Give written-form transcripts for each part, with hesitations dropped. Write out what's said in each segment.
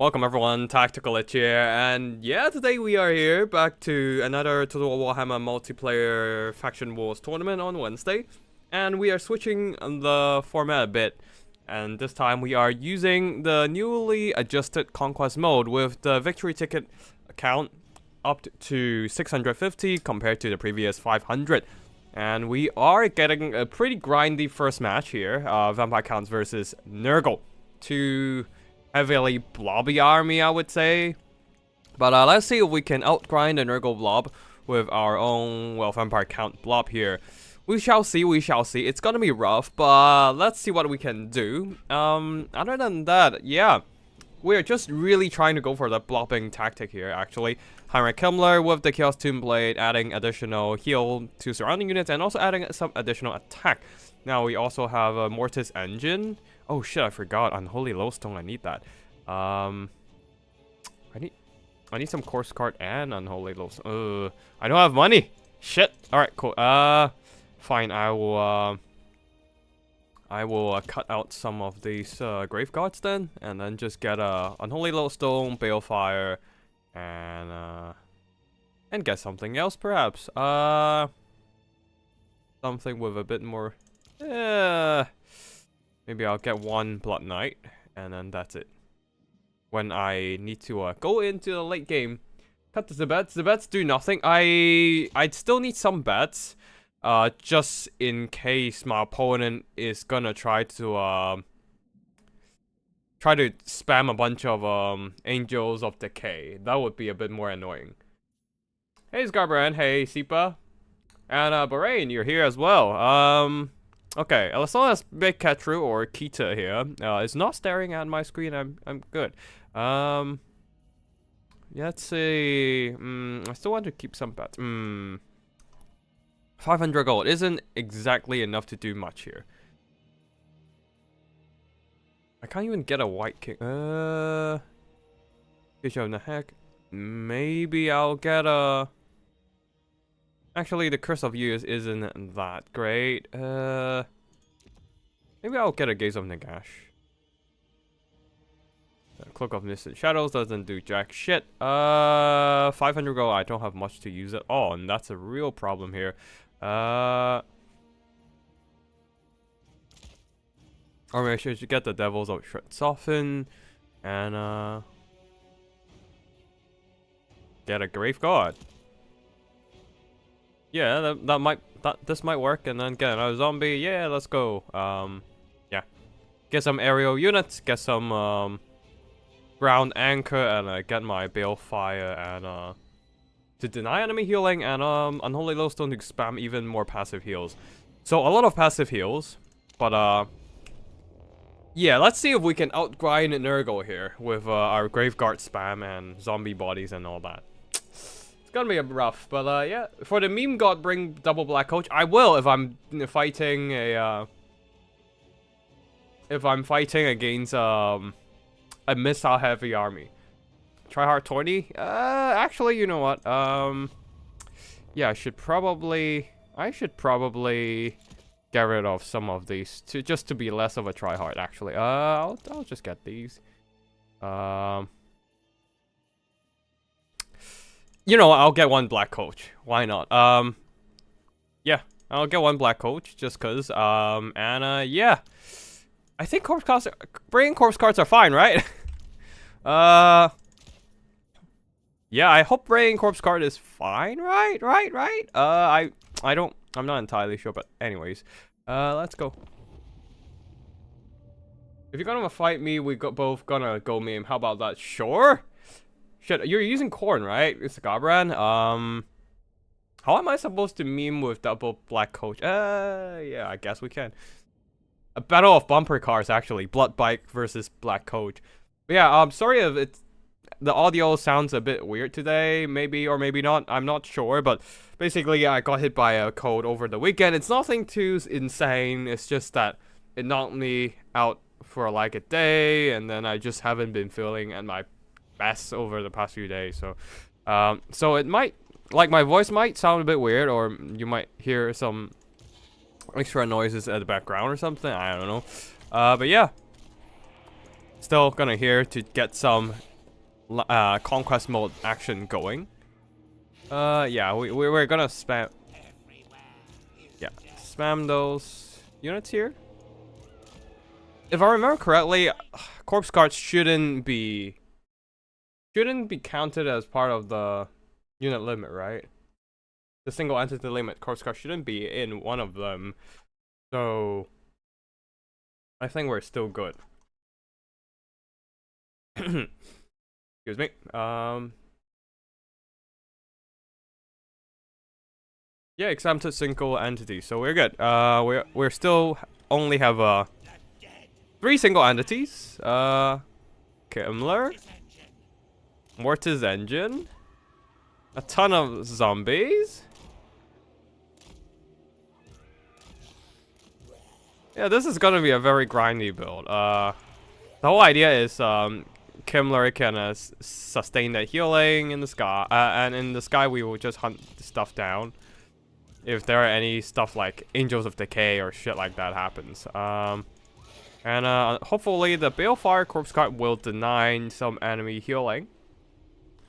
Welcome everyone, Tactical Itch here, and yeah, today we are here back to another Total Warhammer multiplayer Faction Wars tournament on Wednesday, and we are switching the format a bit, and this time we are using the newly adjusted Conquest Mode with the victory ticket count up to 650 compared to the previous 500, and we are getting a pretty grindy first match here, Vampire Counts versus Nurgle, two heavily blobby army, I would say. But let's see if we can outgrind the Nurgle blob with our own, well, Vampire Count blob here. We shall see, we shall see. It's gonna be rough, but let's see what we can do. Other than that, yeah, we're just really trying to go for the blobbing tactic here, actually. Heinrich Himmler with the Chaos Tomb Blade, adding additional heal to surrounding units, and also adding some additional attack. Now we also have a Mortis Engine. Oh shit, I forgot. Unholy Lodestone, I need that. I need some Course Card and Unholy Lodestone. I don't have money. Shit. Alright, cool. Fine, I will cut out some of these Grave Guards then, and then just get a Unholy Lodestone, Balefire, and get something else perhaps. Something with a bit more. Maybe I'll get one Blood Knight, and then that's it. When I need to go into the late game, cut the bets. The bets do nothing. I'd still need some bets, just in case my opponent is gonna try to spam a bunch of Angels of Decay. That would be a bit more annoying. Hey Scarbrand, hey Sipa, and Bahrain, you're here as well. Okay, as long as Big Ketru or Kita here is not staring at my screen, I'm good. Let's see. I still want to keep some bets. 500 gold isn't exactly enough to do much here. I can't even get a White King. Bishop of the heck. Maybe I'll get a. Actually, the Curse of Years isn't that great. Maybe I'll get a Gaze of Nagash. Cloak of Mist and Shadows doesn't do jack shit. 500 gold, I don't have much to use it on. That's a real problem here. Or maybe I should get the Devils of Shred Soften. And, get a Grave Guard. Yeah, this might work, and then get another zombie. Yeah, let's go. Yeah, get some aerial units, get some ground anchor, and get my Balefire and to deny enemy healing, and Unholy Lodestone to spam even more passive heals. So a lot of passive heals, but yeah, let's see if we can outgrind Nurgle here with our Graveguard spam and zombie bodies and all that. It's gonna be a rough, but yeah. For the meme god, bring double Black Coach. I will if I'm fighting a against a missile heavy army. Try hard 20. Actually, you know what? Yeah, I should probably get rid of some of these just to be less of a try hard. Actually, I'll just get these. You know, I'll get one Black Coach. Why not? Yeah, I'll get one Black Coach just cause. Yeah, I think bringing corpse cards are fine, right? Yeah, I hope bringing corpse card is fine, right? I'm not entirely sure, but anyways, let's go. If you're gonna fight me, both gonna go meme. How about that? Sure. Shit, you're using Khorne, right? It's a Gabran. How am I supposed to meme with double Black Coach? Yeah, I guess we can. A battle of bumper cars, actually. Blood Bike versus Black Coach. But yeah, I'm sorry if the audio sounds a bit weird today, maybe or maybe not. I'm not sure, but basically, I got hit by a cold over the weekend. It's nothing too insane. It's just that it knocked me out for like a day, and then I just haven't been feeling at my best over the past few days. So so it might, like, my voice might sound a bit weird, or you might hear some extra noises at the background or something. I don't know. But yeah, still gonna here to get some Conquest Mode action going. Yeah, we're gonna spam. Yeah, spam those units here. If I remember correctly, corpse guards shouldn't be counted as part of the unit limit, right? The single entity limit. Corpse guards shouldn't be in one of them, so I think we're still good. Excuse me. Yeah, exempted single entity, so we're good. We're still only have 3 single entities. Kimmler, Mortis Engine, a ton of zombies. Yeah, this is gonna be a very grindy build. The whole idea is Kimmler can sustain that healing in the sky, and in the sky we will just hunt stuff down if there are any stuff like Angels of Decay or shit like that happens. And hopefully the Balefire Corpse Guard will deny some enemy healing.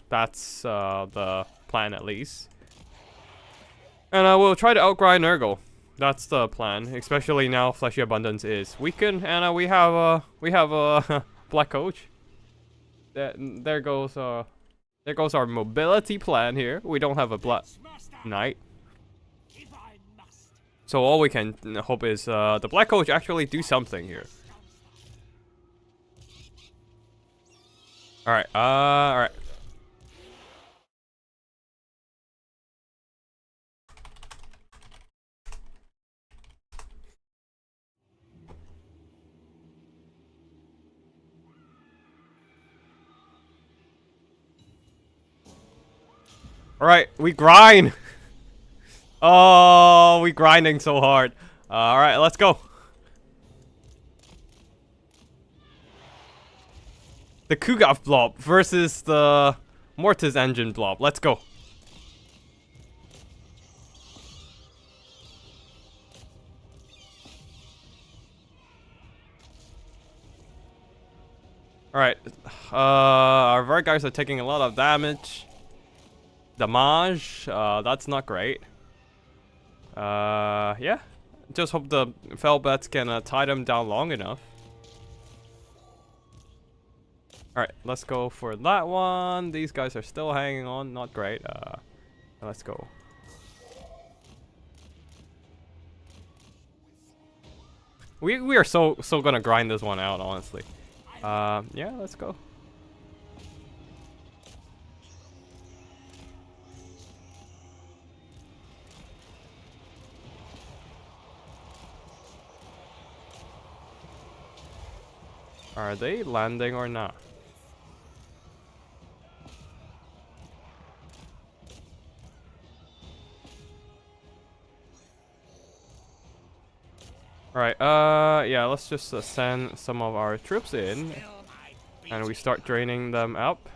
That's the plan at least. And we'll try to outgrind Nurgle. That's the plan, especially now Fleshy Abundance is weakened, and we have a Black Coach. There goes our mobility plan here. We don't have a Black Knight. So all we can hope is the Black Coach actually do something here. Alright, alright. Alright, we grind! Oh, we grinding so hard. Alright, let's go. The Kugav blob versus the Mortis Engine blob. Let's go. Alright. Our Vert guys are taking a lot of damage. Damage. That's not great. Yeah. Just hope the Felbets can tie them down long enough. Alright, let's go for that one. These guys are still hanging on. Not great. Let's go. We are so gonna grind this one out, honestly. Yeah, let's go. Are they landing or not? Alright, yeah, let's just send some of our troops in. And we start draining them up.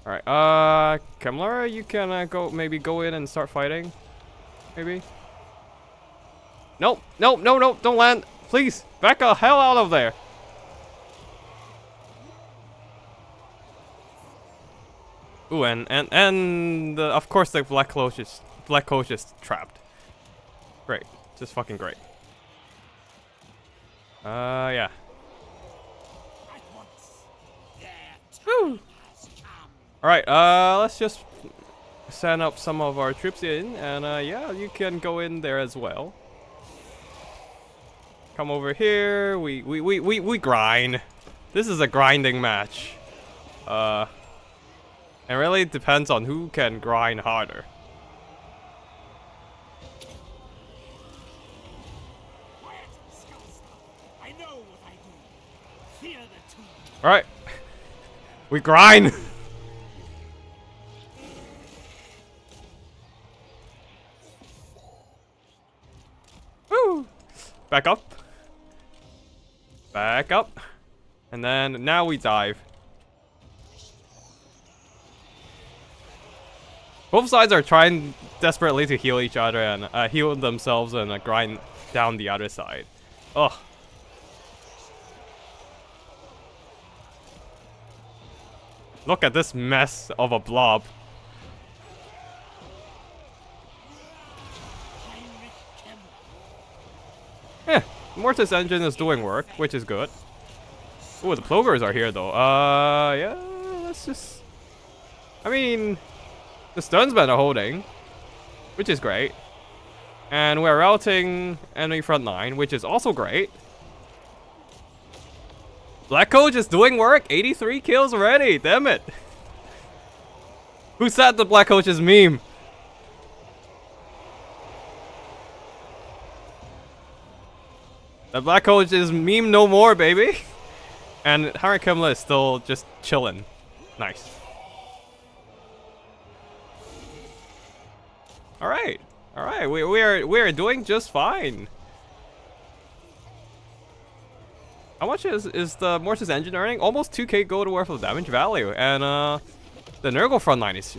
Alright, Kimmler, you can maybe go in and start fighting. Maybe? Nope, nope, no, no, don't land. Please, back the hell out of there. Ooh, and of course the Black Coach is trapped. Great, just fucking great. Yeah. Woo. All right, let's just send up some of our troops in, and yeah, you can go in there as well. Come over here. We grind. This is a grinding match. It really depends on who can grind harder. All right, we grind. Woo! Back up. Back up. And then now we dive. Both sides are trying desperately to heal each other and heal themselves and grind down the other side. Ugh. Look at this mess of a blob. Yeah, Mortis engine is doing work, which is good. Ooh, the Plogers are here though. Yeah, let's just... I mean, the Stunsmen are holding, which is great. And we're routing enemy front line, which is also great. Black Coach is doing work. 83 kills already. Damn it. Who said the Black Coach's meme? The Black Coach is meme no more, baby. And Harakimla is still just chilling. Nice. Alright. Alright, we're doing just fine. How much is the Mortis engine earning? Almost 2k gold worth of damage value. And the Nurgle frontline is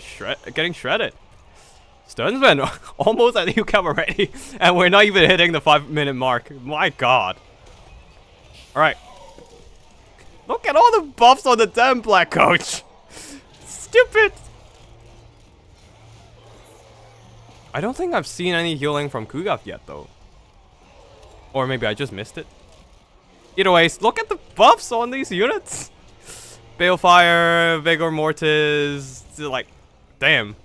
getting shredded. Stunsman almost at new cap already. And we're not even hitting the 5-minute mark. My god. Alright. Look at all the buffs on the damn Black Coach. Stupid. I don't think I've seen any healing from Kugaf yet though. Or maybe I just missed it. Either way, look at the buffs on these units. Balefire, Vigor Mortis, like, damn.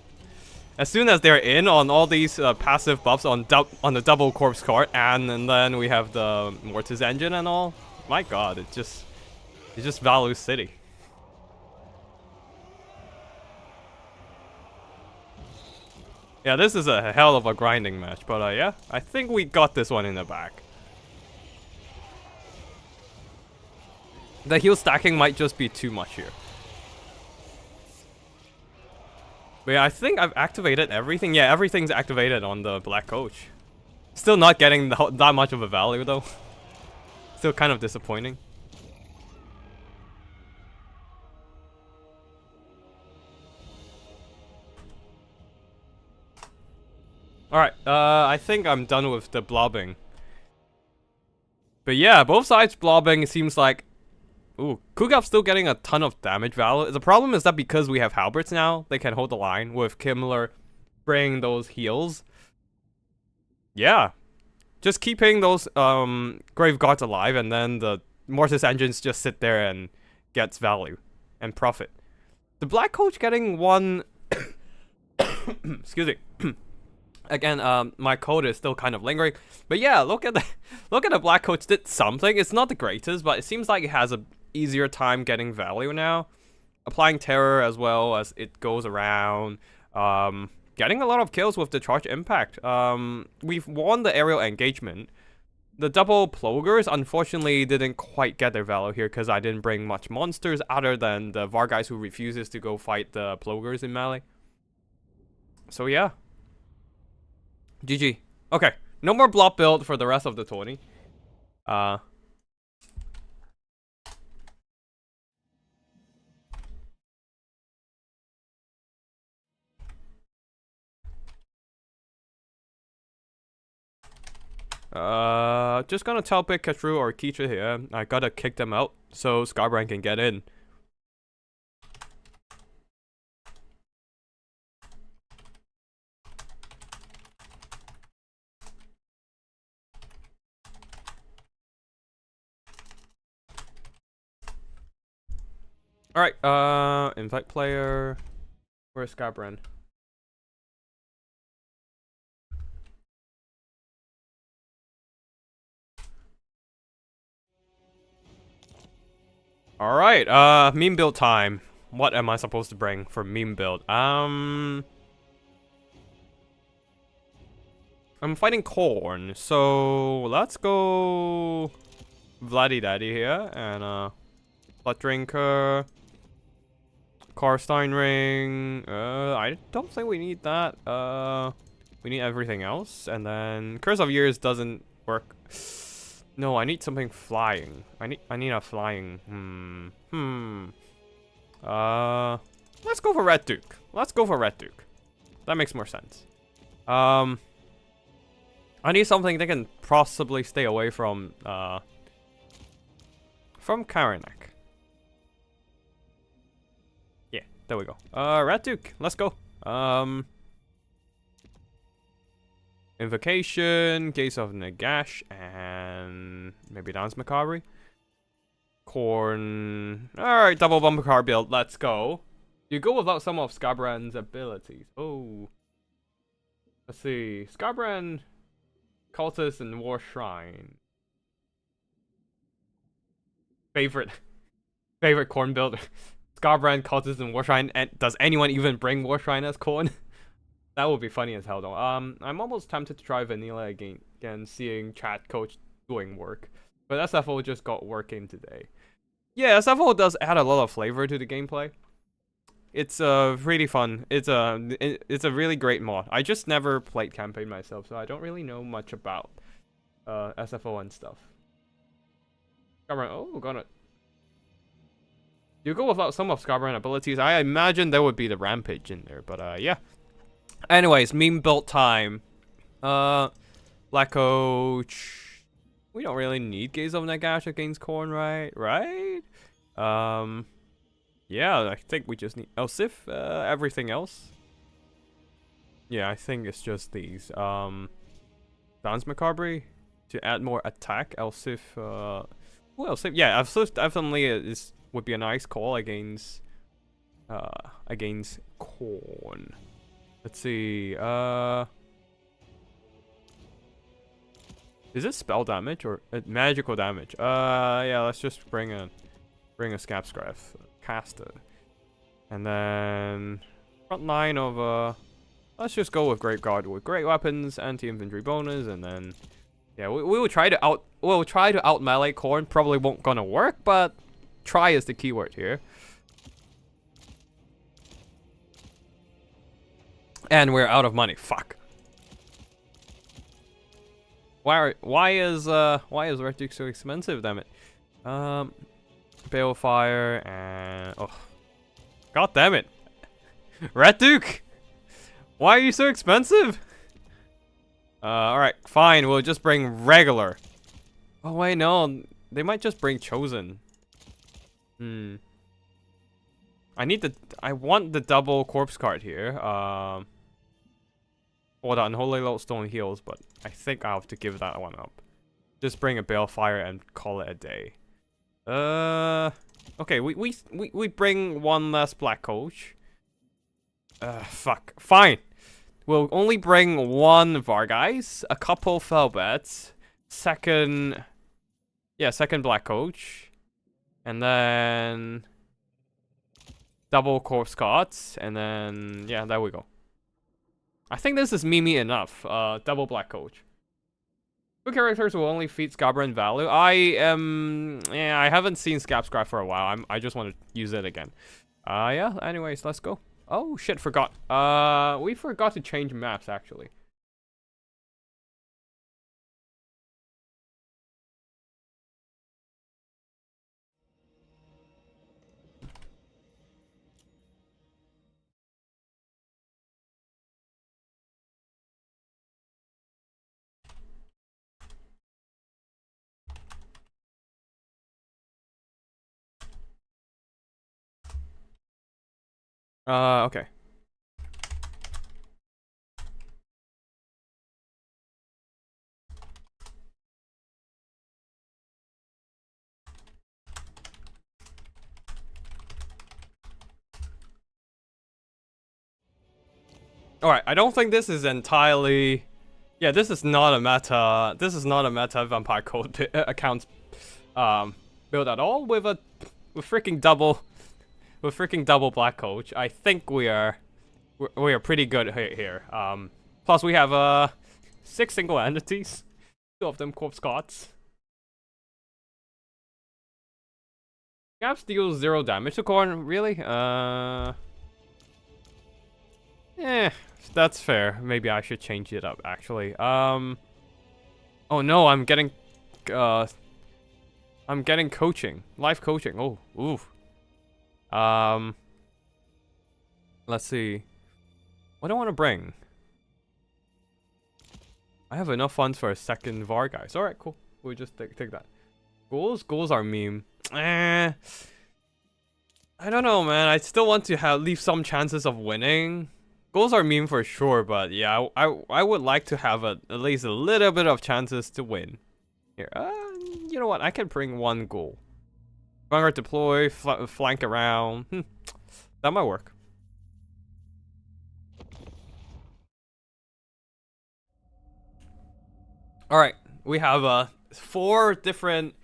As soon as they're in on all these passive buffs on the double corpse card, and then we have the Mortis engine and all. My god, it's just Value City. Yeah, this is a hell of a grinding match, but yeah, I think we got this one in the bag. The heal stacking might just be too much here. But yeah, I think I've activated everything. Yeah, everything's activated on the Black Coach. Still not getting that much of a value though. Still kind of disappointing. Alright, I think I'm done with the blobbing. But yeah, both sides blobbing, it seems like... Ooh, Kugaf's still getting a ton of damage value. The problem is that because we have halberds now, they can hold the line with Kimmler bringing those heals. Yeah. Just keeping those Grave Guards alive, and then the Mortis engines just sit there and gets value and profit. The Black Coach getting one... Excuse me. Again, my code is still kind of lingering, but yeah, look at the Black Coach did something. It's not the greatest, but it seems like it has a easier time getting value now, applying terror as well as it goes around, getting a lot of kills with the charge impact. We've won the aerial engagement. The double Plogers unfortunately didn't quite get their value here because I didn't bring much monsters other than the Vargheists who refuses to go fight the Plogers in melee. So yeah. GG. Okay, no more blob build for the rest of the tourney. Just gonna tell Pikachu or Keecha here. I gotta kick them out so Scarbrand can get in. Alright, invite player. Where's Scarbrand? Alright, meme build time. What am I supposed to bring for meme build? I'm fighting Khorne, so let's go Vladdy Daddy here, and Blood Drinker, Karstein Ring. I don't think we need that. We need everything else, and then Curse of Years doesn't work. No, I need something flying. I need a flying. Let's go for Red Duke. Let's go for Red Duke. That makes more sense. I need something that can possibly stay away from Karanak. there we go. Red Duke, let's go. Invocation, Gaze of Nagash, and maybe Dance Macabre. Khorne. Alright, double bumper car build, let's go. You go without some of Skarbrand's abilities. Oh. Let's see. Skarbrand, Cultist, and War Shrine. Favorite Khorne builder. Skarbrand, Cultist, and War Shrine. And does anyone even bring War Shrine as Khorne? That would be funny as hell though. I'm almost tempted to try vanilla again, seeing chat coach doing work. But SFO just got working today. Yeah, SFO does add a lot of flavor to the gameplay. It's really fun. It's a really great mod. I just never played campaign myself, so I don't really know much about SFO and stuff. Skarbrand, oh, got it. You go without some of Skarbrand abilities. I imagine there would be the Rampage in there, but yeah. Anyways, meme build time. Black Coach. We don't really need Gaze of Nagash against Khorne, right? Yeah, I think we just need Elsif, everything else. Yeah, I think it's just these. Dance Macabre to add more attack. Elsif, who else? Yeah, Elsif definitely would be a nice call against Khorne. Let's see, is it spell damage or magical damage? Yeah, let's just bring a Scapscraft caster. And then front line of let's just go with Great Guard with great weapons, anti-infantry bonus, and then yeah, we will try to out melee Khorne. Probably won't gonna work, but try is the keyword here. And we're out of money. Fuck. Why is Red Duke so expensive? Damn it. Balefire and oh, god damn it, Red Duke. Why are you so expensive? All right, fine. We'll just bring regular. Oh wait, no, they might just bring chosen. I want the double corpse card here. Or the Unholy Lodestone heals, but I think I'll have to give that one up. Just bring a Balefire and call it a day. Okay, we bring one less Black Coach. Fuck. Fine. We'll only bring one Vargeist, a couple Felbats, second Black Coach, and then double Corpse Cards, and then yeah, there we go. I think this is Mimi enough. Double Black Coach. Two characters will only feed Skarbrand value. Yeah, I haven't seen Scapscraft for a while. I just want to use it again. Yeah, anyways, let's go. Oh shit, forgot. We forgot to change maps actually. Okay. Alright, I don't think this is entirely... Yeah, this is not a meta... This is not a meta Vampire Code account build at all with freaking double... With freaking double Black Coach. I think we are pretty good here. Plus we have 6 single entities. 2 of them Corpse Gods. Gaps deals 0 damage to Khorne, really? That's fair. Maybe I should change it up actually. Oh no, I'm getting coaching. Life coaching. Oh, oof. Let's see. What do I want to bring? I have enough funds for a second Vargeist. Alright, cool. We'll just take that. Ghouls are meme. I don't know, man. I still want to leave some chances of winning. Goals are mean for sure, but yeah, I would like to have at least a little bit of chances to win. Here, you know what? I can bring one goal. Vanguard deploy, flank around. That might work. All right, we have 4 different.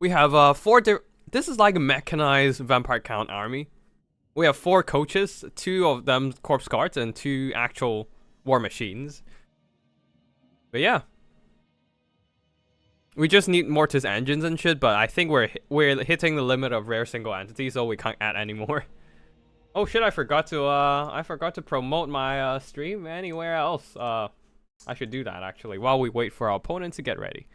We have 4 different. This is like a mechanized vampire count army. We have 4 coaches, 2 of them corpse guards, and 2 actual war machines. But yeah, we just need mortis engines and shit. But I think we're hitting the limit of rare single entities, so we can't add anymore. Oh shit! I forgot to promote my stream anywhere else. I should do that actually while we wait for our opponent to get ready.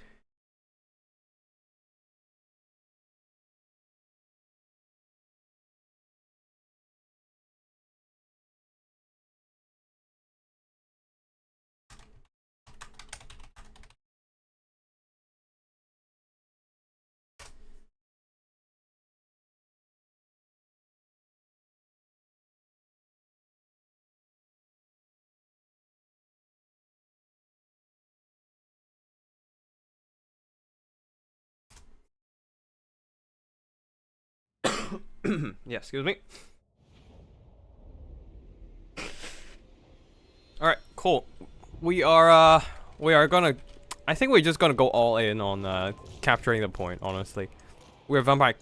Yeah, excuse me. All right, cool. We are gonna. I think we're just gonna go all in on capturing the point. Honestly, we're vampire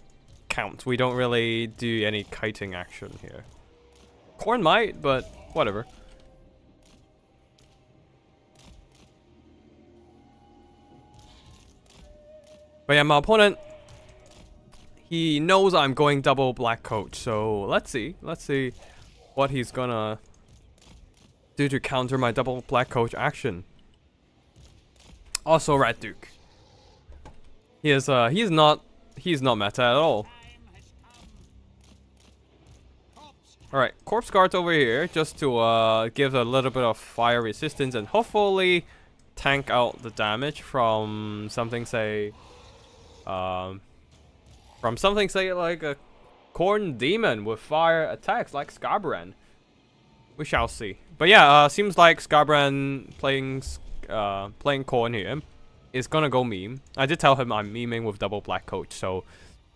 counts. We don't really do any kiting action here. Khorne might, but whatever. But yeah, my opponent, he knows I'm going double black coach, so let's see what he's gonna do to counter my double black coach action. Also Red Duke. He's not meta at all. Alright, corpse guards over here just to give a little bit of fire resistance and hopefully tank out the damage from something say like a Khorne demon with fire attacks like Skaven. We shall see. But yeah, seems like Skaven playing Khorne here is gonna go meme. I did tell him I'm memeing with double black coach, so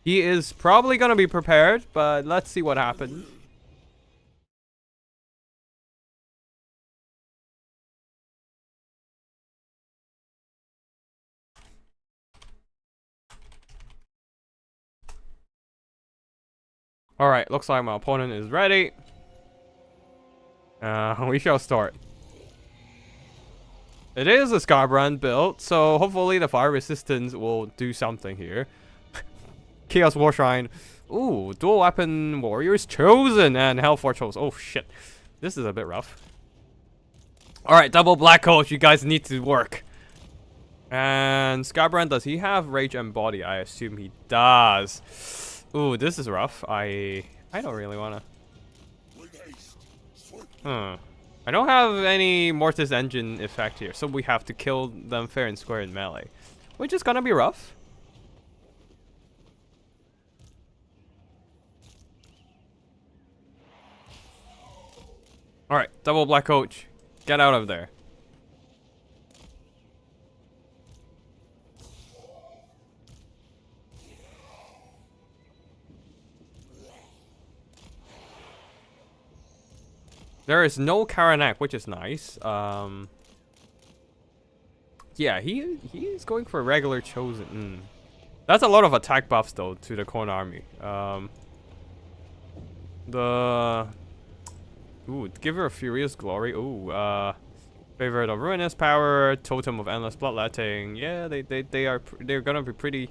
he is probably gonna be prepared, but let's see what happens. Alright, looks like my opponent is ready. We shall start. It is a Skaven build, so hopefully the fire resistance will do something here. Chaos Warshrine. Ooh, dual weapon warriors chosen and Hellforge chose. Oh shit. This is a bit rough. Alright, double black coach, you guys need to work. And Skaven, does he have rage and body? I assume he does. Ooh, this is rough. I don't really wanna. I don't have any Mortis engine effect here, so we have to kill them fair and square in melee, which is gonna be rough. Alright, double black coach. Get out of there. There is no Karanak, which is nice. Yeah, he's going for regular chosen. That's a lot of attack buffs though to the Khorne army. Give her a furious glory. Favorite of ruinous power, totem of endless bloodletting. Yeah, they're gonna be pretty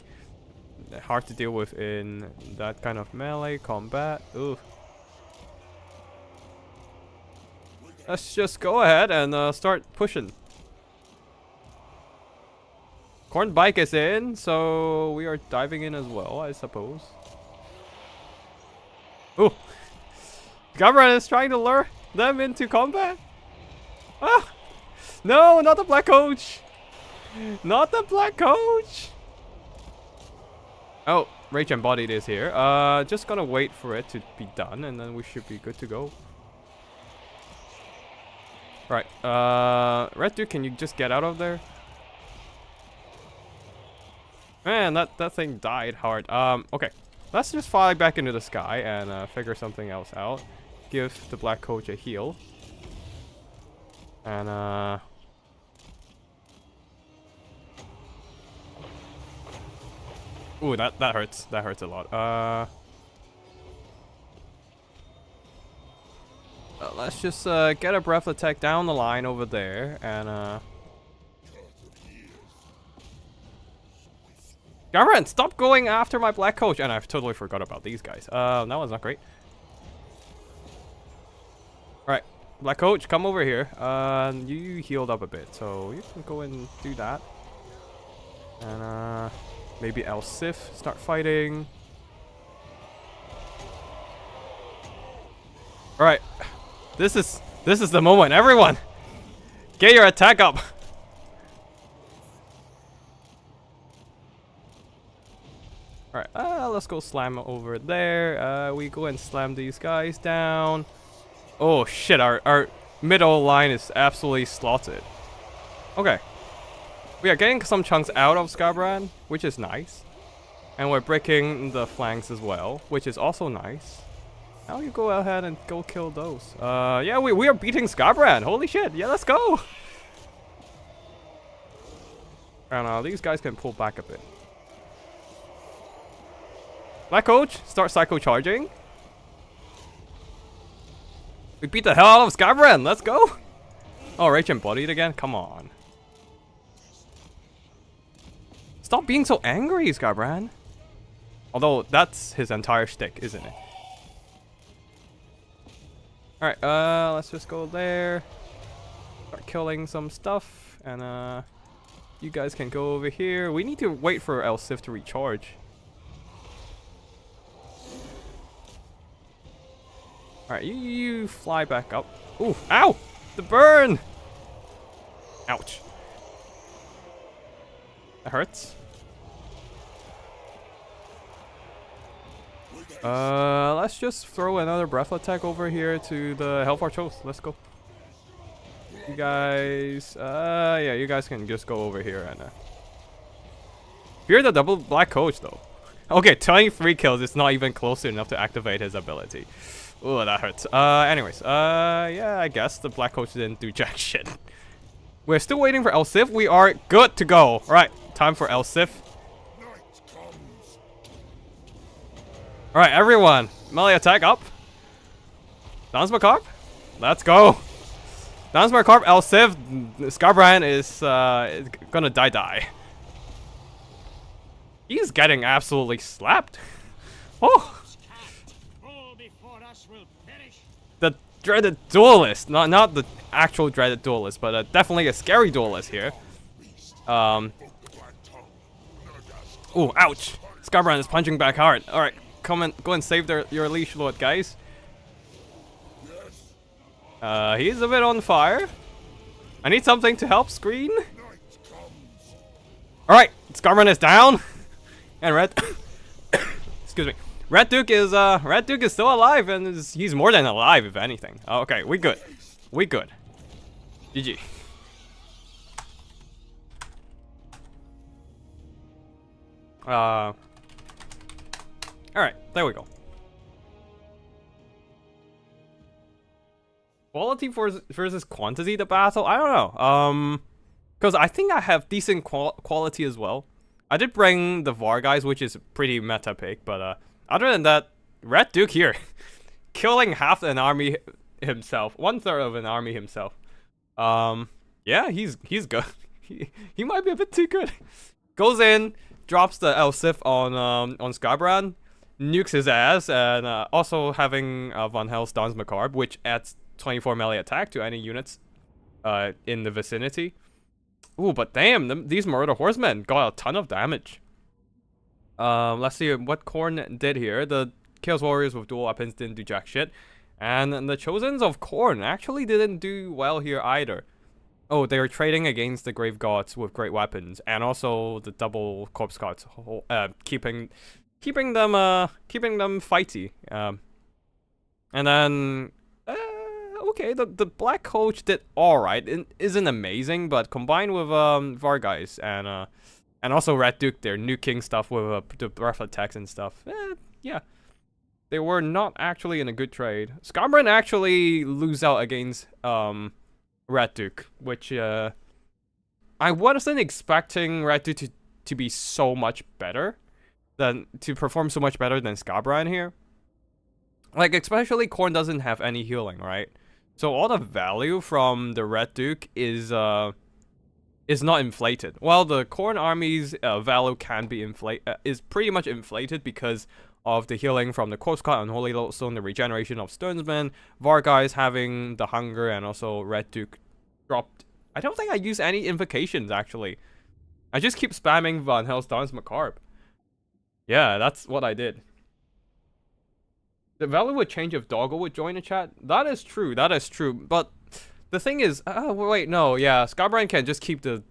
hard to deal with in that kind of melee combat. Ooh. Let's just go ahead and start pushing. Khorne bike is in, so we are diving in as well, I suppose. Ooh. Gavran is trying to lure them into combat. Ah! No, not the black coach! Not the black coach! Oh, Rage Embodied is here. Just gonna wait for it to be done, and then we should be good to go. Right, Red Duke, can you just get out of there? Man, that thing died hard. Okay. Let's just fly back into the sky and figure something else out. Give the Black Coach a heal. And ooh, that hurts. That hurts a lot. Let's just get a breath attack down the line over there, and Garen, stop going after my Black Coach! And I've totally forgot about these guys. That was not great. Alright, Black Coach, come over here. You healed up a bit, so you can go and do that. And maybe El Sif start fighting. Alright. This is the moment. Everyone! Get your attack up! Alright, let's go slam over there. We go and slam these guys down. Oh shit, our middle line is absolutely slaughtered. Okay. We are getting some chunks out of Skarbrand, which is nice. And we're breaking the flanks as well, which is also nice. Now you go ahead and go kill those. Yeah, we are beating Skarbrand. Holy shit, yeah, let's go! And these guys can pull back a bit. Black Coach, start psycho charging. We beat the hell out of Skarbrand. Let's go. Oh, Rage Embodied again. Come on. Stop being so angry, Skarbrand. Although that's his entire shtick, isn't it? All right. Let's just go there. Start killing some stuff, and you guys can go over here. We need to wait for El Sif to recharge. Alright, you fly back up. Ooh, ow! The burn! Ouch. That hurts. Let's just throw another breath attack over here to the Hellfire Host. Let's go. You guys, yeah, you guys can just go over here and fear the double Black Coach though. Okay, 23 kills is not even close enough to activate his ability. Oh, that hurts. Anyways, yeah, I guess the Black Coach didn't do jack shit. We're still waiting for El Sif. We are good to go. Right, time for El Sif. Alright, everyone. Melee attack up. Dance Macabre. Let's go. Dance Macabre, El Sif. Skarbrand is gonna die. He's getting absolutely slapped. Oh. The dreaded duelist, not the actual dreaded duelist, but definitely a scary duelist here. Ooh, ouch! Skarbrand is punching back hard. All right, go and save your Leash Lord, guys. He's a bit on fire. I need something to help screen. All right, Skarbrand is down, and Red. Excuse me. Red Duke is still alive, and he's more than alive, if anything. Okay, we good. We good. GG. Alright, there we go. Quality versus quantity, the battle? I don't know. Because I think I have decent quality as well. I did bring the Var guys, which is pretty meta pick, but other than that, Red Duke here, killing half an army himself, 1/3 of an army himself. Yeah, he's good. he might be a bit too good. Goes in, drops the El Sif on Skarbrand, nukes his ass, and also having Von Hell's Dance Macabre, which adds 24 melee attack to any units in the vicinity. Ooh, but damn, these Murder Horsemen got a ton of damage. Let's see what Khorne did here. The Chaos Warriors with dual weapons didn't do jack shit. And the Chosens of Khorne actually didn't do well here either. Oh, they are trading against the Grave Gods with great weapons, and also the double Corpse Gods, keeping them fighty. And then okay, the Black Coach did alright. It isn't amazing, but combined with Varguys and also Red Duke, they're nuking stuff with the breath attacks and stuff. Yeah. They were not actually in a good trade. Skaven actually lose out against Red Duke, which I wasn't expecting Red Duke to be so much better to perform so much better than Skaven here. Like, especially Khorne doesn't have any healing, right? So all the value from the Red Duke is not inflated. Well, the Khorne army's value can be is pretty much inflated because of the healing from the Corpse God and Holy Lodestone, the regeneration of Stonesman, Varguys having the hunger, and also Red Duke dropped. I don't think I use any invocations, actually. I just keep spamming Van Hell's Dance Macabre. Yeah, that's what I did. The value would change if Doggo would join the chat. That is true, but the thing is, wait, no, yeah, Skaven can just keep the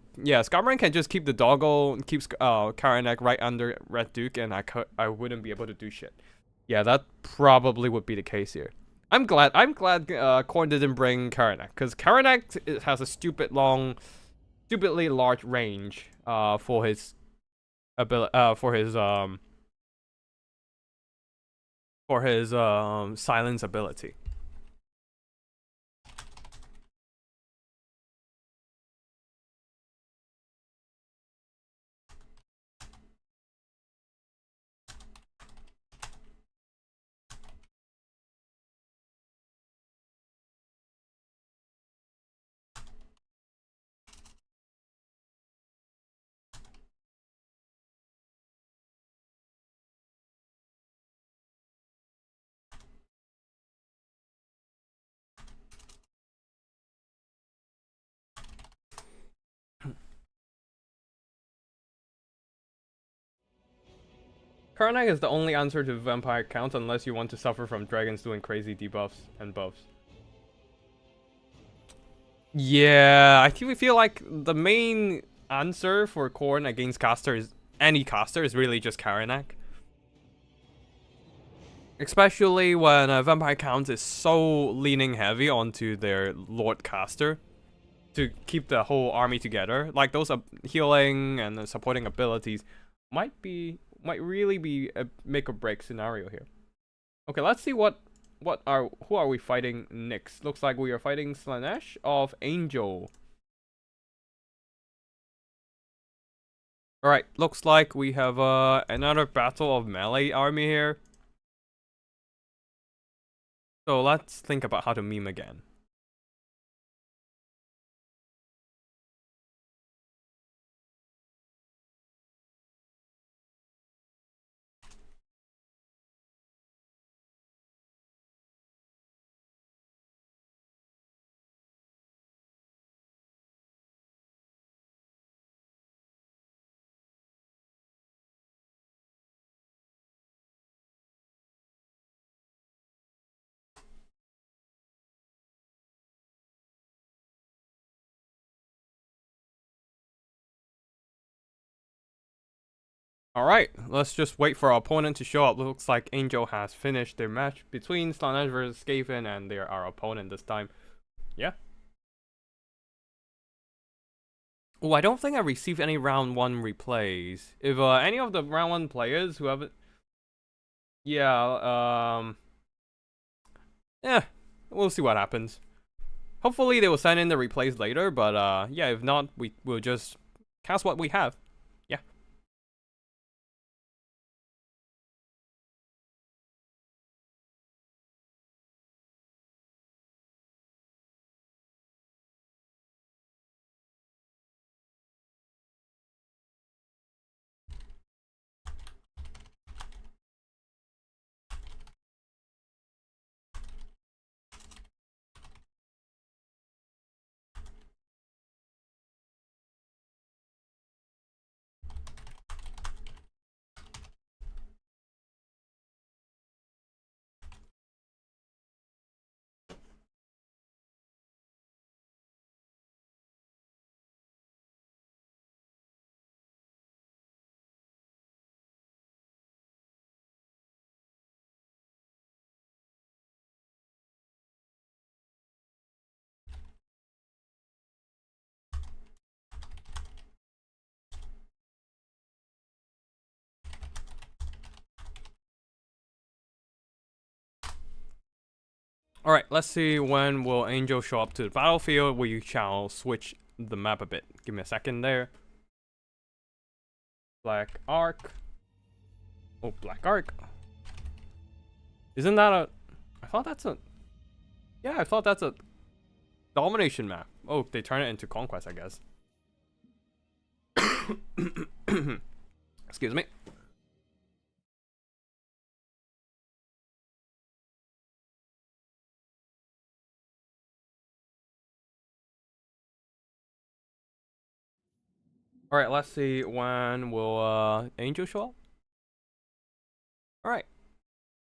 Doggo, keeps Karanak right under Red Duke, and I wouldn't be able to do shit. Yeah, that probably would be the case here. I'm glad Khorne didn't bring Karanak, because Karanak has a stupidly large range for his silence ability. Karanak is the only answer to vampire count unless you want to suffer from dragons doing crazy debuffs and buffs. Yeah, I feel like the main answer for Khorne against any caster is really just Karanak. Especially when a vampire count is so leaning heavy onto their Lord caster to keep the whole army together. Like those healing and supporting abilities might really be a make or break scenario here. Okay, let's see who are we fighting next? Looks like we are fighting Slaanesh of Angel. Alright, looks like we have another battle of melee army here. So let's think about how to meme again. Alright, let's just wait for our opponent to show up. Looks like Angel has finished their match between Slaanesh versus Skaven, and they're our opponent this time. Yeah. Oh, I don't think I received any round 1 replays. If any of the round 1 players who haven't... Yeah, yeah, we'll see what happens. Hopefully they will send in the replays later, but yeah, if not, we'll just cast what we have. Yeah. Alright, let's see when will Angel show up to the battlefield. We shall switch the map a bit. Give me a second there. Black Arc. Oh, Black Arc. Isn't that a... I thought that's a... Yeah, I thought that's a domination map. Oh, they turn it into Conquest, I guess. Excuse me. Alright, let's see when will Angel show up. Alright.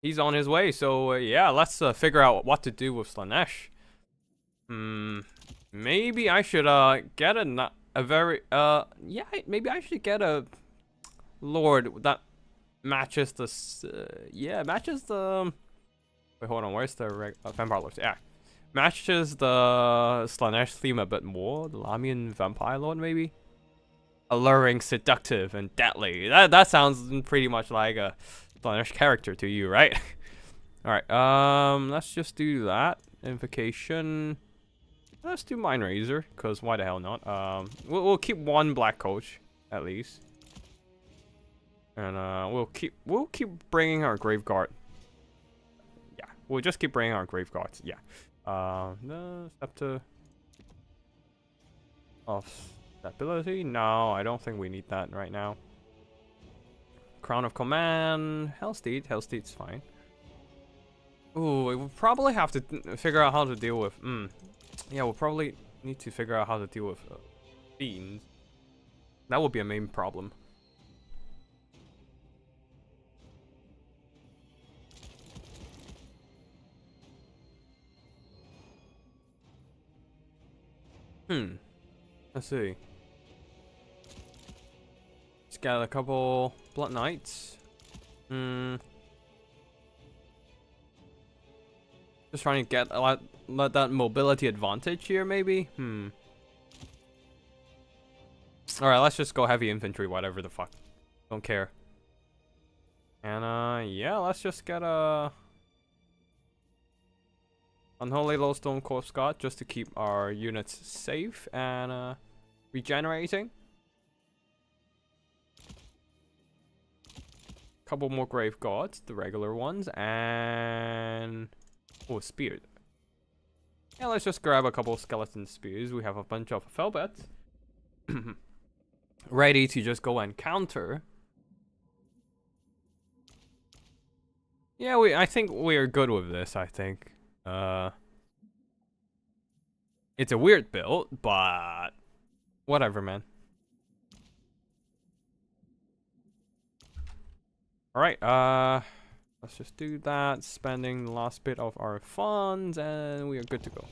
He's on his way, so yeah, let's figure out what to do with Slaanesh. Maybe I should get a very yeah, maybe I should get a Lord that matches the yeah, matches the wait, hold on, where's the Vampire Lord? Yeah. Matches the Slaanesh theme a bit more. The Lamian Vampire Lord, maybe? Alluring, seductive, and deadly. That sounds pretty much like a Slaanesh character to you, right? Alright, let's just do that. Invocation. Let's do Mind Razor, because why the hell not? We'll keep one Black Coach, at least. And we'll keep bringing our Grave Guard. Yeah, we'll just keep bringing our Grave Guards. Yeah. The Scepter of Stability. No, I don't think we need that right now. Crown of Command. Hellsteed. Hellsteed's fine. Ooh, we will probably have to figure out how to deal with. Yeah, we'll probably need to figure out how to deal with fiends. That will be a main problem. Let's see. Let's get a couple Blood Knights. Just trying to get let that mobility advantage here, maybe? Alright, let's just go heavy infantry, whatever the fuck. Don't care. And yeah, let's just get a Unholy Lowstone Corpse Guard just to keep our units safe and regenerating. Couple more Grave Guards, the regular ones, and oh, Spear. Yeah, let's just grab a couple Skeleton Spears. We have a bunch of Felbets. Ready to just go and counter. Yeah, I think we're good with this, I think. It's a weird build, but whatever, man. Alright, let's just do that, spending the last bit of our funds, and we are good to go.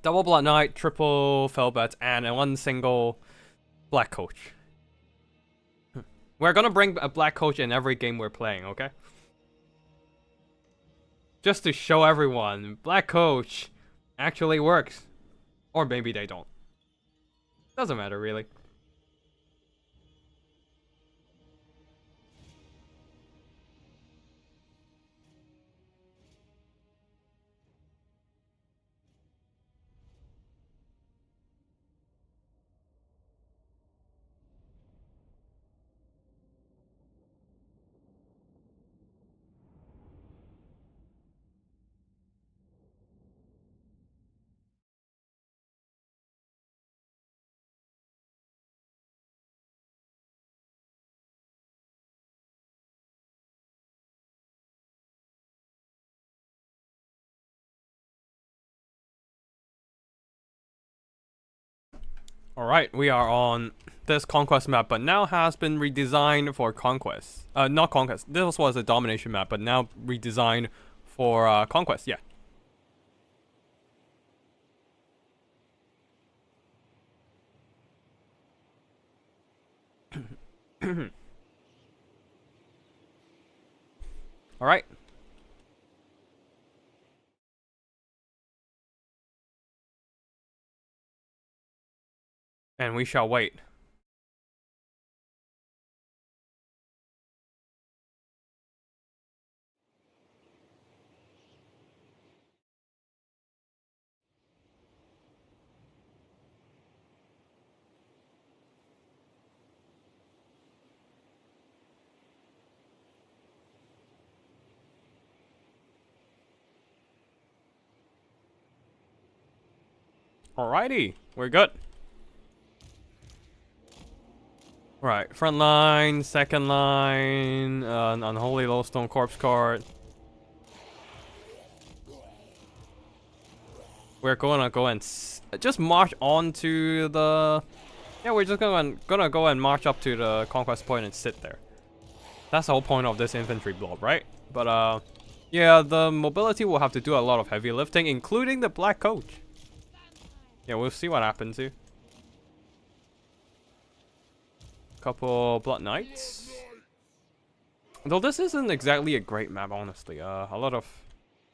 Double Blood Knight, triple Felbets, and one single Black Coach. We're gonna bring a Black Coach in every game we're playing, okay? Just to show everyone, Black Coach actually works. Or maybe they don't. Doesn't matter, really. Alright, we are on this Conquest map, but now has been redesigned for Conquest. Not Conquest. This was a Domination map, but now redesigned for Conquest, yeah. Alright. And we shall wait. Alrighty, we're good. Right, front line, second line, unholy lowstone corpse card. We're gonna go and just march on to the. Yeah, we're just gonna go and march up to the conquest point and sit there. That's the whole point of this infantry blob, right? But yeah, the mobility will have to do a lot of heavy lifting, including the black coach. Yeah, we'll see what happens here. Couple Blood Knights. Though this isn't exactly a great map, honestly. A lot of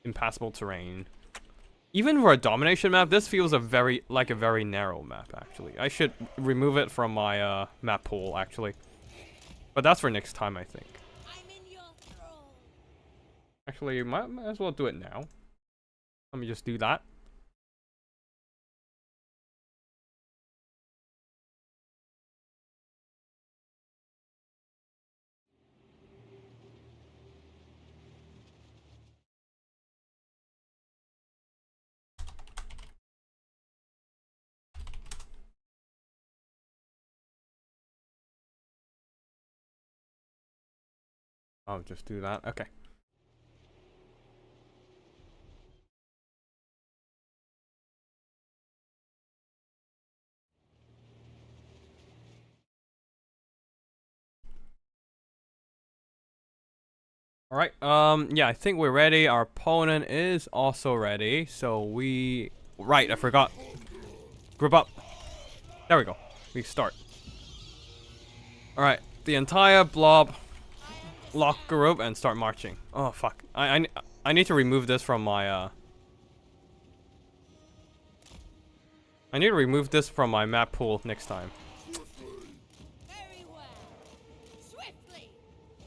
impassable terrain. Even for a domination map, this feels like a very narrow map, actually. I should remove it from my map pool, actually. But that's for next time, I think. Actually, might as well do it now. Let me just do that. I'll just do that. Okay. Alright, yeah, I think we're ready. Our opponent is also ready. So right, I forgot. Group up. There we go. We start. Alright, the entire blob lock group and start marching. Oh fuck. I need to remove this from my I need to remove this from my map pool next time.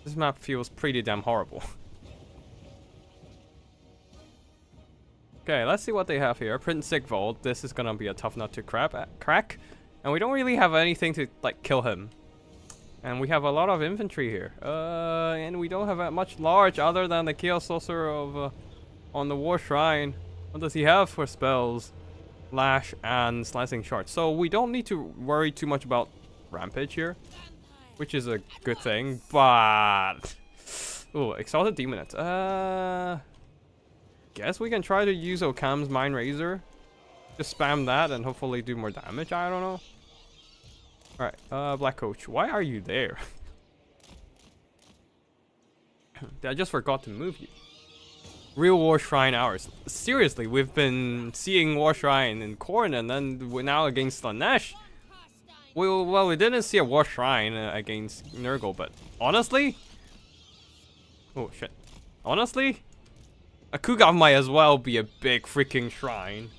This map feels pretty damn horrible. Okay, let's see what they have here. Prince Sigvald. This is gonna be a tough nut to crack. And we don't really have anything to, like, kill him. And we have a lot of infantry here. And we don't have that much large other than the Chaos Sorcerer of, on the War Shrine. What does he have for spells? Lash and Slicing Shard. So we don't need to worry too much about Rampage here. Which is a good thing, but... Ooh, Exalted Demonets. Guess we can try to use Occam's Mind Razor. Just spam that and hopefully do more damage, I don't know. Alright, Black Coach, why are you there? I just forgot to move you. Real War Shrine hours. Seriously, we've been seeing War Shrine in Khorne and then we're now against Slaanesh. Well, we didn't see a War Shrine against Nurgle, but honestly... Oh, shit. Honestly, a Kugav might as well be a big freaking shrine.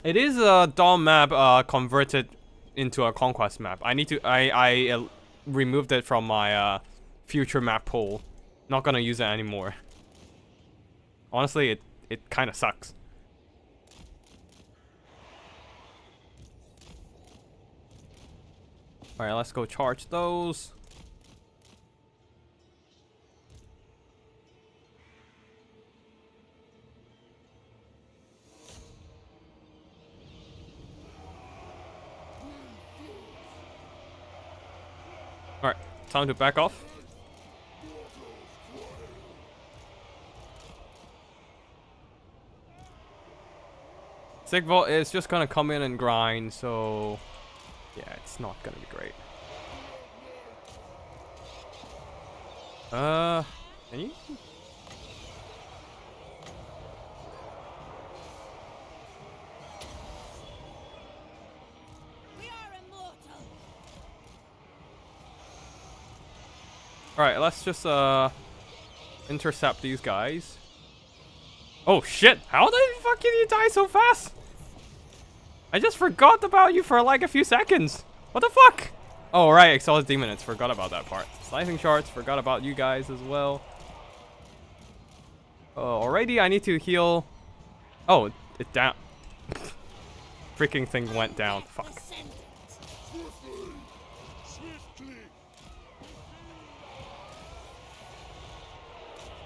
It is a Dom map converted into a Conquest map. I removed it from my future map pool. Not gonna use it anymore. Honestly, it kind of sucks. Alright, let's go charge those. Alright, time to back off. Sigvald is just gonna come in and grind, so... yeah, it's not gonna be great. Can you? Alright, let's just intercept these guys. Oh shit, how the fuck did you die so fast? I just forgot about you for like a few seconds. What the fuck? Oh, right, Exalted Demonets. Forgot about that part. Slicing Shards. Forgot about you guys as well. Already I need to heal. Oh, it down. Freaking thing went down. Fuck.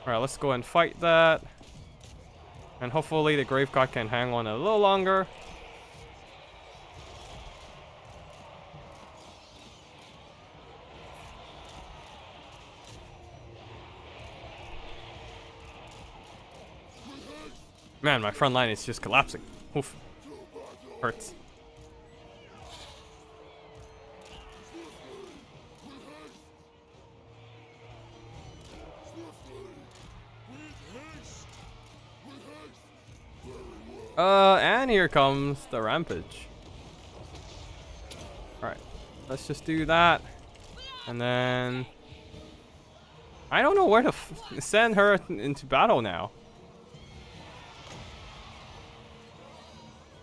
Alright, let's go and fight that. And hopefully the Grave God can hang on a little longer. Man, my front line is just collapsing. Oof. Hurts. And here comes the rampage. Alright, let's just do that. And then... I don't know where to send her into battle now.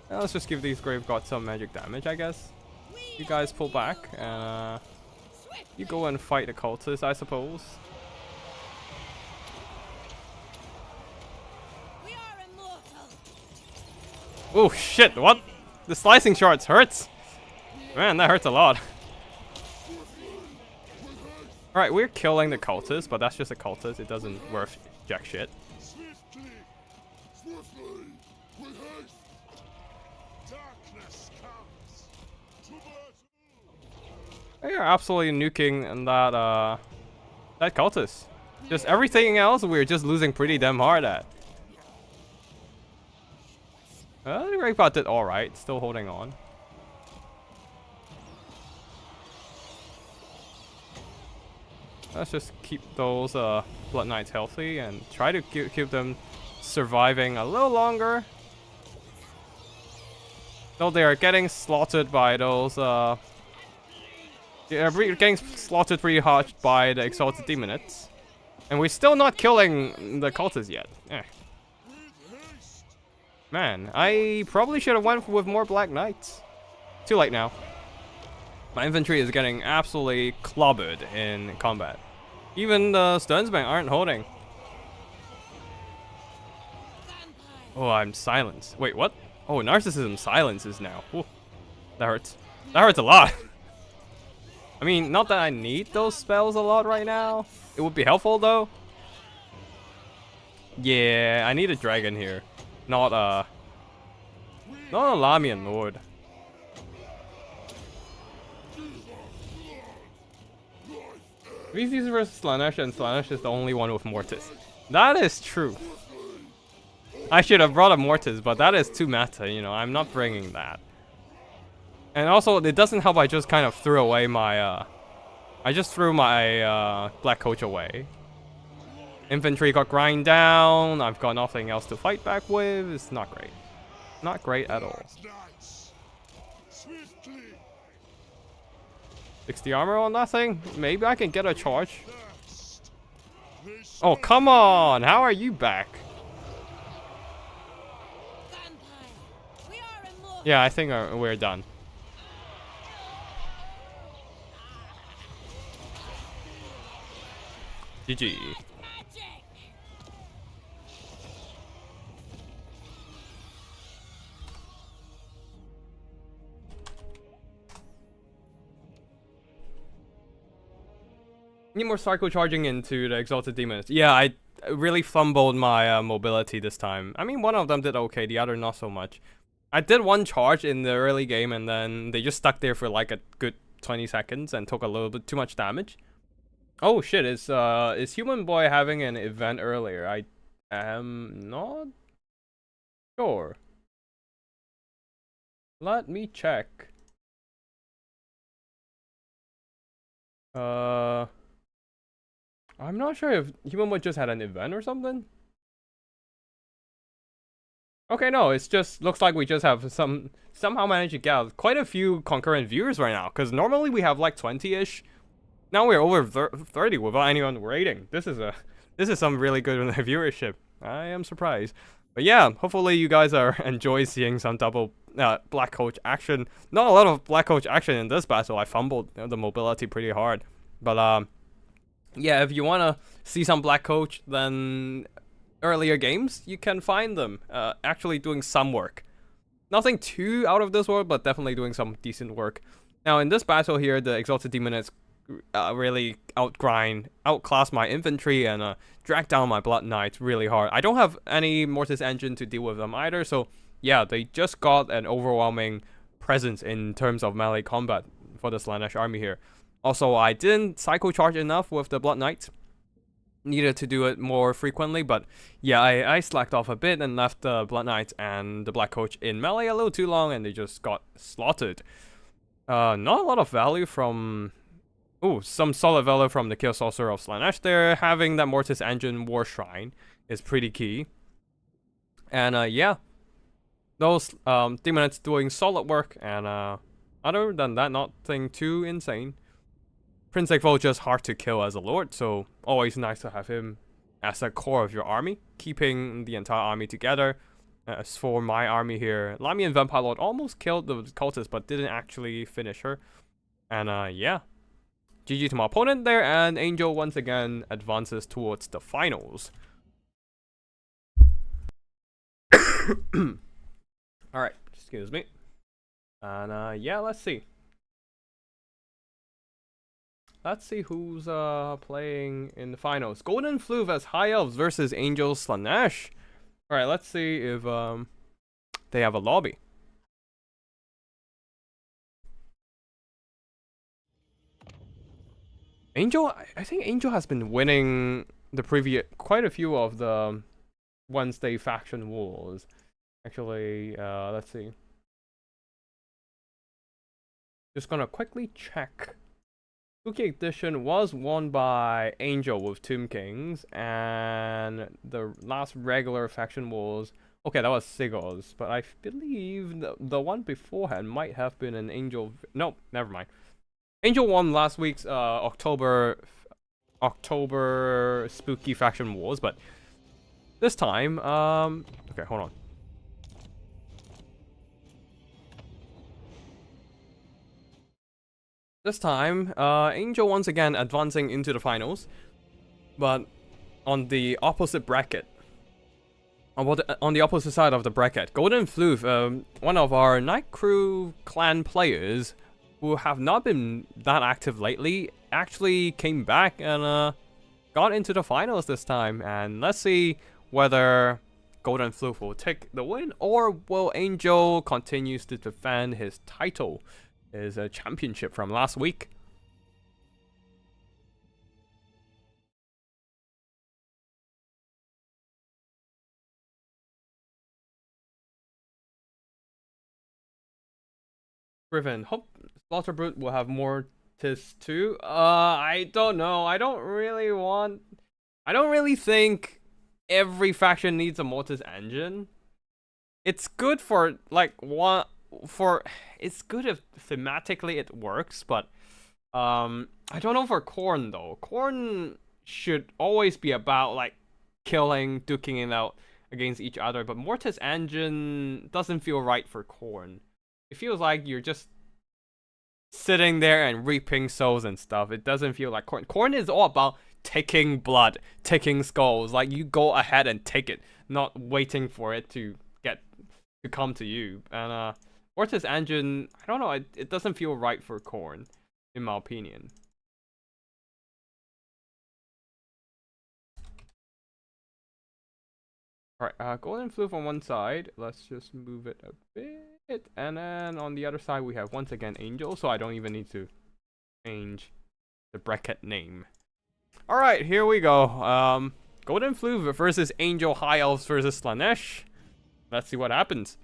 Let's just give these Grave Gods some magic damage, I guess. You guys pull back, and you go and fight the cultists, I suppose. Oh shit, what? The slicing shards hurts! Man, that hurts a lot. Alright, we're killing the cultists, but that's just a cultist. It doesn't worth jack shit. They are absolutely nuking that cultist. Just everything else we're just losing pretty damn hard at. The Great Bot did alright, still holding on. Let's just keep those Blood Knights healthy and try to keep them surviving a little longer. Though they are getting slaughtered by those they're getting slaughtered pretty hard by the Exalted Demonites. And we're still not killing the cultists yet. Eh. Man, I probably should have went with more Black Knights. Too late now. My infantry is getting absolutely clobbered in combat. Even the Stonesmen aren't holding. Oh, I'm silenced. Wait, what? Oh, Narcissism silences now. Ooh, that hurts. That hurts a lot. I mean, not that I need those spells a lot right now. It would be helpful though. Yeah, I need a dragon here. Not a Lamian Lord. VCs versus Slaanesh, and Slaanesh is the only one with Mortis. That is true. I should have brought a Mortis, but that is too meta, you know, I'm not bringing that. And also, it doesn't help I just kind of threw away my, I just threw my, Black Coach away. Infantry got grind down, I've got nothing else to fight back with, it's not great. Not great at all. 60 armor on nothing? Maybe I can get a charge. Oh, come on! How are you back? Yeah, I think we're done. GG. Need more cycle charging into the Exalted Demons. Yeah, I really fumbled my mobility this time. I mean, one of them did okay, the other not so much. I did one charge in the early game and then they just stuck there for like a good 20 seconds and took a little bit too much damage. Oh shit, is Human Boy having an event earlier? I am not sure. Let me check. I'm not sure if Human Boy just had an event or something. Okay, no, it's just looks like we just have somehow managed to get quite a few concurrent viewers right now. Because normally we have like 20-ish. Now we're over 30 without anyone rating. This is some really good viewership. I am surprised. But yeah, hopefully you guys are enjoy seeing some double Black Coach action. Not a lot of Black Coach action in this battle. I fumbled the mobility pretty hard. But yeah, if you wanna see some Black Coach, then earlier games you can find them actually doing some work. Nothing too out of this world, but definitely doing some decent work. Now in this battle here, the Exalted Demonites really outclass my infantry and drag down my Blood Knights really hard. I don't have any Mortis Engine to deal with them either, so yeah, they just got an overwhelming presence in terms of melee combat for the Slaanesh army here. Also, I didn't cycle charge enough with the Blood Knights. Needed to do it more frequently, but yeah, I slacked off a bit and left the Blood Knights and the Black Coach in melee a little too long, and they just got slaughtered. Not a lot of value from... Oh, some solid value from the Kill Sorcerer of Slaanesh there. Having that Mortis Engine War Shrine is pretty key. And yeah, those Demonites doing solid work, and other than that, nothing too insane. Prince Igvo just hard to kill as a lord, so always nice to have him as the core of your army, keeping the entire army together. As for my army here, Lamian Vampire Lord almost killed the cultist, but didn't actually finish her. And yeah, GG to my opponent there, and Angel once again advances towards the finals. Alright, excuse me. And yeah, let's see. Let's see who's playing in the finals. Golden Floof as High Elves versus Angel Slaanesh. Alright, let's see if they have a lobby. Angel, I think Angel has been winning the quite a few of the Wednesday faction wars. Actually, let's see. Just gonna quickly check. 2K Edition was won by Angel with Tomb Kings, and the last regular faction was... Okay, that was Sigur's, but I believe the one beforehand might have been an Angel... No, never mind. Angel won last week's October Spooky Faction Wars, but this time... Okay, hold on. This time, Angel once again advancing into the finals, but on the opposite bracket. On the opposite side of the bracket, Golden Floof, one of our Night Crew clan players who have not been that active lately, actually came back and got into the finals this time. And let's see whether Golden Floof will take the win, or will Angel continues to defend his title. Is a championship from last week. Griffin, hope Slaughter Brute will have Mortis too. I don't know. I don't really think every faction needs a Mortis engine. It's good for like it's good if thematically it works, but I don't know for Khorne though. Khorne should always be about like killing, duking it out against each other, but Mortis Engine doesn't feel right for Khorne. It feels like you're just sitting there and reaping souls and stuff. It doesn't feel like Khorne. Khorne is all about taking blood, taking skulls. Like you go ahead and take it, not waiting for it to come to you. And Mortis Engine, I don't know, it doesn't feel right for Khorne, in my opinion. Alright, Golden Floof on one side. Let's just move it a bit. And then on the other side, we have once again Angel, so I don't even need to change the bracket name. Alright, here we go. Golden Floof versus Angel High Elves versus Slaanesh. Let's see what happens.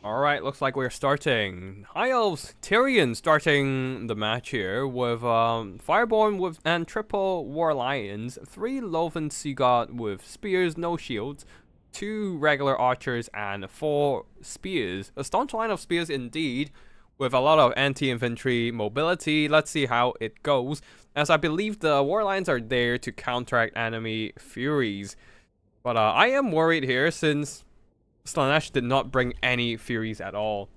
Alright, looks like we're starting. High Elves, Tyrion starting the match here with Fireborn and triple War Lions, 3 Loven Sea God with spears, no shields, 2 regular archers, and 4 spears. A staunch line of spears indeed, with a lot of anti-infantry mobility. Let's see how it goes, as I believe the War Lions are there to counteract enemy furies. But I am worried here since Slaanesh did not bring any Furies at all.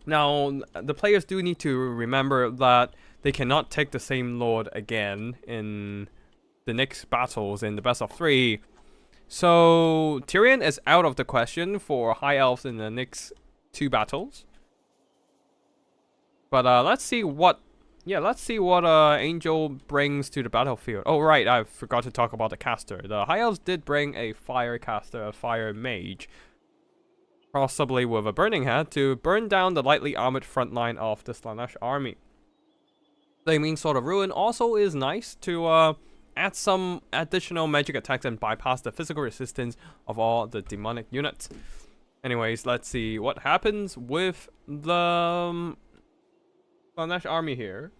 Now, the players do need to remember that they cannot take the same Lord again in the next battles in the best of 3. So Tyrion is out of the question for High Elves in the next 2 battles. But let's see what Angel brings to the battlefield. Oh right, I forgot to talk about the caster. The High Elves did bring a fire caster, a fire mage, possibly with a burning hand, to burn down the lightly armored front line of the Slaanesh army. Flaming Sword of Ruin also is nice to add some additional magic attacks and bypass the physical resistance of all the demonic units. Anyways, let's see what happens with the Slaanesh army here.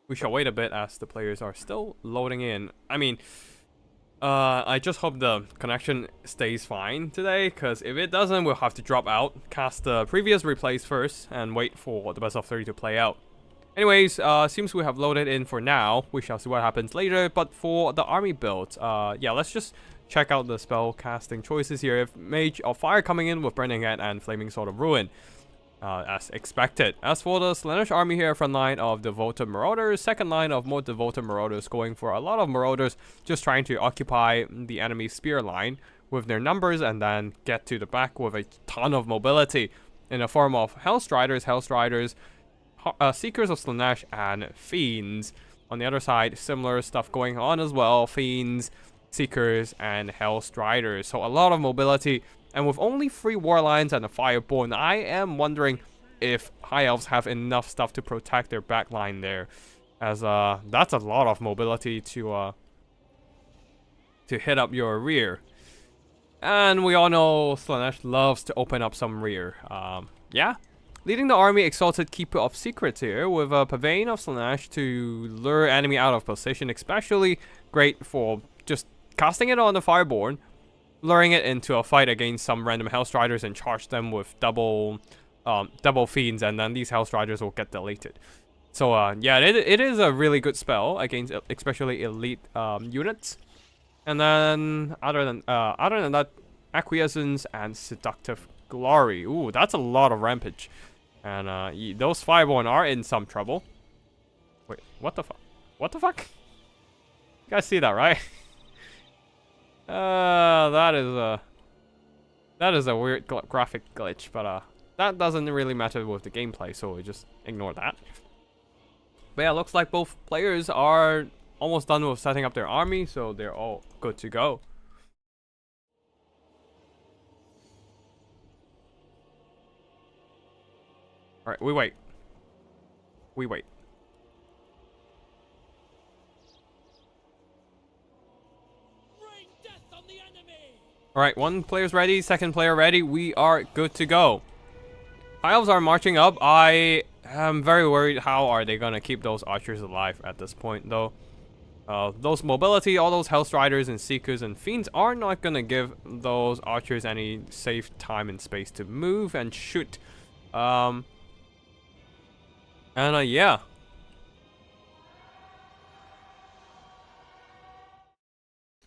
We shall wait a bit as the players are still loading in. I mean, I just hope the connection stays fine today, because if it doesn't, we'll have to drop out, cast the previous replays first, and wait for the best of 3 to play out. Anyways, seems we have loaded in for now. We shall see what happens later. But for the army build, yeah, let's just check out the spell casting choices here. If Mage of Fire coming in with Burning Hand and Flaming Sword of Ruin, as expected. As for the Slaanesh army here, front line of Devoted Marauders, second line of more Devoted Marauders, going for a lot of Marauders, just trying to occupy the enemy spear line with their numbers and then get to the back with a ton of mobility in the form of Hellstriders, Seekers of Slaanesh, and Fiends. On the other side, similar stuff going on as well. Fiends, Seekers, and Hellstriders. So a lot of mobility. And with only 3 war lines and a Fireborn, I am wondering if High Elves have enough stuff to protect their back line there. As that's a lot of mobility to hit up your rear. And we all know Slaanesh loves to open up some rear. Yeah. Leading the army, Exalted Keeper of Secrets here, with a Pavane of Slaanesh to lure enemy out of position, especially great for just casting it on the Fireborn, luring it into a fight against some random Hellstriders and charge them with double Fiends, and then these Hellstriders will get deleted. So yeah, it is a really good spell against especially elite units. And then other than that, Acquiescence and Seductive Glory. Ooh, that's a lot of rampage. And those Fireborn are in some trouble. Wait, what the fuck? What the fuck? You guys see that, right? That is a weird graphic glitch, but that doesn't really matter with the gameplay, so we just ignore that. But yeah, looks like both players are almost done with setting up their army, so they're all good to go. Alright, we wait. We wait. Alright, one player's ready, second player ready. We are good to go. High Elves are marching up. I am very worried how are they gonna keep those archers alive at this point, though. Those mobility, all those Hellstriders and Seekers and Fiends are not gonna give those archers any safe time and space to move and shoot. Yeah.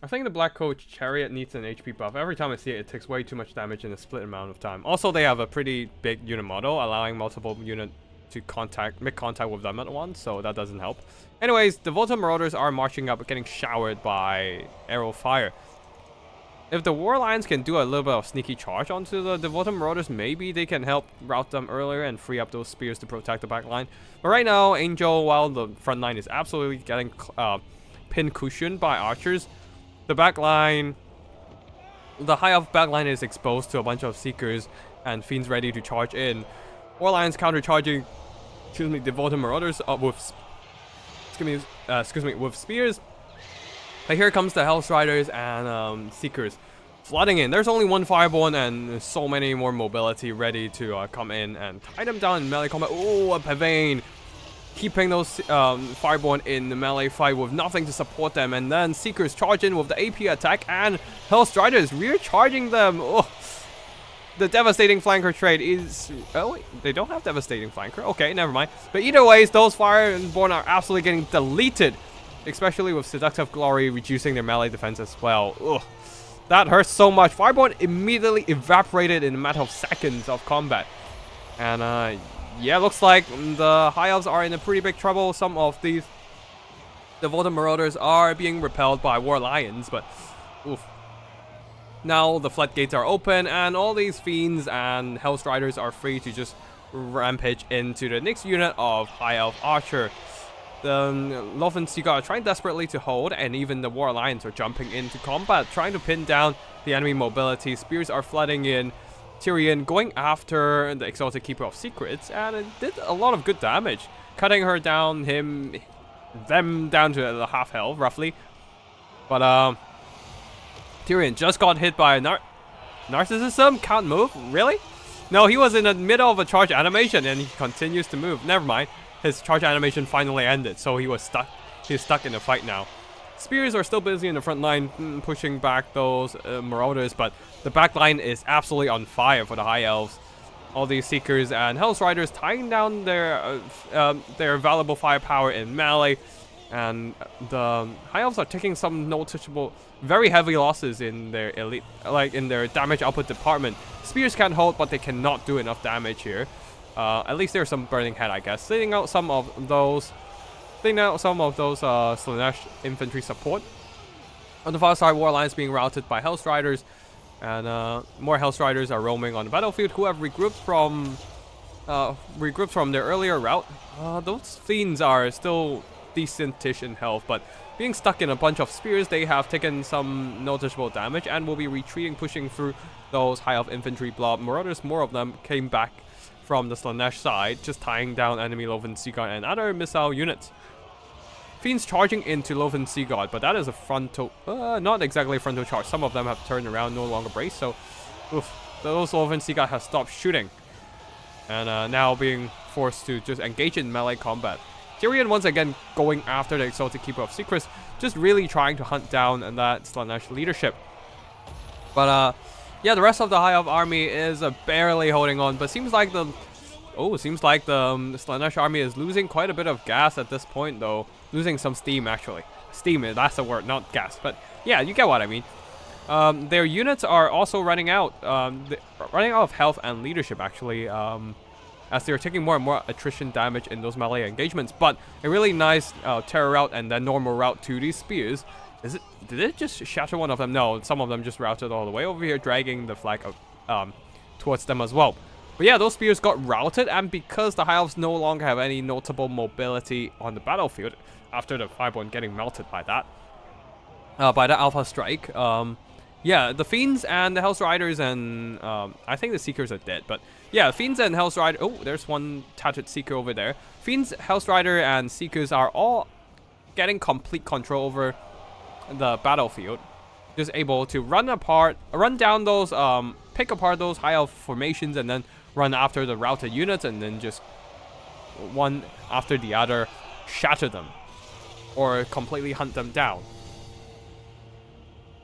I think the Black Coach Chariot needs an HP buff. Every time I see it, it takes way too much damage in a split amount of time. Also, they have a pretty big unit model, allowing multiple units to make contact with them at once, so that doesn't help. Anyways, the Devoted Marauders are marching up, getting showered by arrow fire. If the War Lions can do a little bit of sneaky charge onto the Devoted Marauders, maybe they can help route them earlier and free up those spears to protect the back line. But right now, Angel, while the front line is absolutely getting pin cushioned by archers, the back line, the High Elf back line is exposed to a bunch of Seekers and Fiends ready to charge in. War Lions counter-charging, Devoted Marauders with, with spears. But here comes the Hellstriders and Seekers flooding in. There's only one Fireborn and so many more mobility ready to come in and tie them down in melee combat. Oh, a Pavane, keeping those Fireborn in the melee fight with nothing to support them. And then Seekers charge in with the AP attack and Hellstriders rear charging them. Oh, the devastating flanker trade is... Oh, wait, they don't have devastating flanker. Okay, never mind. But either ways, those Fireborn are absolutely getting deleted. Especially with Seductive Glory reducing their melee defense as well. Ugh, that hurts so much. Fireborn immediately evaporated in a matter of seconds of combat. And yeah, looks like the High Elves are in a pretty big trouble. Some of these The Voldem Marauders are being repelled by War Lions, but oof. Now the floodgates are open, and all these Fiends and Hellstriders are free to just rampage into the next unit of High Elf Archer. The Loven Seagull are trying desperately to hold, and even the War Lions are jumping into combat, trying to pin down the enemy mobility. Spears are flooding in. Tyrion going after the Exalted Keeper of Secrets, and it did a lot of good damage, cutting her down, them down to the half health roughly. But Tyrion just got hit by Narcissism. Can't move, really? No, he was in the middle of a charge animation and he continues to move. Never mind, his charge animation finally ended, so he was stuck. He's stuck in the fight now. Spears are still busy in the front line, pushing back those Marauders, but the back line is absolutely on fire for the High Elves. All these Seekers and Hellstriders tying down their valuable firepower in melee, and the High Elves are taking some noticeable, very heavy losses in their elite, in their damage output department. Spears can hold, but they cannot do enough damage here. At least there's some Burning Head, I guess, sitting out some of those. Slaanesh infantry support. On the far side, War Lions being routed by Hellstriders, and more Hellstriders are roaming on the battlefield who have regrouped from their earlier route. Those Fiends are still decentish in health, but being stuck in a bunch of spears, they have taken some noticeable damage and will be retreating, pushing through those High Elf infantry blob. Marauders, more of them came back from the Slaanesh side, just tying down enemy Loven Sea God and other missile units. Fiends charging into Loven Sea God, but that is a frontal, not exactly a frontal charge. Some of them have turned around, no longer braced, so those Loven Sea God have stopped shooting. And now being forced to just engage in melee combat. Tyrion once again going after the Exalted Keeper of Secrets, just really trying to hunt down that Slaanesh leadership. But yeah, the rest of the High Elf army is barely holding on, but seems like the Slaanesh army is losing quite a bit of gas at this point, though. Losing some steam, actually. Steam, that's the word, not gas. But yeah, you get what I mean. Their units are also running out. Running out of health and leadership, actually. As they're taking more and more attrition damage in those melee engagements. But a really nice terror route and then normal route to these spears. Did it just shatter one of them? No, some of them just routed all the way over here, dragging the flag towards them as well. But yeah, those spears got routed, and because the High Elves no longer have any notable mobility on the battlefield, after the Fireborn getting melted by that Alpha Strike, yeah, the Fiends and the Hellstriders and I think the Seekers are dead, but yeah, Fiends and Hellstrider. Oh, there's one tattered Seeker over there. Fiends, Hellstrider, and Seekers are all getting complete control over the battlefield, just able to run down those, pick apart those High Elf formations, and then run after the routed units, and then just one after the other shatter them or completely hunt them down.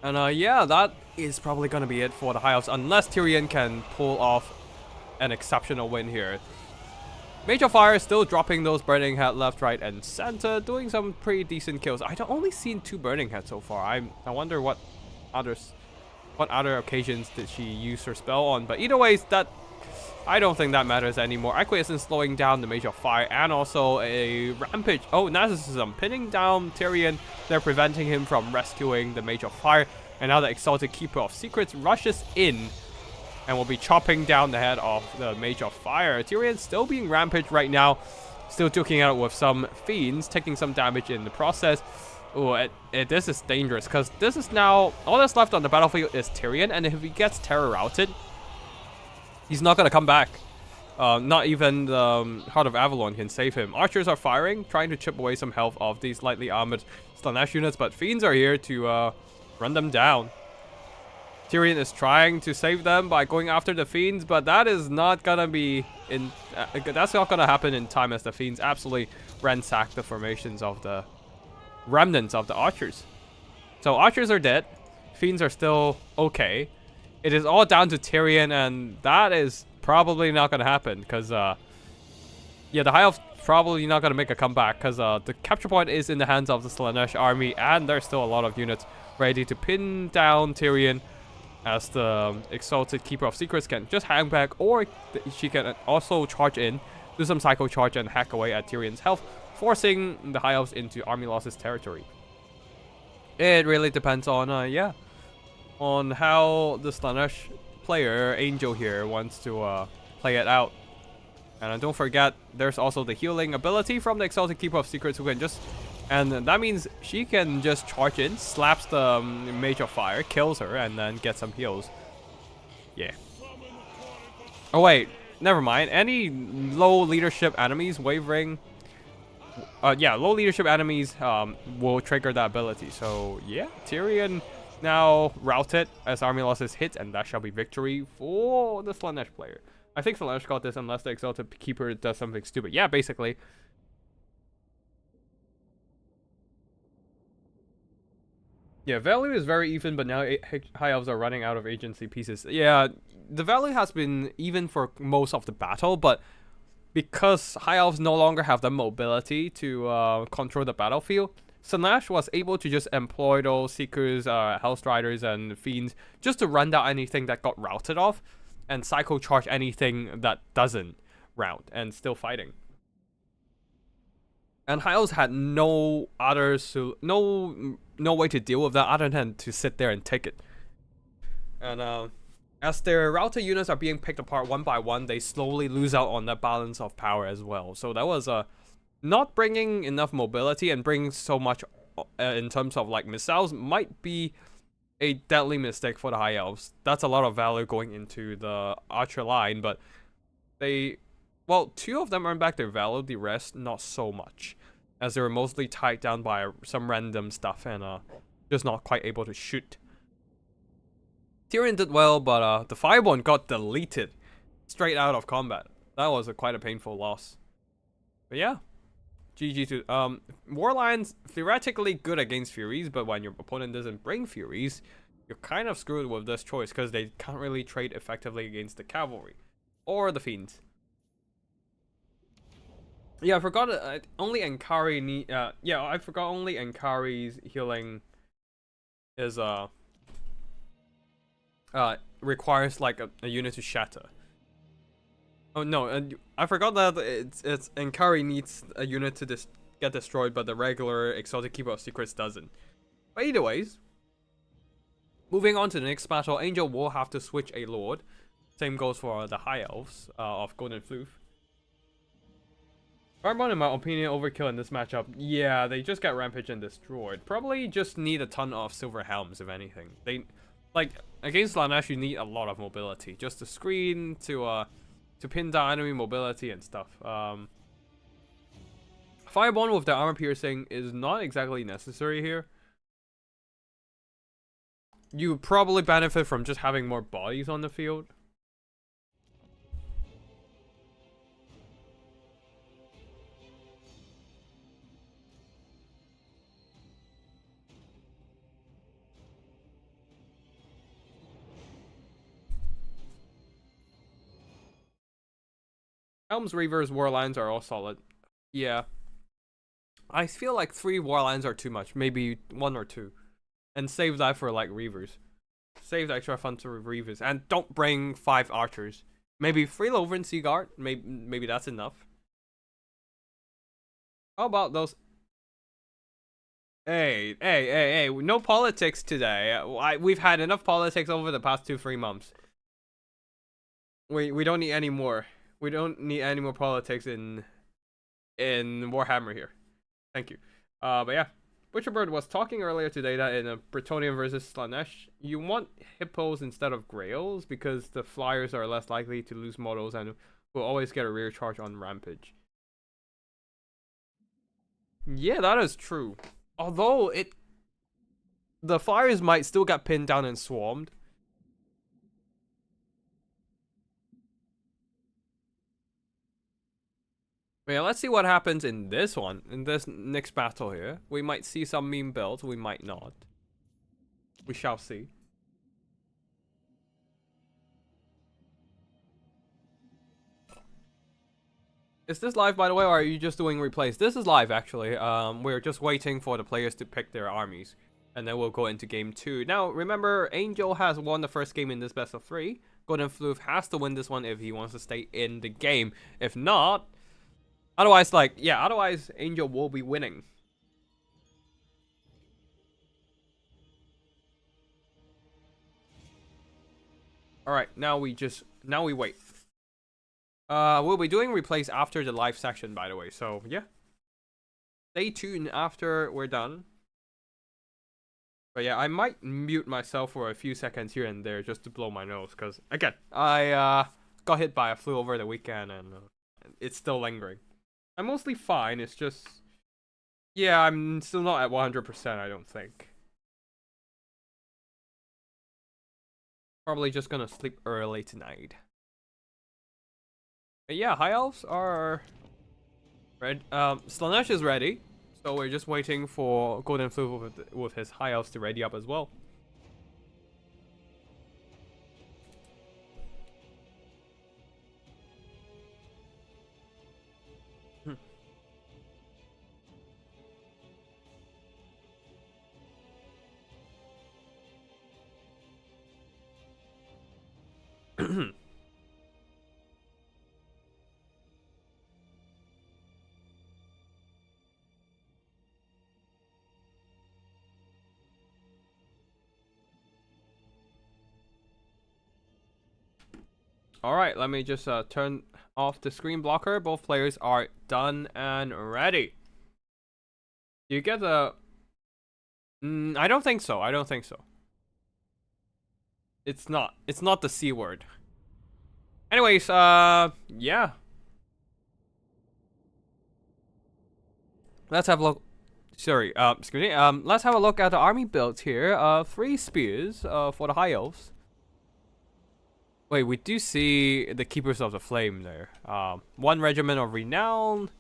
And yeah, that is probably gonna be it for the High Elves, unless Tyrion can pull off an exceptional win here. Mage of Fire is still dropping those Burning Head left, right, and center, doing some pretty decent kills. I've only seen 2 Burning Heads so far. I wonder what other occasions did she use her spell on, but either way, I don't think that matters anymore. Acquiescence slowing down the Mage of Fire, and also a Rampage. Oh, Narcissism pinning down Tyrion. They're preventing him from rescuing the Mage of Fire, and now the Exalted Keeper of Secrets rushes in and will be chopping down the head of the Mage of Fire. Tyrion still being rampaged right now, still duking out with some Fiends, taking some damage in the process. Oh, this is dangerous, because this is now, all that's left on the battlefield is Tyrion, and if he gets terror routed, he's not going to come back. Not even the Heart of Avalon can save him. Archers are firing, trying to chip away some health of these lightly armored Slaanesh units, but Fiends are here to run them down. Tyrion is trying to save them by going after the Fiends, but that is not gonna be that's not gonna happen in time, as the Fiends absolutely ransack the formations of the remnants of the Archers. So Archers are dead, Fiends are still okay. It is all down to Tyrion, and that is probably not gonna happen, because yeah, the High Elves probably not gonna make a comeback, because the capture point is in the hands of the Slaanesh army, and there's still a lot of units ready to pin down Tyrion, as the Exalted Keeper of Secrets can just hang back, or she can also charge in, do some psycho charge, and hack away at Tyrion's health. forcing the High Elves into army losses territory. It really depends on, on how the Slaanesh player, Angel here, wants to play it out. And don't forget, there's also the healing ability from the Exalted Keeper of Secrets who can just... And that means she can just charge in, slaps the Mage of Fire, kills her, and then get some heals. Yeah. Oh wait, never mind. Any low leadership enemies wavering... yeah, low leadership enemies will trigger that ability. So yeah, Tyrion now routed as army losses hit, and that shall be victory for the Slaanesh player. I think Slaanesh got this unless the Exalted Keeper does something stupid. Yeah, basically. Yeah, value is very even, but now High Elves are running out of agency pieces. Yeah, the value has been even for most of the battle, but because High Elves no longer have the mobility to control the battlefield, Slaanesh was able to just employ those Seekers, Hellstriders, and Fiends just to run down anything that got routed off, and psycho charge anything that doesn't rout and still fighting. And High Elves had no other no way to deal with that other than to sit there and take it. And as their router units are being picked apart one by one, they slowly lose out on that balance of power as well. So that was not bringing enough mobility and bringing so much in terms of like missiles might be a deadly mistake for the High Elves. That's a lot of value going into the Archer line, but well, 2 of them earned back their value, the rest not so much, as they were mostly tied down by some random stuff and just not quite able to shoot. Tyrion did well, but the Fireborn got deleted straight out of combat. That was quite a painful loss. But yeah, GG to Warlion's theoretically good against Furies, but when your opponent doesn't bring Furies, you're kind of screwed with this choice because they can't really trade effectively against the Cavalry or the Fiends. Yeah, I forgot only Ankari need yeah, I forgot only Ankari's healing is requires like a unit to shatter. Oh no, I forgot that it's Ankari needs a unit to get destroyed, but the regular Exalted Keeper of Secrets doesn't. But either ways, moving on to the next battle, Angel will have to switch a Lord. Same goes for the High Elves of Golden Floof. Fireborn, in my opinion, overkill in this matchup. Yeah, they just got rampaged and destroyed. Probably just need a ton of Silver Helms, if anything. They, like, against Slaanesh, you need a lot of mobility. Just to screen, to pin down enemy mobility and stuff. Fireborn with the armor piercing is not exactly necessary here. You probably benefit from just having more bodies on the field. Helms, Reavers, Warlines are all solid. Yeah. I feel like 3 Warlines are too much. Maybe 1 or 2. And save that for like Reavers. Save the extra fun to Reavers. And don't bring 5 Archers. Maybe 3 Lovren Seaguard. Maybe that's enough. How about those... Hey. No politics today. We've had enough politics over the past 2-3 months. We don't need any more. We don't need any more politics in Warhammer here. Thank you. But yeah, Butcherbird was talking earlier today that in a Bretonnian versus Slaanesh, you want hippos instead of grails because the flyers are less likely to lose models and will always get a rear charge on rampage. Yeah, that is true. Although the flyers might still get pinned down and swarmed. Yeah, let's see what happens in this one. In this next battle here. We might see some meme builds, we might not. We shall see. Is this live, by the way, or are you just doing replays? This is live, actually. We're just waiting for the players to pick their armies. And then we'll go into game 2. Now, remember, Angel has won the first game in this best of 3. Golden Floof has to win this one if he wants to stay in the game. If not... Otherwise, like, yeah, otherwise Angel will be winning. Alright, now we wait. We'll be doing replays after the live section, by the way, so yeah. Stay tuned after we're done. But yeah, I might mute myself for a few seconds here and there just to blow my nose, because, again, I got hit by a flu over the weekend, and it's still lingering. I'm mostly fine, it's just... Yeah, I'm still not at 100%, I don't think. Probably just gonna sleep early tonight. But yeah, High Elves are... ready. Slaanesh is ready, so we're just waiting for Golden Flute with his High Elves to ready up as well. Alright, let me just turn off the screen blocker. Both players are done and ready. You get the... I don't think so. I don't think so. It's not. It's not the C word. Anyways, yeah. Let's have a look. Sorry, excuse me. Let's have a look at the army build here. 3 spears, for the High Elves. Wait, we do see the Keepers of the Flame there. 1 regiment of renown.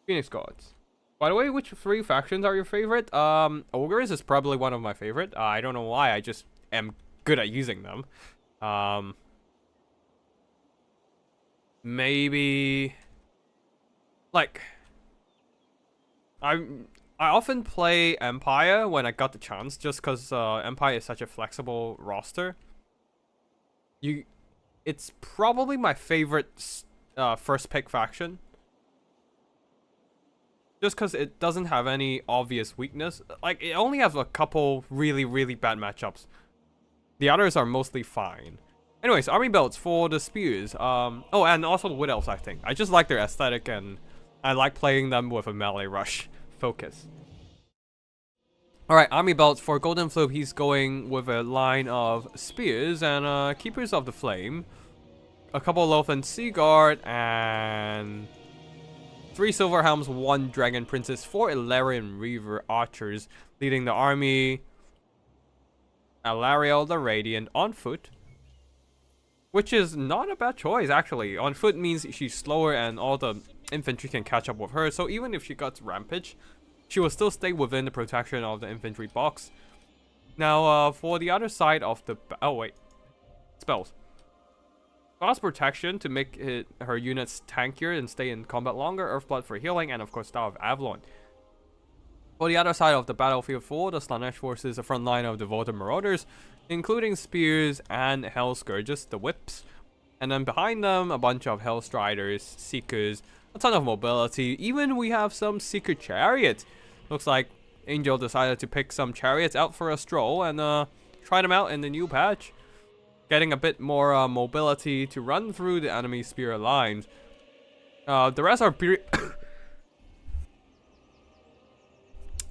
Phoenix Guards. By the way, which 3 factions are your favorite? Ogres is probably one of my favorite. I don't know why, I just am good at using them. Maybe... like... I often play Empire when I got the chance, just because Empire is such a flexible roster. It's probably my favorite first pick faction. Just because it doesn't have any obvious weakness. Like, it only has a couple really, really bad matchups. The others are mostly fine. Anyways, army builds for the spears. Oh, and also the Wood Elves, I think. I just like their aesthetic, and I like playing them with a melee rush focus. Alright, army belts for Golden Flute. He's going with a line of spears and Keepers of the Flame, a couple Lothern Sea Guard, and 3 Silver Helms, 1 Dragon Princess, 4 Illyrian Reaver Archers leading the army. Alariel the Radiant on foot, which is not a bad choice actually. On foot means she's slower and all the infantry can catch up with her, so even if she got Rampage, she will still stay within the protection of the infantry box. Now, for the other side of the... oh, wait. Spells. Fast Protection to make her units tankier and stay in combat longer. Earthblood for healing. And, of course, Star of Avalon. For the other side of the battlefield, for the Slaanesh forces, the front line of devoted marauders, including spears and Hell Scourges, the whips. And then behind them, a bunch of Hell Striders, Seekers, a ton of mobility. Even we have some Seeker Chariots. Looks like Angel decided to pick some chariots out for a stroll and try them out in the new patch. Getting a bit more mobility to run through the enemy spear lines. The rest are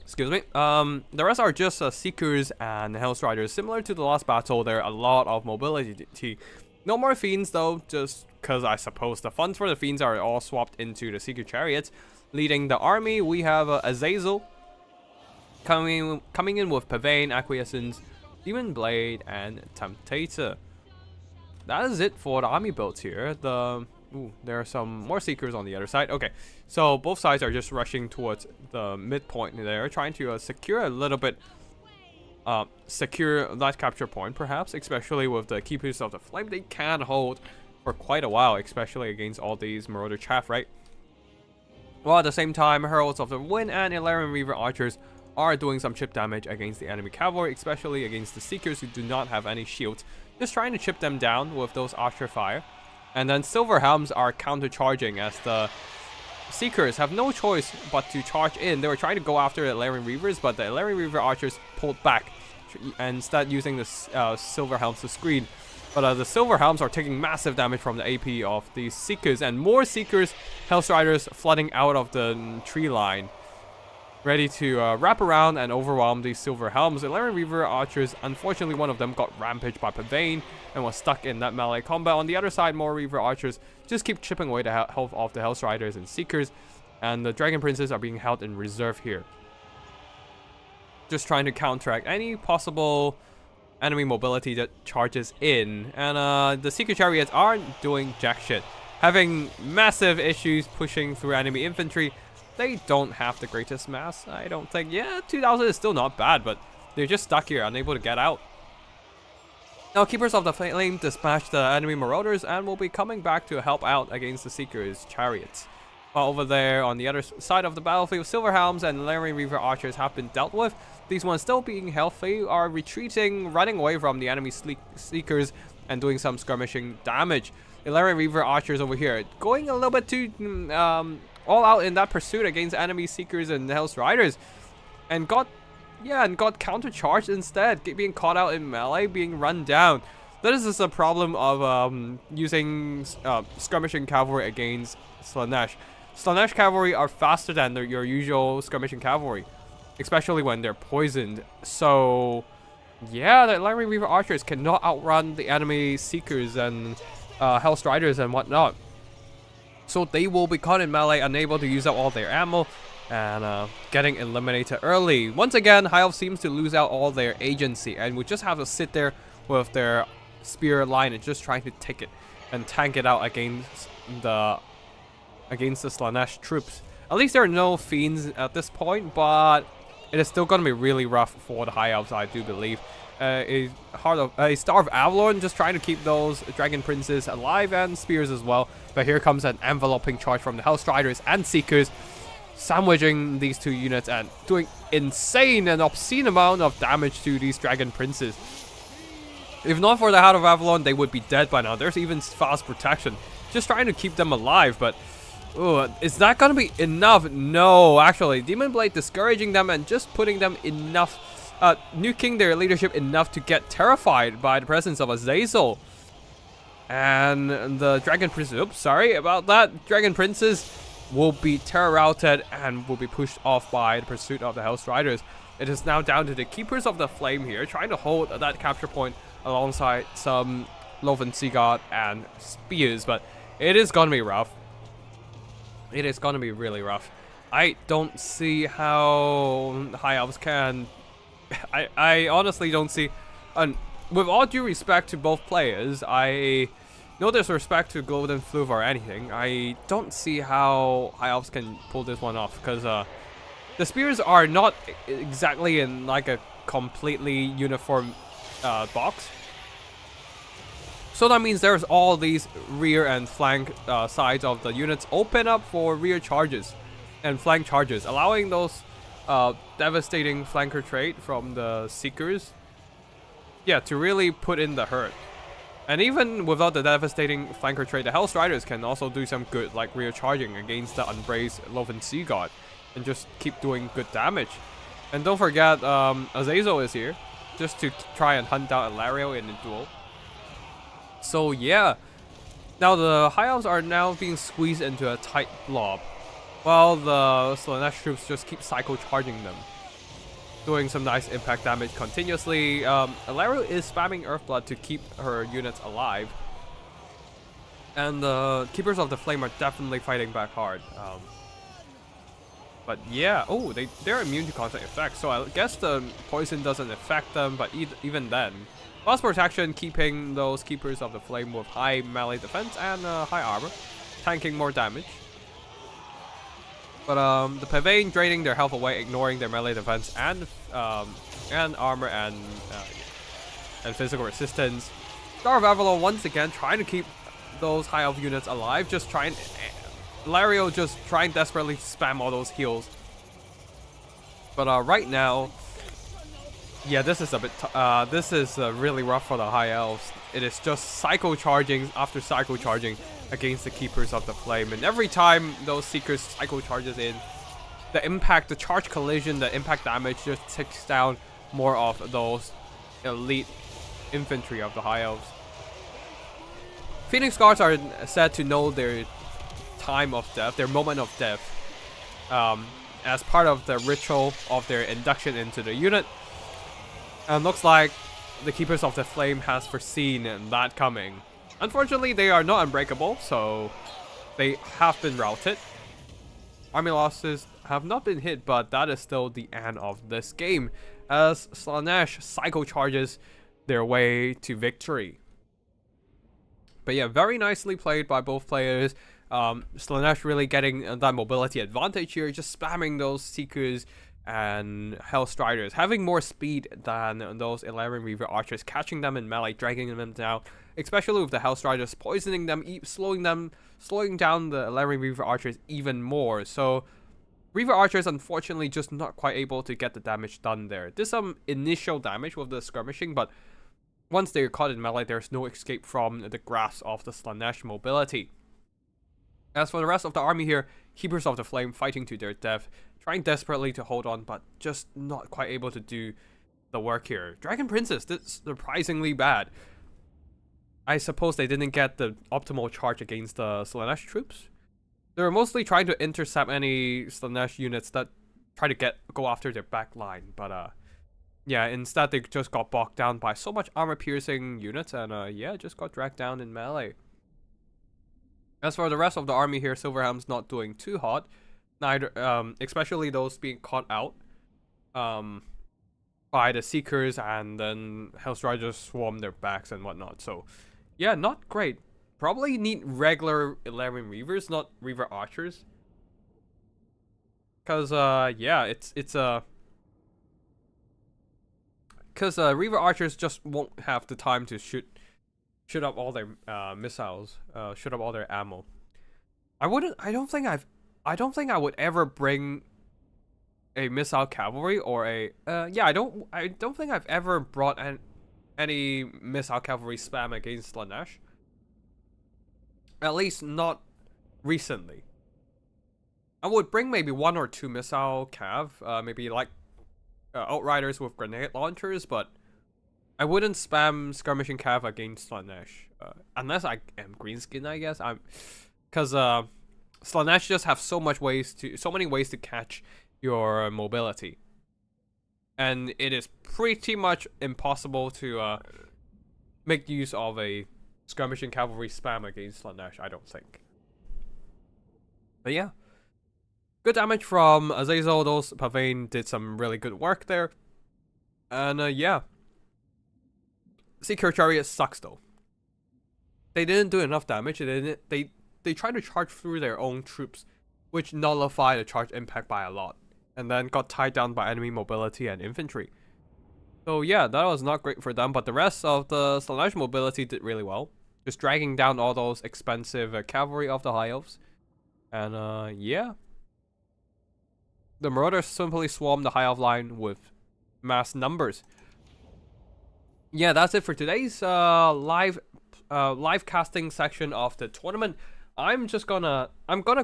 excuse me. The rest are just Seekers and Hellstriders. Similar to the last battle, there are a lot of mobility. No more Fiends though, just because I suppose the funds for the Fiends are all swapped into the Seeker Chariots. Leading the army, we have Azazel coming in with Pavane, Acquiescence, Demon Blade, and Temptator. That is it for the army builds here. There are some more Seekers on the other side. Okay, so both sides are just rushing towards the midpoint there, trying to secure a little bit, secure that capture point perhaps, especially with the Keepers of the Flame. They can hold for quite a while, especially against all these Marauder chaff, right? While at the same time, Heralds of the Wind and Illyrian Reaver Archers are doing some chip damage against the enemy cavalry, especially against the Seekers who do not have any shields. Just trying to chip them down with those Archer fire. And then Silver Helms are counter-charging as the Seekers have no choice but to charge in. They were trying to go after the Elarian Reavers, but the Elarian Reaver archers pulled back and instead using the Silver Helms to screen. But the Silver Helms are taking massive damage from the AP of these Seekers, and more Seekers, Hellstriders flooding out of the tree line, ready to wrap around and overwhelm these Silver Helms. The Elarian Reaver archers, unfortunately one of them got rampaged by Pavane and was stuck in that melee combat. On the other side, more Reaver archers just keep chipping away the health of the Hellstriders and Seekers, and the Dragon Princes are being held in reserve here, just trying to counteract any possible enemy mobility that charges in. And the Seeker Chariots aren't doing jack shit, having massive issues pushing through enemy infantry. They don't have the greatest mass, I don't think. Yeah, 2000 is still not bad, but they're just stuck here, unable to get out. Now, Keepers of the Flame dispatch the enemy Marauders and will be coming back to help out against the Seekers' Chariots. While over there, on the other side of the battlefield, Silver Helms and Elarian Reaver archers have been dealt with. These ones, still being healthy, are retreating, running away from the enemy Seekers and doing some skirmishing damage. Elarian Reaver archers over here, going a little bit too all out in that pursuit against enemy Seekers and Hellstriders, and got countercharged instead, being caught out in melee, being run down. This is a problem of using skirmishing cavalry against Slaanesh. Slaanesh cavalry are faster than your usual skirmishing cavalry, especially when they're poisoned. So yeah, the Elarian Reaver archers cannot outrun the enemy Seekers and Hellstriders and whatnot. So they will be caught in melee, unable to use up all their ammo, and getting eliminated early. Once again, High Elves seems to lose out all their agency and would just have to sit there with their spear line and just trying to take it and tank it out against the Slaanesh troops. At least there are no fiends at this point, but it is still going to be really rough for the High Elves, I do believe. A Star of Avalon just trying to keep those Dragon Princes alive, and spears as well. But here comes an enveloping charge from the Hellstriders and Seekers, sandwiching these two units and doing insane and obscene amount of damage to these Dragon Princes. If not for the Heart of Avalon, they would be dead by now. There's even fast protection, just trying to keep them alive, but is that gonna be enough? No, actually, Demon Blade discouraging them and just putting them enough, nuking their leadership enough to get terrified by the presence of Azazel. And the Dragon Princes, oops, sorry about that. Dragon Princes will be terror routed and will be pushed off by the pursuit of the Hellstriders. It is now down to the Keepers of the Flame here, trying to hold that capture point alongside some Loven Sea God and spears, but it is gonna be rough. It is gonna be really rough. I don't see how High Elves can. I honestly don't see. And with all due respect to both players, no disrespect to Golden Fleuve or anything, I don't see how High Elves can pull this one off, because the spears are not exactly in like a completely uniform box. So that means there's all these rear and flank sides of the units open up for rear charges and flank charges, allowing those devastating flanker trait from the Seekers, yeah, to really put in the hurt. And even without the devastating flanker trait, the Hellstriders can also do some good, like rear charging against the Unbraced Loven Sea God and just keep doing good damage. And don't forget, Azazel is here just to try and hunt down Ilario in the duel. So yeah, now the High Elves are now being squeezed into a tight blob, while the Slaanesh troops just keep cycle charging them, doing some nice impact damage continuously. Ilario is spamming Earthblood to keep her units alive, and the Keepers of the Flame are definitely fighting back hard. But yeah, oh, they're immune to constant effects, so I guess the poison doesn't affect them, but even then. Fast protection, keeping those Keepers of the Flame with high melee defense and high armor, tanking more damage. But the Pavane draining their health away, ignoring their melee defense and armor and physical resistance. Star of Avalon once again trying to keep those High Elf units alive, just trying. Lario just trying desperately to spam all those heals. But right now, yeah, this is a bit. This is really rough for the High Elves. it is just cycle charging after cycle charging against the Keepers of the Flame. And every time those Seekers cycle charges in, the impact, the charge collision, the impact damage just takes down more of those elite infantry of the High Elves. Phoenix Guards are said to know their time of death, their moment of death, as part of the ritual of their induction into the unit. And looks like the Keepers of the Flame has foreseen that coming. Unfortunately, they are not unbreakable, so they have been routed. Army losses have not been hit, but that is still the end of this game, as Slaanesh cycle charges their way to victory. But yeah, very nicely played by both players. Slaanesh really getting that mobility advantage here, just spamming those Seekers and Hellstriders, having more speed than those 11 Reaver Archers, catching them in melee, dragging them down, especially with the Hellstriders poisoning them, slowing down the 11 Reaver Archers even more. So Reaver Archers unfortunately just not quite able to get the damage done there. There's some initial damage with the skirmishing, but once they're caught in melee, there's no escape from the grasp of the Slaanesh mobility. As for the rest of the army here, Keepers of the Flame fighting to their death, trying desperately to hold on, but just not quite able to do the work here. Dragon Princess, that's surprisingly bad. I suppose they didn't get the optimal charge against the Slaanesh troops. They were mostly trying to intercept any Slaanesh units that try to go after their back line, but yeah, instead they just got bogged down by so much armor-piercing units, and yeah, just got dragged down in melee. As for the rest of the army here, Silverhelm's not doing too hot. Neither, especially those being caught out by the Seekers, and then Hellstriders swarm their backs and whatnot. So, yeah, not great. Probably need regular 11 Reavers, not Reaver Archers. Cause yeah, it's because Reaver Archers just won't have the time to shoot up all their missiles, shoot up all their ammo. I don't think I would ever bring a missile cavalry or a yeah, I don't think I've ever brought any missile cavalry spam against Slaanesh. At least not recently. I would bring maybe 1 or 2 missile cav, maybe like Outriders with grenade launchers, but I wouldn't spam skirmishing cav against Slaanesh, unless I am greenskin, I guess. Because Slaanesh just have so many ways to catch your mobility, and it is pretty much impossible to make use of a skirmishing cavalry spam against Slaanesh, I don't think. But yeah, good damage from Azazel. Those Pavane did some really good work there, and yeah. Seeker Chariot sucks though. They didn't do enough damage. They tried to charge through their own troops, which nullified the charge impact by a lot, and then got tied down by enemy mobility and infantry. So yeah, that was not great for them, but the rest of the Slaanesh mobility did really well, just dragging down all those expensive cavalry of the High Elves. And yeah, the Marauders simply swarmed the High Elf line with mass numbers. Yeah, that's it for today's live casting section of the tournament. I'm gonna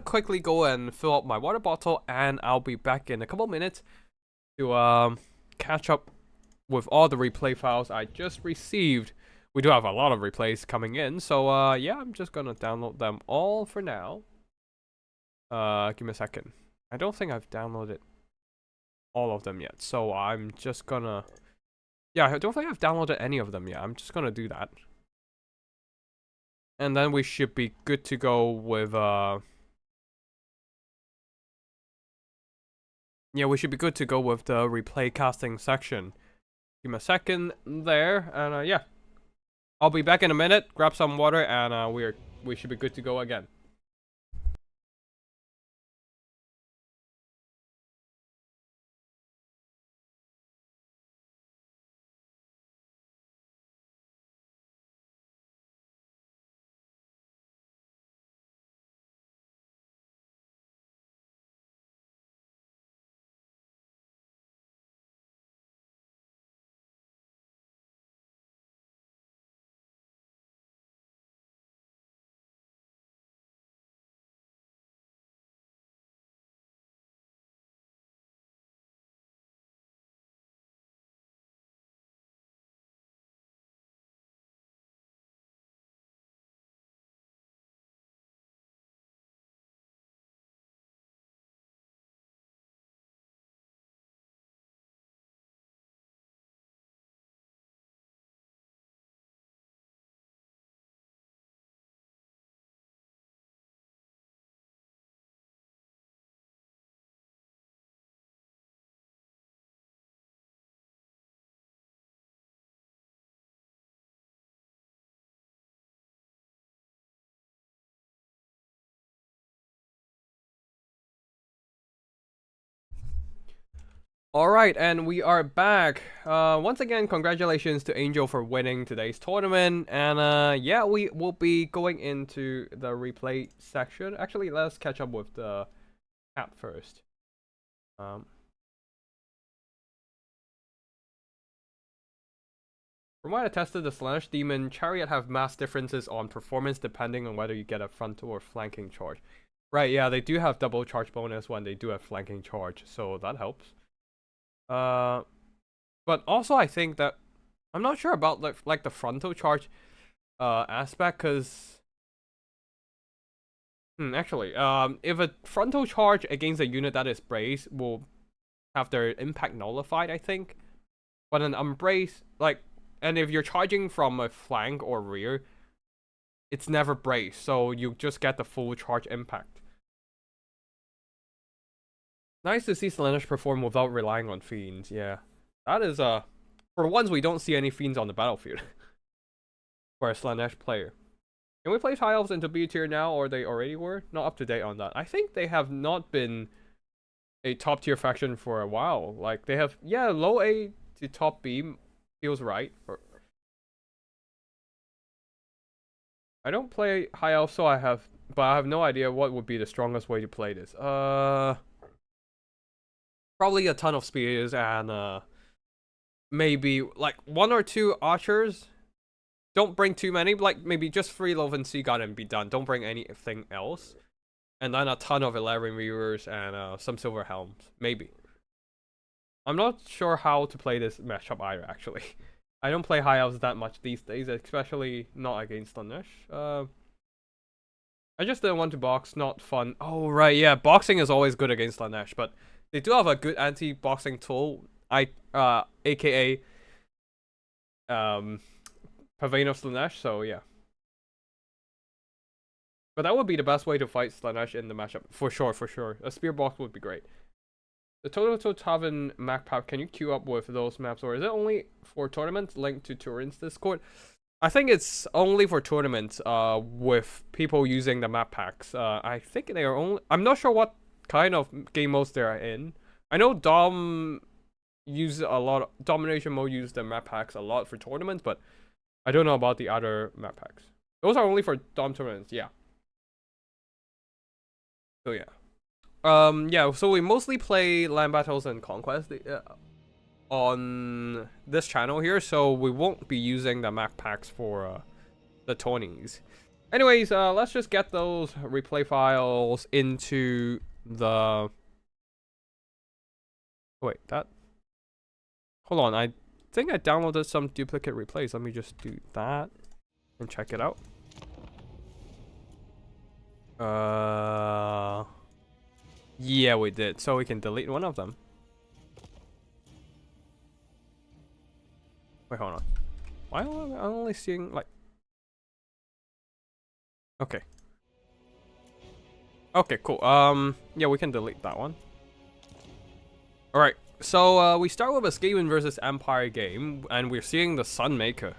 quickly go and fill up my water bottle, and I'll be back in a couple minutes to catch up with all the replay files I just received. We do have a lot of replays coming in, so yeah, I'm just gonna download them all for now. Give me a second. I don't think I've downloaded all of them yet, so I'm just gonna... Yeah, I don't think I've downloaded any of them yet. I'm just gonna do that. And then we should be good to go with, yeah, we should be good to go with the replay casting section. Give me a second there, and yeah. I'll be back in a minute, grab some water, and we should be good to go again. Alright, and we are back. Once again, congratulations to Angel for winning today's tournament. And yeah, we will be going into the replay section. Actually, let's catch up with the app first. From what I tested, the Slaanesh Demon Chariot have mass differences on performance depending on whether you get a frontal or flanking charge. Right, yeah, they do have double charge bonus when they do have flanking charge, so that helps. But also I think that I'm not sure about like the frontal charge aspect, because actually if a frontal charge against a unit that is braced will have their impact nullified, I think. But an unbraced, and if you're charging from a flank or rear, it's never braced, so you just get the full charge impact. Nice to see Slaanesh perform without relying on fiends. Yeah, that is for once we don't see any fiends on the battlefield for a Slaanesh player. Can we place High Elves into B tier now, or they already were? Not up to date on that. I think they have not been a top tier faction for a while. Like they have, yeah, low A to top B feels right. I don't play High Elves, so I have no idea what would be the strongest way to play this. Probably a ton of spears and maybe like 1 or 2 archers. Don't bring too many, like maybe just 3 Loven Sea God and be done. Don't bring anything else. And then a ton of 11 Reavers and some Silver Helms, maybe. I'm not sure how to play this matchup either, actually. I don't play High Elves that much these days, especially not against Slaanesh. I just didn't want to box, not fun. Oh, right, yeah, boxing is always good against Slaanesh, but they do have a good anti-boxing tool, aka Pavane of Slaanesh, so yeah. But that would be the best way to fight Slaanesh in the matchup, for sure, for sure. A spear box would be great. The Toto Tavern map pack, can you queue up with those maps, or is it only for tournaments linked to Turin's Discord? I think it's only for tournaments with people using the map packs. I think they are only... I'm not sure what kind of game modes they are in. I know Domination Mode use the map packs a lot for tournaments, but I don't know about the other map packs. Those are only for Dom tournaments, yeah. So yeah. Yeah, so we mostly play land battles and conquest on this channel here, so we won't be using the map packs for the tourneys. Anyways, let's just get those replay files into the... Wait, that... Hold on, I think I downloaded some duplicate replays. Let me just do that and check it out. Yeah, we did. So we can delete one of them. Wait, hold on. Why am I only seeing, like... Okay. Okay, cool. Yeah, we can delete that one. Alright, so we start with a Skaven versus Empire game, and we're seeing the Sunmaker.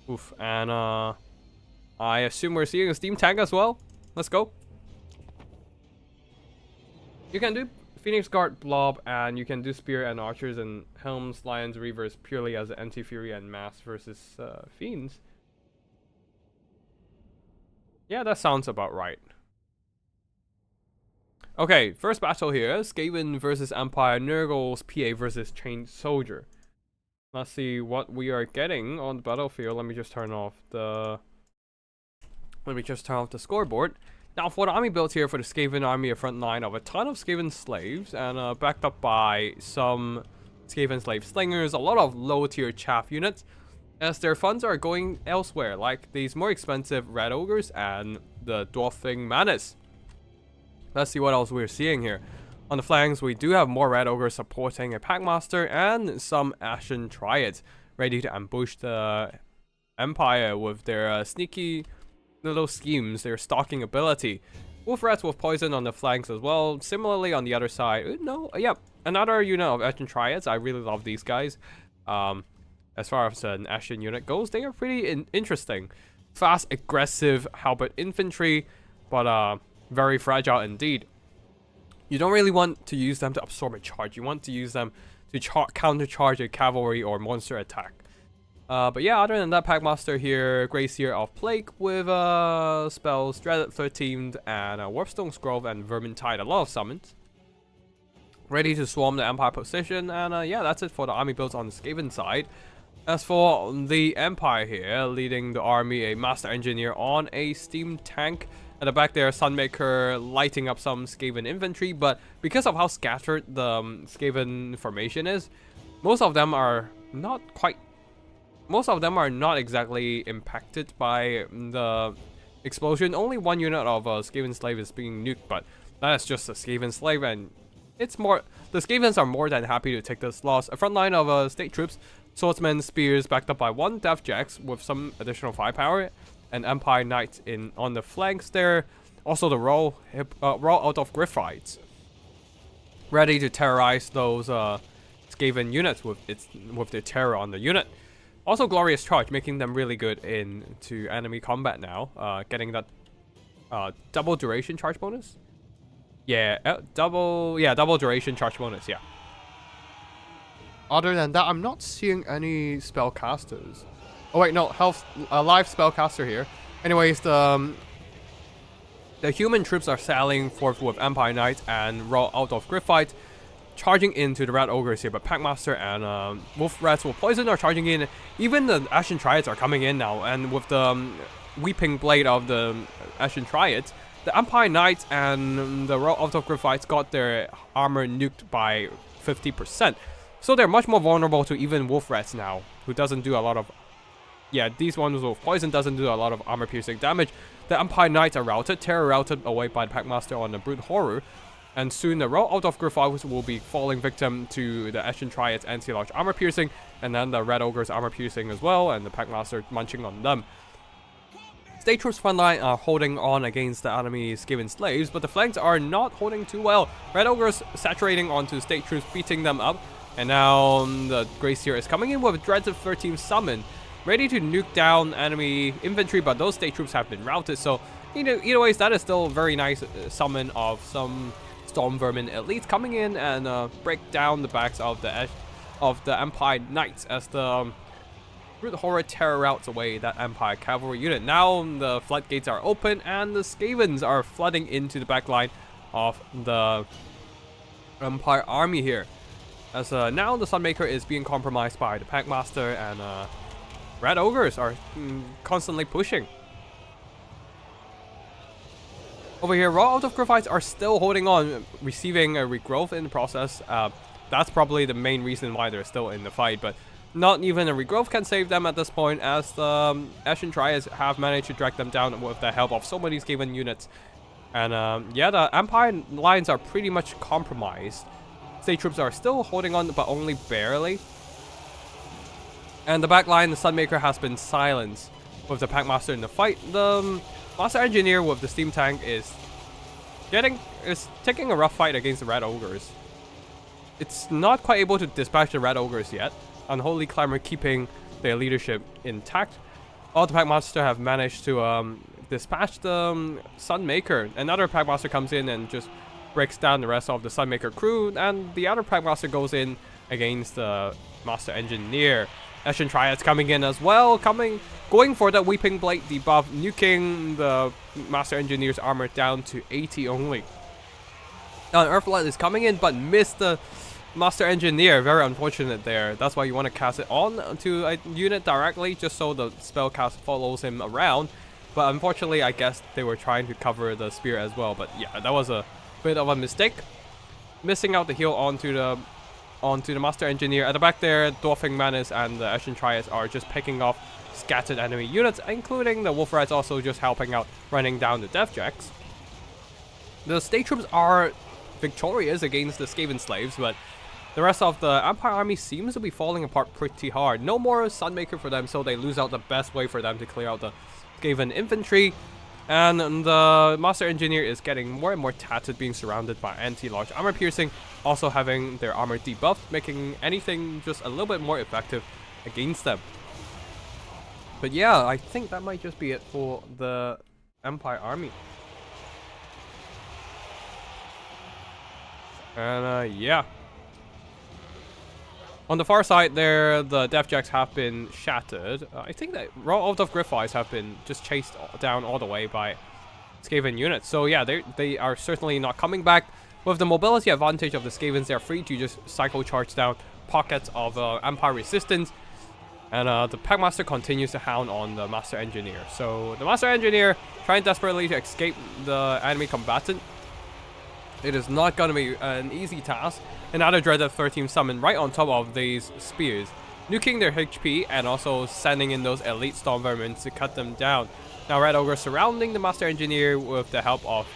Oof, and I assume we're seeing a Steam Tank as well. Let's go. You can do Phoenix Guard Blob, and you can do Spear and Archers and Helms, Lions, Reavers purely as an Anti-Fury and Mass versus Fiends. Yeah, that sounds about right. Okay, first battle here, Skaven versus Empire, Nurgle's PA versus Chained Soldier. Let's see what we are getting on the battlefield. Let me just turn off the scoreboard. Now for the army build here for the Skaven army, a front line of a ton of Skaven slaves, and backed up by some Skaven slave slingers, a lot of low tier chaff units, as their funds are going elsewhere, like these more expensive red ogres and the dwarfing Manus. Let's see what else we're seeing here. On the flanks, we do have more red ogres supporting a packmaster and some ashen triads ready to ambush the Empire with their sneaky little schemes, their stalking ability. Wolf rats with poison on the flanks as well. Similarly on the other side, another unit of ashen triads. I really love these guys. As far as an ashen unit goes, they are pretty interesting. Fast, aggressive halberd infantry, but very fragile indeed. You don't really want to use them to absorb a charge. You want to use them to countercharge a cavalry or monster attack. But yeah, other than that, Packmaster here, Gracier of Plague with spells, Dreaded 13th, and Warpstone Scroll and Vermintide, a lot of summons. Ready to swarm the Empire position, and yeah, that's it for the army builds on the Skaven side. As for the Empire here, leading the army, a Master Engineer on a Steam Tank. At the back there, Sunmaker lighting up some Skaven infantry, but because of how scattered the Skaven formation is, most of them are not exactly impacted by the explosion. Only one unit of Skaven Slave is being nuked, but that is just a Skaven Slave, and it's more, the Skavens are more than happy to take this loss. A front line of state troops, swordsmen, spears backed up by one Death Jacks with some additional firepower, and Empire Knights on the flanks there. Also the roll out of Griffites, ready to terrorize those Skaven units with their terror on the unit. Also Glorious Charge, making them really good into enemy combat now, getting that double duration charge bonus. Yeah, double duration charge bonus, yeah. Other than that, I'm not seeing any spellcasters. Oh wait, no, live spellcaster here. Anyways, the human troops are sallying forth with Empire Knights and Raw out of Griffite, charging into the Red Ogres here, but Packmaster and Wolf Rats with Poison are charging in. Even the Ashen Triads are coming in now, and with the Weeping Blade of the Ashen Triads, the Empire Knights and the Raw out of Griffites got their armor nuked by 50%. So they're much more vulnerable to even Wolf Rats now, who doesn't do a lot of... Yeah, these ones with Poison doesn't do a lot of armor-piercing damage. The Empire Knights are routed, terror routed away by the Packmaster on the Brute Horror. And soon the Row out of Griffites will be falling victim to the Ashen Triads anti-large armor-piercing, and then the Red Ogres armor-piercing as well, and the Packmaster munching on them. State Troops frontline are holding on against the enemy Skaven Slaves, but the flanks are not holding too well. Red Ogres saturating onto State Troops, beating them up. And now the Gracier is coming in with Dreaded 13th Summon, ready to nuke down enemy infantry, but those State Troops have been routed, so either ways, that is still a very nice summon of some Storm Vermin elites coming in and break down the backs of the Empire Knights as the Brute Horror terror routes away that Empire cavalry unit. Now the floodgates are open and the Skavens are flooding into the backline of the Empire army here. As now the Sunmaker is being compromised by the Packmaster, and Red Ogres are constantly pushing. Over here, Raw out of Griffites are still holding on, receiving a regrowth in the process. That's probably the main reason why they're still in the fight, but not even a regrowth can save them at this point, as the Ashen Triads have managed to drag them down with the help of so many Skaven units. And yeah, the Empire lines are pretty much compromised. State Troops are still holding on, but only barely. And the back line, the Sunmaker has been silenced with the Packmaster in the fight. The Master Engineer with the Steam Tank is taking a rough fight against the Red Ogres. It's not quite able to dispatch the Red Ogres yet. Unholy Clamor keeping their leadership intact. All the Packmaster have managed to dispatch the Sunmaker. Another Packmaster comes in and just breaks down the rest of the Sunmaker crew, and the other Packmaster goes in against the Master Engineer. Ashen Triads coming in as well, going for that Weeping Blade debuff, nuking the Master Engineer's armor down to 80 only. Now Earthlight is coming in, but missed the Master Engineer. Very unfortunate there. That's why you want to cast it on to a unit directly, just so the spell cast follows him around. But unfortunately, I guess they were trying to cover the spear as well. But yeah, that was a bit of a mistake. Missing out the heal onto the Master Engineer. At the back there, Dwarfing Menace and the Ashen Triads are just picking off scattered enemy units, including the Wolf Rats also just helping out, running down the Death Jacks. The State Troops are victorious against the Skaven Slaves, but the rest of the Empire army seems to be falling apart pretty hard. No more Sunmaker for them, so they lose out the best way for them to clear out the Skaven infantry. And the Master Engineer is getting more and more tattered, being surrounded by anti-large armor piercing, also having their armor debuffed, making anything just a little bit more effective against them. But yeah, I think that might just be it for the Empire army. And yeah. On the far side there, the Deathjacks have been shattered. I think that raw out of Griffeyes have been just chased down all the way by Skaven units. So yeah, they are certainly not coming back. With the mobility advantage of the Skavens, they are free to just cycle charge down pockets of Empire resistance. And the Packmaster continues to hound on the Master Engineer. So the Master Engineer trying desperately to escape the enemy combatant. It is not going to be an easy task. Another Dreaded 13 summon right on top of these spears, nuking their HP and also sending in those elite storm vermin to cut them down. Now Red Ogre surrounding the Master Engineer with the help of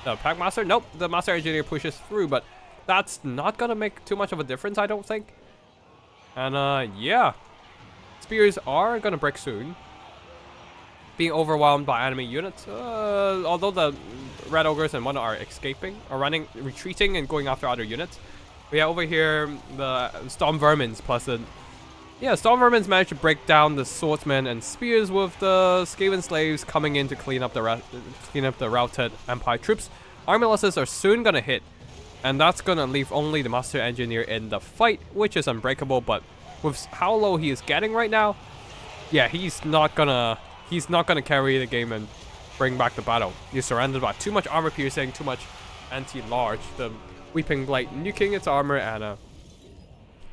the Packmaster. Nope, the Master Engineer pushes through, but that's not going to make too much of a difference, I don't think. And yeah. Spears are going to break soon. Being overwhelmed by enemy units. Although the Red Ogres and whatnot are escaping, are retreating and going after other units. But yeah, over here, the Storm Vermins plus the... Yeah, Storm Vermins managed to break down the Swordsmen and Spears with the Skaven Slaves coming in to clean up the routed Empire troops. Armiluses are soon going to hit. And that's going to leave only the Master Engineer in the fight, which is unbreakable, but with how low he is getting right now, yeah, he's not gonna carry the game and bring back the battle. He's surrounded by too much armor piercing, too much anti-large. The Weeping Blade nuking its armor, and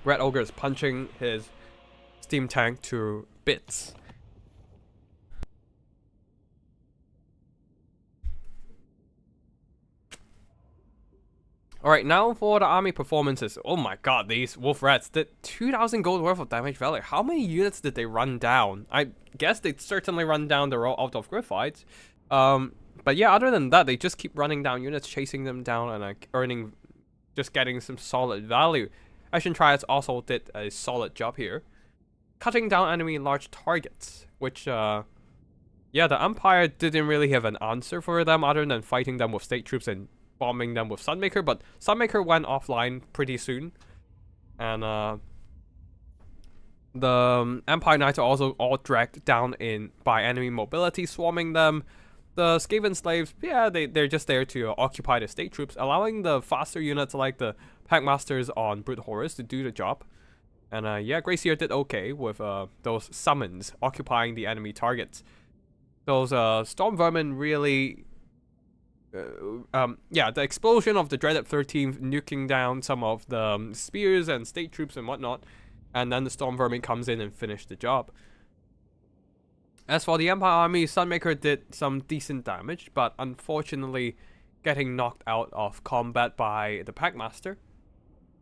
Red Ogre is punching his steam tank to bits. Alright, now for the army performances. Oh my god, these Wolf Rats did 2,000 gold worth of damage value. How many units did they run down? I guess they certainly run down the raw out of Griffites. But yeah, other than that, they just keep running down units, chasing them down, and just getting some solid value. Ashen Triads also did a solid job here. Cutting down enemy large targets, which, yeah, the Empire didn't really have an answer for them other than fighting them with state troops and bombing them with Sunmaker, but Sunmaker went offline pretty soon. And the Empire Knights are also all dragged down by enemy mobility, swarming them. The Skaven Slaves, yeah, they're just there to occupy the state troops, allowing the faster units like the Packmasters on Brute Horrors to do the job. And yeah, Gracier did okay with those summons occupying the enemy targets. Those Storm Vermin really... yeah, the explosion of the Dreaded 13th nuking down some of the spears and state troops and whatnot, and then the Storm Vermin comes in and finish the job. As for the Empire Army, Sunmaker did some decent damage, but unfortunately getting knocked out of combat by the Packmaster.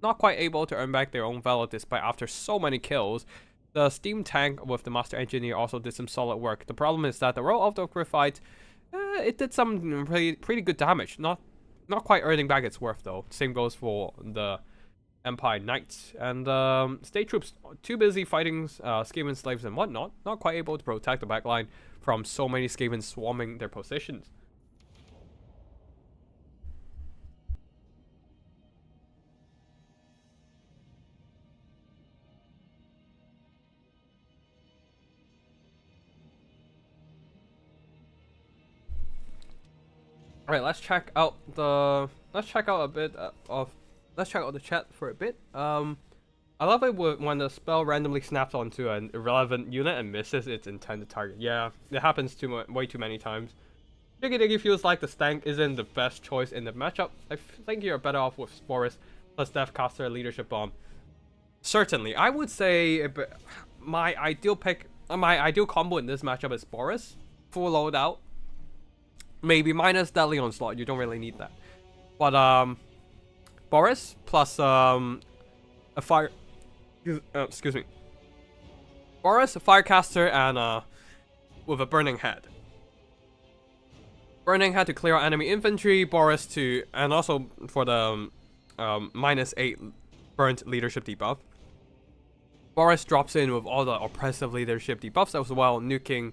Not quite able to earn back their own valor despite after so many kills. The Steam Tank with the Master Engineer also did some solid work. The problem is that the roll of the Griffites, it did some pretty good damage. Not quite earning back its worth though. Same goes for the Empire Knights. And state troops too busy fighting Skaven slaves and whatnot. Not quite able to protect the backline from so many Skavens swarming their positions. Alright, let's check out the chat for a bit. I love it when the spell randomly snaps onto an irrelevant unit and misses its intended target. Yeah, it happens way too many times. Diggy Diggy feels like the Stank isn't the best choice in the matchup. I think you're better off with Sporus plus Deathcaster Leadership Bomb. Certainly, I would say my ideal combo in this matchup is Sporus, full loadout. Maybe minus Deadly Onslaught, you don't really need that. But Boris plus a fire excuse me. Boris, a Firecaster, and with a Burning Head. Burning Head to clear out enemy infantry, Boris to, and also for the -8 burnt leadership debuff. Boris drops in with all the oppressive leadership debuffs as well, nuking,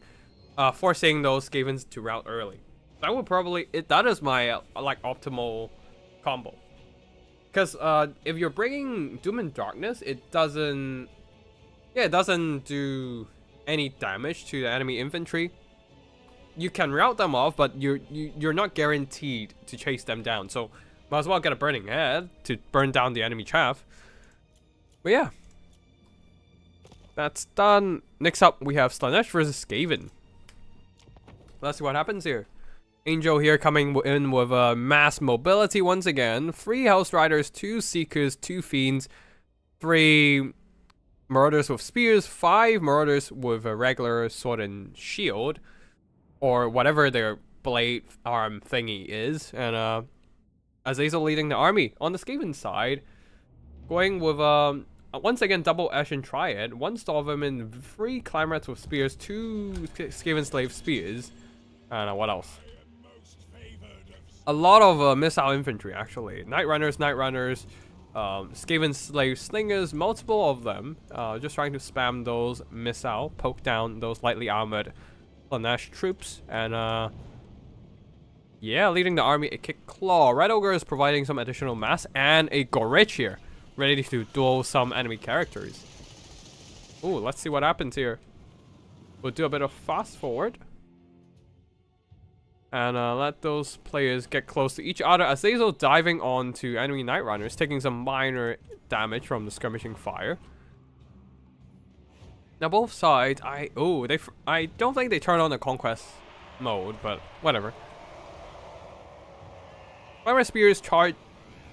forcing those Skavens to rout early. That would probably that is my like optimal combo, because if you're bringing Doom and Darkness, it doesn't do any damage to the enemy infantry. You can rout them off, but you're not guaranteed to chase them down. So Might as well get a burning head to burn down the enemy chaff. But yeah. That's done. Next up, we have Slaanesh versus Skaven. Let's see what happens here. Angel here coming in with mass mobility once again. 3 House Riders, 2 Seekers, 2 Fiends, 3 Marauders with Spears, 5 Marauders with a regular sword and shield. Or whatever their blade arm thingy is. And Azazel leading the army. On the Skaven side, going with once again double Ashen Triad, 1 Stormvermin, 3 Climbrats with Spears, 2 Skaven Slave Spears, and what else? A lot of missile infantry actually. Night Runners, Skaven Slave Slingers, multiple of them. Just trying to spam those missile, poke down those lightly armored Slaanesh troops, and yeah, leading the army a Kick Claw. Red Ogre is providing some additional mass, and a Gorich here, ready to duel some enemy characters. Ooh, let's see what happens here. We'll do a bit of fast forward. And let those players get close to each other. Azazel diving onto enemy Night Runners, taking some minor damage from the skirmishing fire. Now both sides, I don't think they turn on the Conquest Mode, but whatever. Climber Spears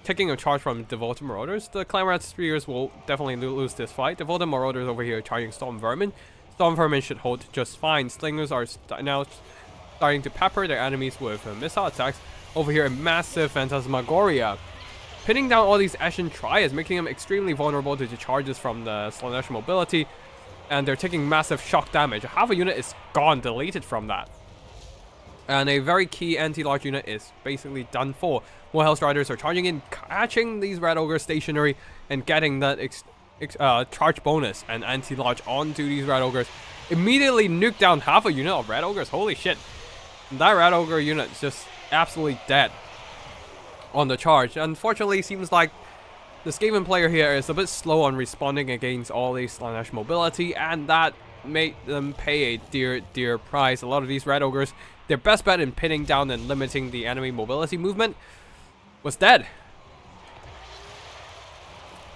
taking a charge from Devoted Marauders. The Climber Spears will definitely lose this fight. Devoted Marauders over here charging Storm Vermin. Storm Vermin should hold just fine. Slingers are now starting to pepper their enemies with missile attacks. Over here, a massive Phantasmagoria, pinning down all these Ashen Triads, making them extremely vulnerable to the charges from the Slaanesh mobility, and they're taking massive shock damage. Half a unit is gone, deleted from that, and a very key anti-large unit is basically done for. More House Riders are charging in, catching these Red Ogres stationary, and getting that charge bonus and anti-large onto these Red Ogres. Immediately nuke down half a unit of Red Ogres. Holy shit. That Red Ogre unit is just absolutely dead on the charge. Unfortunately, it seems like the Skaven player here is a bit slow on responding against all these Slaanesh mobility, and that made them pay a dear price. A lot of these Red Ogres, their best bet in pinning down and limiting the enemy mobility movement was dead.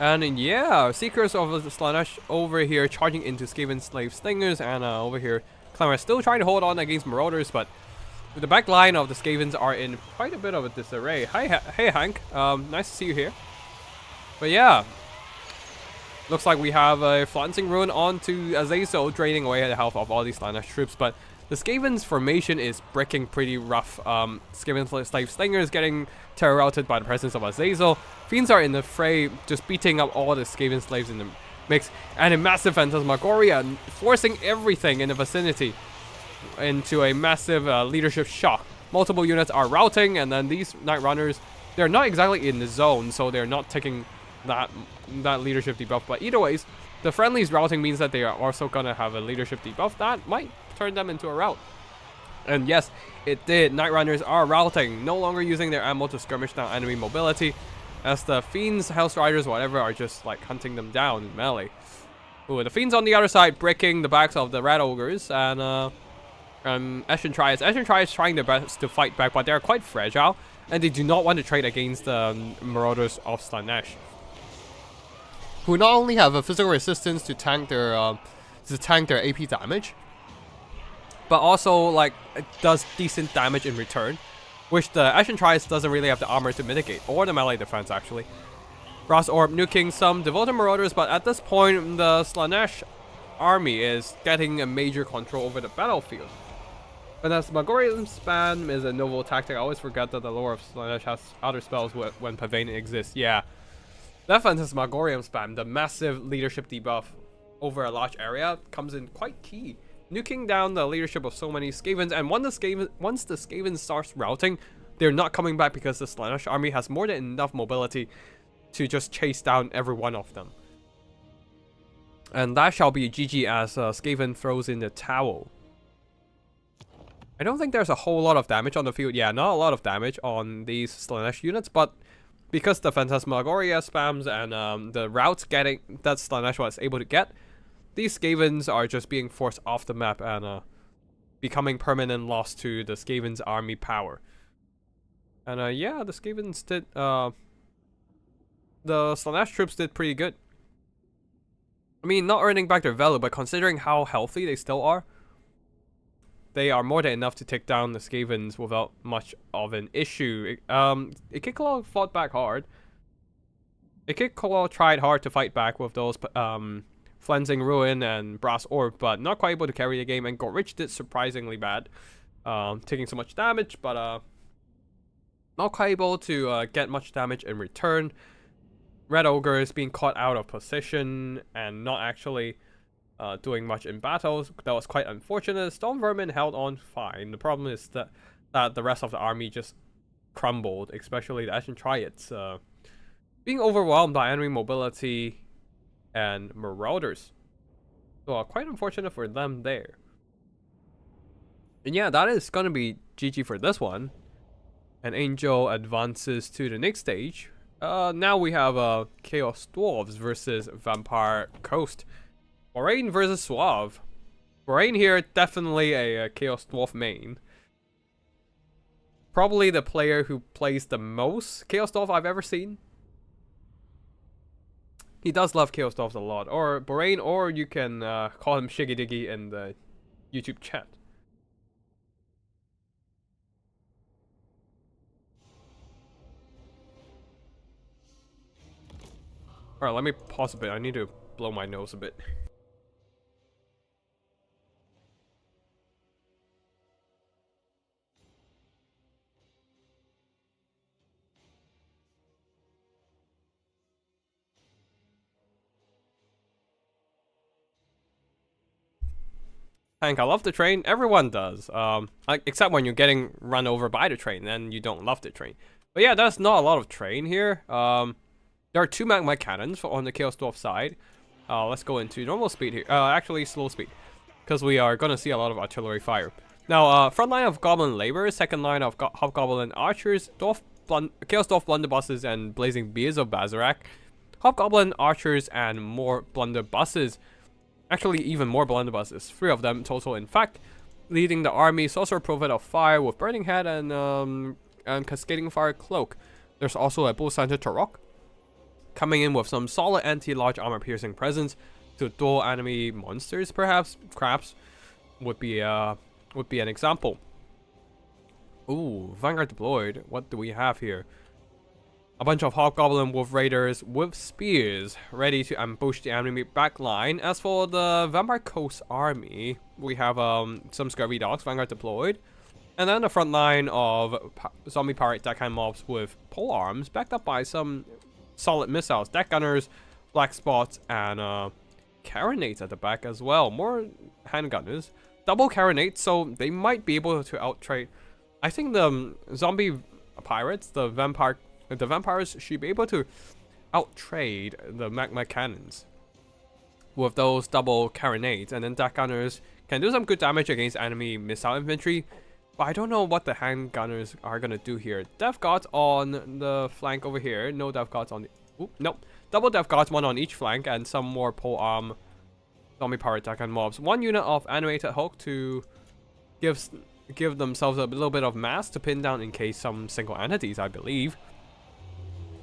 And yeah, Seekers of the Slaanesh over here charging into Skaven Slave Slingers, and over here Climber still trying to hold on against Marauders, but the back line of the Skavens are in quite a bit of a disarray. Hey Hank, nice to see you here. But yeah, looks like we have a Flancing Ruin onto Azazel, draining away the health of all these Slaanesh troops. But the Skaven's formation is breaking pretty rough. Skaven Slave Slingers getting terror routed by the presence of Azazel. Fiends are in the fray, just beating up all the Skaven Slaves in the mix, and a massive Phantasmagoria, forcing everything in the vicinity into a massive leadership shock. Multiple units are routing, and then these Night Runners, they're not exactly in the zone, so they're not taking that leadership debuff. But either ways, the friendlies routing means that they are also gonna have a leadership debuff that might turn them into a rout. And yes, it did. Night Runners are routing, no longer using their ammo to skirmish down enemy mobility, as the Fiends, House Riders, whatever, are just like hunting them down in melee. Ooh, the Fiends on the other side breaking the backs of the Red Ogres, and Ashen Triads. Ashen Triads trying their best to fight back, but they're quite fragile, and they do not want to trade against the Marauders of Slaanesh, who not only have a physical resistance to tank their AP damage, but also like it does decent damage in return, which the Ashen Triads doesn't really have the armor to mitigate, or the melee defense actually. Brass Orb nuking some Devoted Marauders, but at this point the Slaanesh army is getting a major control over the battlefield. Phantasmagorian spam is a novel tactic. I always forget that the lore of Slaanesh has other spells when Pavane exists. Yeah, that Phantasmagorian spam, the massive leadership debuff over a large area, comes in quite key, nuking down the leadership of so many Skavens. And once the Skaven starts routing, they're not coming back, because the Slaanesh army has more than enough mobility to just chase down every one of them. And that shall be GG as Skaven throws in the towel. I don't think there's a whole lot of damage on the field. Yeah, not a lot of damage on these Slaanesh units, but because the Phantasmagoria spams and the routes that Slaanesh was able to get, these Skavens are just being forced off the map and becoming permanent loss to the Skaven's army power. And yeah, the Skavens did, the Slaanesh troops did pretty good. I mean, not earning back their value, but considering how healthy they still are, they are more than enough to take down the Skavens without much of an issue. Ikiklo fought back hard. Ikiklo tried hard to fight back with those Flensing Ruin and Brass Orb, but not quite able to carry the game, and Gorich did surprisingly bad, taking so much damage, but not quite able to get much damage in return. Red Ogre is being caught out of position and not actually doing much in battles. That was quite unfortunate. Storm Vermin held on fine. The problem is that the rest of the army just crumbled, especially the Ashen Triads, being overwhelmed by enemy mobility and Marauders. So quite unfortunate for them there. And yeah, that is going to be GG for this one. And Angel advances to the next stage. Now we have Chaos Dwarves versus Vampire Coast. Moraine versus Suave. Moraine here, definitely a Chaos Dwarf main. Probably the player who plays the most Chaos Dwarf I've ever seen. He does love Chaos Dwarves a lot. Or Moraine, or you can call him Shiggy Diggy in the YouTube chat. Alright, let me pause a bit. I need to blow my nose a bit. Hank, I love the train. Everyone does. Except when you're getting run over by the train, then you don't love the train. But yeah, there's not a lot of train here. There are 2 magma cannons on the Chaos Dwarf side. Let's go into normal speed here. Actually, slow speed. Because we are going to see a lot of artillery fire. Now, front line of Goblin Laborers, second line of Hobgoblin Archers, Chaos Dwarf Blunderbusses, and Blazing Beers of Bazarak. Hobgoblin Archers and more Blunderbusses. Actually, even more Blunderbusses. 3 of them total, in fact. Leading the army, Sorcerer Prophet of Fire with Burning Head and Cascading Fire Cloak. There's also a Bull Center Turok, coming in with some solid anti-large armor piercing presence to duel enemy monsters, perhaps. Crabs would be an example. Ooh, Vanguard deployed. What do we have here? A bunch of Hobgoblin Wolf Raiders with spears, ready to ambush the enemy backline. As for the Vampire Coast army, we have some Scurvy Dogs, Vanguard deployed. And then the front line of Zombie Pirate Deckhand mobs with pole arms, backed up by some solid missiles, deck gunners, black spots, and carronades at the back as well. More handgunners, double carronades, so they might be able to outtrade. I think the zombie pirates, the vampires should be able to outtrade the magma cannons with those double carronades, and then deck gunners can do some good damage against enemy missile infantry. But I don't know what the handgunners are gonna do here. Death Gods on the flank over here. No Death Gods on the... Oop, nope. Double Death Gods, 1 on each flank, and some more pole arm zombie pirate attack and mobs. 1 unit of animated Hulk to give themselves a little bit of mass to pin down in case some single entities, I believe.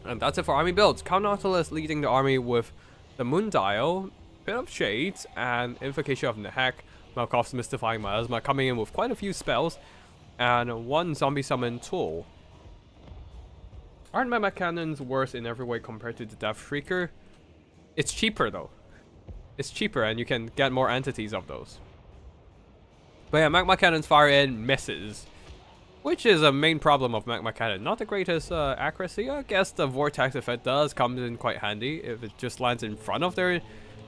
And that's it for army builds. Count Nautilus leading the army with the Moon Dial, Pit of Shades, and Invocation of Nehek. Malkov's Mystifying Miasma coming in with quite a few spells, and 1 zombie summon tool. Aren't magma cannons worse in every way compared to the Death Shrieker? It's cheaper though. It's cheaper and you can get more entities of those. But yeah, magma cannons fire in, misses. Which is a main problem of magma cannon. Not the greatest accuracy. I guess the vortex effect does come in quite handy if it just lands in front of their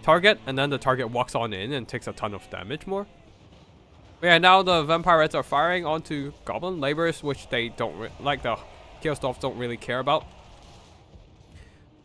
target and then the target walks on in and takes a ton of damage more. But yeah, now the vampires are firing onto Goblin Laborers, which they don't like. The Chaos Dwarfs don't really care about.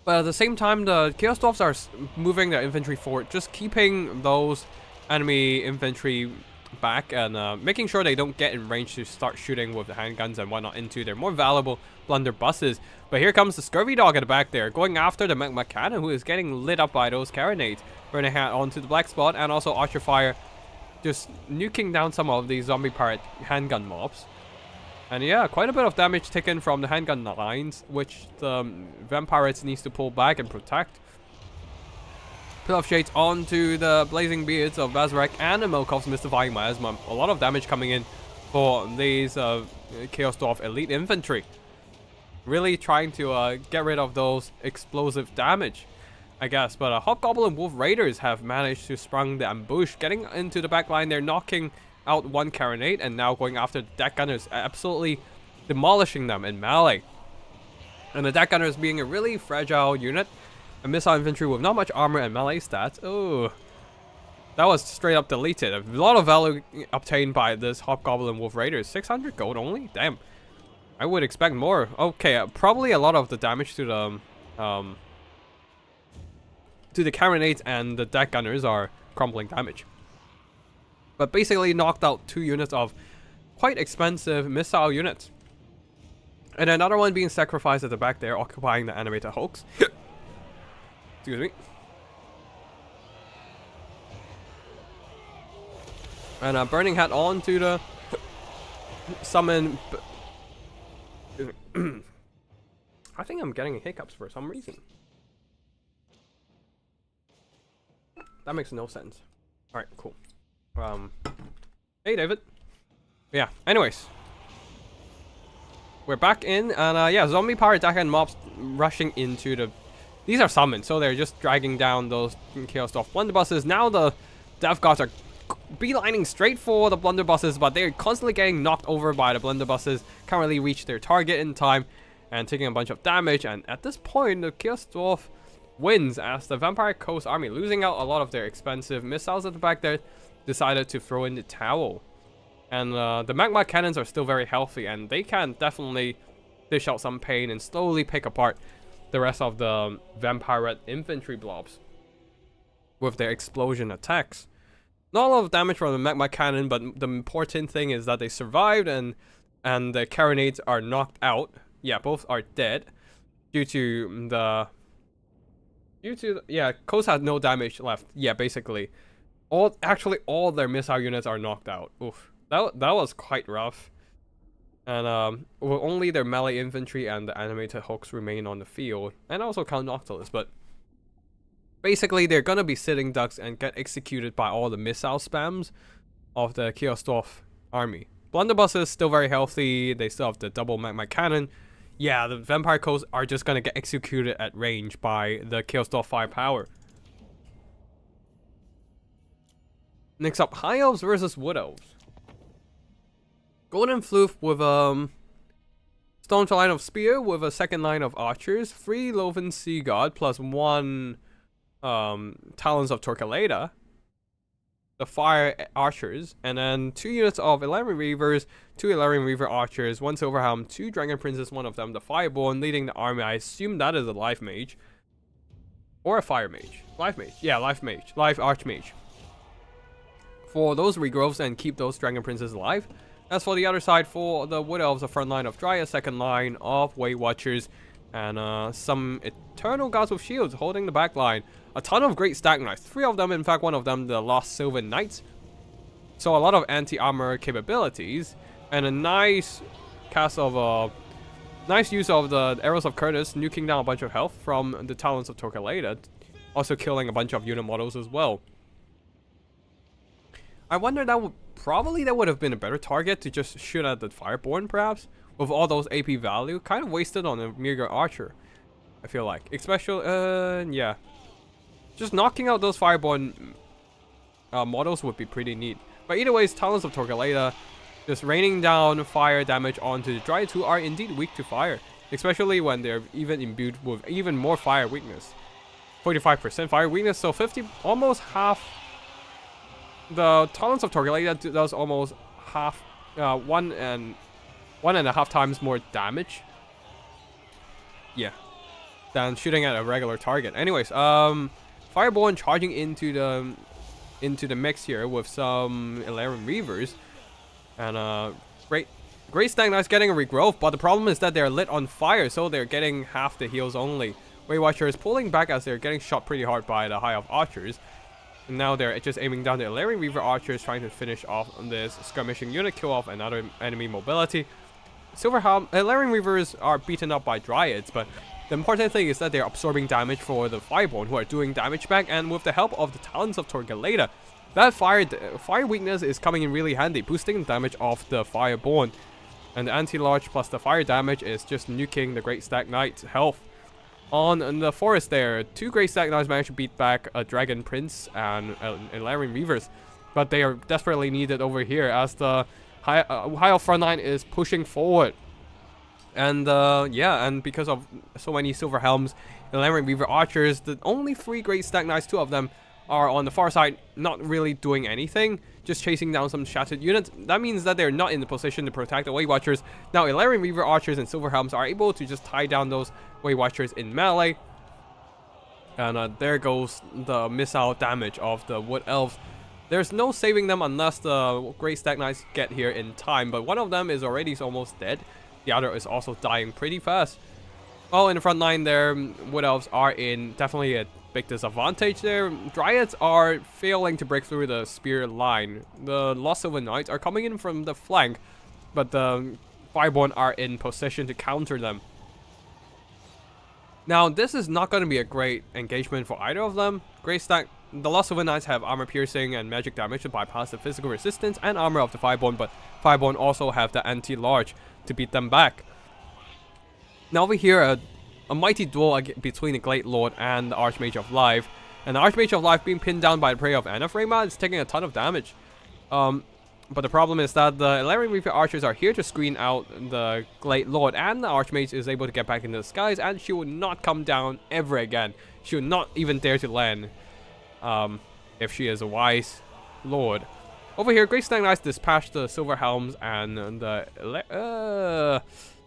But at the same time, the Chaos Dwarfs are moving their infantry forward, just keeping those enemy infantry back and making sure they don't get in range to start shooting with the handguns and whatnot into their more valuable blunderbusses. But here comes the Scurvy Dog at the back there, going after the magma cannon, who is getting lit up by those carronades. Burning Hat onto the black spot, and also Archer Fire just nuking down some of these zombie pirate handgun mobs. And yeah, quite a bit of damage taken from the handgun lines, which the Vampires needs to pull back and protect. Pill of Shades onto the Blazing Beards of Bazarek and the Milkov's Mystifying Miasma. A lot of damage coming in for these Chaos Dwarf Elite Infantry. Really trying to get rid of those explosive damage, I guess. But Hobgoblin Wolf Raiders have managed to sprung the ambush. Getting into the back line, they're knocking out one Carronade and now going after the Deck Gunners, absolutely demolishing them in melee. And the Deck Gunners being a really fragile unit. A missile infantry with not much armor and melee stats. Oh, that was straight up deleted. A lot of value obtained by this Hobgoblin Wolf Raiders. 600 gold only? Damn. I would expect more. Okay, probably a lot of the damage to the Carronades and the Deck Gunners are crumbling damage. But basically knocked out 2 units of quite expensive missile units. And another one being sacrificed at the back there, occupying the animated hulks. Excuse me. And Burning Hat on to the summon. I think I'm getting hiccups for some reason. That makes no sense. Alright, cool. Hey David. Yeah, anyways. We're back in, and yeah, zombie power attack and mobs rushing into the... These are summoned, so they're just dragging down those Chaos Dwarf blunderbusses. Now the Death Gods are beelining straight for the blunderbusses, but they're constantly getting knocked over by the blunderbusses. Can't really reach their target in time, and taking a bunch of damage. And at this point, the Chaos Dwarf wins as the Vampire Coast Army, losing out a lot of their expensive missiles at the back there, decided to throw in the towel. And the magma cannons are still very healthy, and they can definitely dish out some pain and slowly pick apart the rest of the Vampire infantry blobs with their explosion attacks. Not a lot of damage from the magma cannon, but the important thing is that they survived, and the Carronades are knocked out. Yeah, both are dead due to yeah, Coast has no damage left. Yeah, basically actually all their missile units are knocked out. Oof. That was quite rough. And well, only their melee infantry and the animated hooks remain on the field, and also Count Noctilus. But basically, they're gonna be sitting ducks and get executed by all the missile spams of the Chaos Dwarf army. Blunderbuss is still very healthy. They still have the double magma cannon. Yeah, the Vampire Coast are just gonna get executed at range by the Chaos Dwarf firepower. Next up, High Elves versus Wood Elves. Golden Floof with Staunch line of Spear with a second line of Archers, 3 Loven Sea God plus 1 Talons of Torquelada, the Fire Archers, and then 2 units of Elarian Reavers, 2 Elarian Reaver Archers, 1 Silverhelm, 2 Dragon Princes, one of them the Fireborn, leading the army. I assume that is a Life Mage. Or a Fire Mage. Life Mage. Yeah, Life Mage. Life Archmage. For those regrowths and keep those Dragon Princes alive. As for the other side, for the Wood Elves, a front line of Dryas, second line of Way Watchers, and some Eternal Gods with Shields holding the back line. A ton of great Stag Knights, 3 of them, in fact one of them the Lost Sylvan Knights. So a lot of anti-armor capabilities, and a nice cast of nice use of the Arrows of Curtis, nuking down a bunch of health from the Talons of Torquelada, also killing a bunch of unit models as well. I wonder that would have been a better target to just shoot at the Fireborn, perhaps, with all those AP value. Kind of wasted on a Meager Archer, I feel like. Especially, yeah. Just knocking out those Fireborn models would be pretty neat. But either ways, Talons of Torquelada just raining down fire damage onto the Dryads, who are indeed weak to fire. Especially when they're even imbued with even more fire weakness. 45% fire weakness, so 50, almost half. The Talons of Torquelada does almost half, 1.5 times more damage. Yeah, than shooting at a regular target. Anyways, Fireborn charging into the mix here with some Elarian Reavers, and great Stag Knights getting a regrowth, but the problem is that they're lit on fire, so they're getting half the heals only. Way Watcher is pulling back as they're getting shot pretty hard by the High Elf Archers. And now they're just aiming down the Elarian Reaver Archers, trying to finish off on this skirmishing unit, kill off another enemy mobility. Elven Reavers are beaten up by Dryads, but the important thing is that they're absorbing damage for the Fireborn, who are doing damage back, and with the help of the Talons of Torgaleda, that fire weakness is coming in really handy, boosting the damage of the Fireborn. And the anti-large plus the fire damage is just nuking the Great Stag Knight's health. On the forest there, 2 Great Stag Knights managed to beat back a Dragon Prince and Elven Reavers, but they are desperately needed over here as the High Elf front line is pushing forward. And yeah, and because of so many Silver Helms, Elven Reaver Archers, the only 3 Great Stag Knights, 2 of them are on the far side, not really doing anything, just chasing down some shattered units. That means that they're not in the position to protect the Way Watchers. Now, Elven Reaver Archers and Silver Helms are able to just tie down those Way Watchers in melee. And there goes the missile damage of the Wood Elves. There's no saving them unless the Great Stag Knights get here in time, but one of them is already almost dead. The other is also dying pretty fast. Oh, in the front line there, Wood Elves are in definitely a big disadvantage there. Dryads are failing to break through the spear line. The Lost Silver Knights are coming in from the flank, but the Fireborn are in position to counter them. Now, this is not going to be a great engagement for either of them. The Lost Silver Knights have armor piercing and magic damage to bypass the physical resistance and armor of the Fireborn, but Fireborn also have the anti-large to beat them back. Now over here, a mighty duel between the Glade Lord and the Archmage of Life. And the Archmage of Life being pinned down by the prey of Anaphrema is taking a ton of damage. But the problem is that the Elven Reaver Archers are here to screen out the Glade Lord, and the Archmage is able to get back into the skies, and she will not come down ever again. She will not even dare to land if she is a wise lord. Over here, Great Stag Knights dispatch the Silver Helms and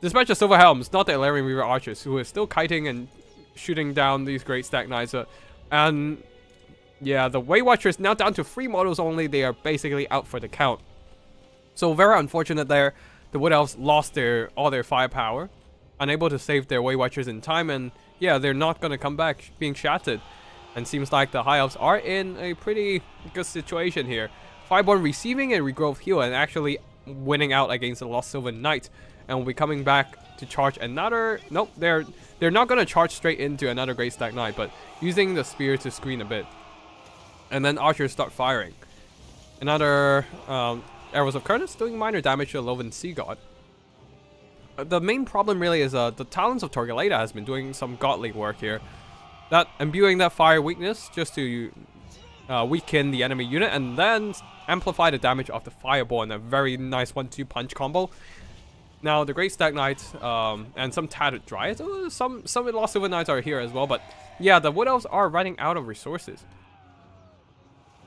dispatch the Silver Helms, not the Elven Reaver Archers, who is still kiting and shooting down these Great Stag Knights. And yeah, the Way Watchers now down to 3 models only. They are basically out for the count. So very unfortunate there. The Wood Elves lost all their firepower, unable to save their Way Watchers in time, and yeah, they're not going to come back, being shattered. And seems like the High Elves are in a pretty good situation here. Fireborn receiving a regrowth heal and actually winning out against the Lost Silver Knight, and will be coming back to charge another. Nope, they're not going to charge straight into another Great Stag Knight, but using the spear to screen a bit. And then Archers start firing. Another Arrows of Khorne doing minor damage to the Loven Sea God. The main problem really is the Talons of Torgaleda has been doing some godly work here. That imbuing that fire weakness just to weaken the enemy unit and then amplify the damage of the Fireborn. A very nice 1-2 punch combo. Now the Great Stag Knights and some tattered Dryads, some Lost Silver Knights are here as well, but yeah, the Wood Elves are running out of resources.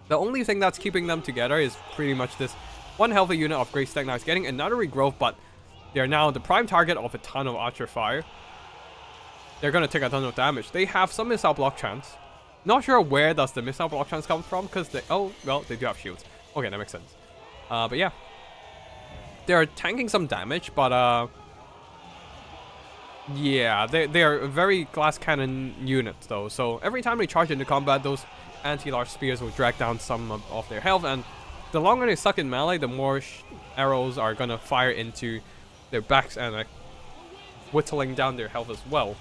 The only thing that's keeping them together is pretty much this one healthy unit of Great Stag Knights getting another regrowth, but they're now the prime target of a ton of Archer fire. They're going to take a ton of damage. They have some missile block chance. Not sure where does the missile block chance come from, because they, oh, well, they do have shields. Okay, that makes sense. But yeah. They're tanking some damage, but yeah, they are a very glass cannon units though. So every time they charge into combat, those anti-large spears will drag down some of their health, and the longer they suck in melee, the more arrows are gonna fire into their backs and whittling down their health as well.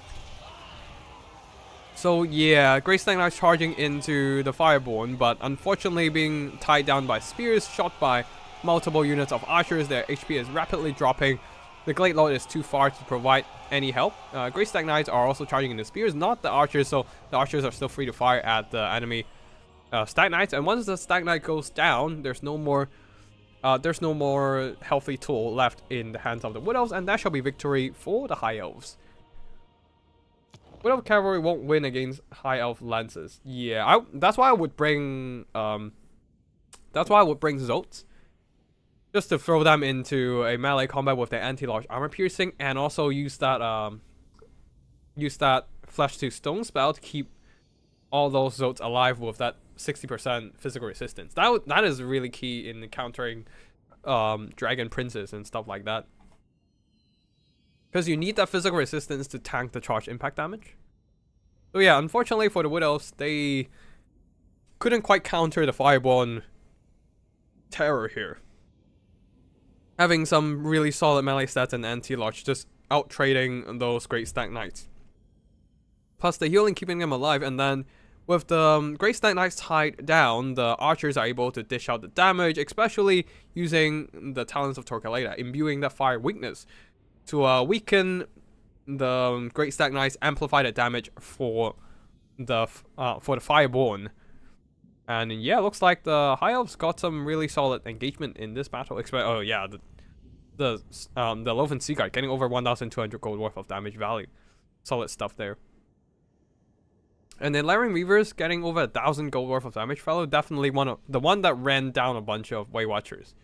So yeah, Great Stag Knights charging into the Fireborn, but unfortunately being tied down by spears, shot by multiple units of archers. Their HP is rapidly dropping. The Glade Lord is too far to provide any help. Great Stag Knights are also charging into spears, not the archers, so the archers are still free to fire at the enemy Stag Knights. And once the Stag Knight goes down, there's no more healthy tool left in the hands of the Wood Elves, and that shall be victory for the High Elves. Wood Elf Cavalry won't win against High Elf Lances. Yeah, that's why I would bring Zotes. Just to throw them into a melee combat with their anti-large armor piercing, and also use that flesh to stone spell to keep all those Zotes alive with that 60% physical resistance. That is really key in countering dragon princes and stuff like that. Because you need that physical resistance to tank the charge impact damage. So yeah, unfortunately for the Wood Elves, they couldn't quite counter the Fireborn terror here. having some really solid melee stats and anti-large, just out-trading those Great Stag Knights. Plus the healing keeping them alive, and then with the Great Stag Knights tied down, the archers are able to dish out the damage, especially using the talents of Torquelada, imbuing that fire weakness to weaken the Great Stag Knights, amplify the damage for the Fireborn. And yeah, looks like the High Elves got some really solid engagement in this battle. Oh yeah, the Loven Sea Guard getting over 1,200 gold worth of damage value. Solid stuff there. And the Laren Reavers getting over 1,000 gold worth of damage value. Definitely the one that ran down a bunch of Weight Watchers.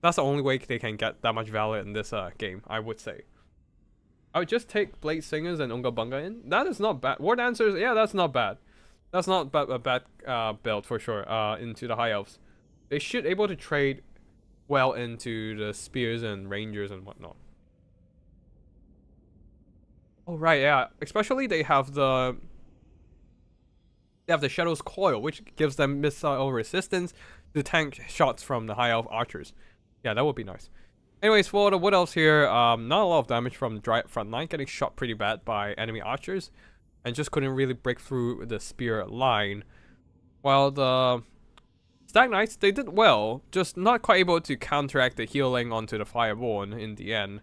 That's the only way they can get that much value in this game, I would say. I would just take Blade Singers and Unga Bunga in. That is not bad. War Dancers, yeah, that's not bad. That's not a bad build for sure into the High Elves. They should able to trade well into the Spears and Rangers and whatnot. Oh right, yeah. Especially they have the Shadow's Coil, which gives them missile resistance to tank shots from the High Elf archers. Yeah, that would be nice. Anyways, for the Wood Elves here, not a lot of damage from the Dryad front line, getting shot pretty bad by enemy archers, and just couldn't really break through the spear line. While the Stag Knights, they did well, just not quite able to counteract the healing onto the Fireborn in the end.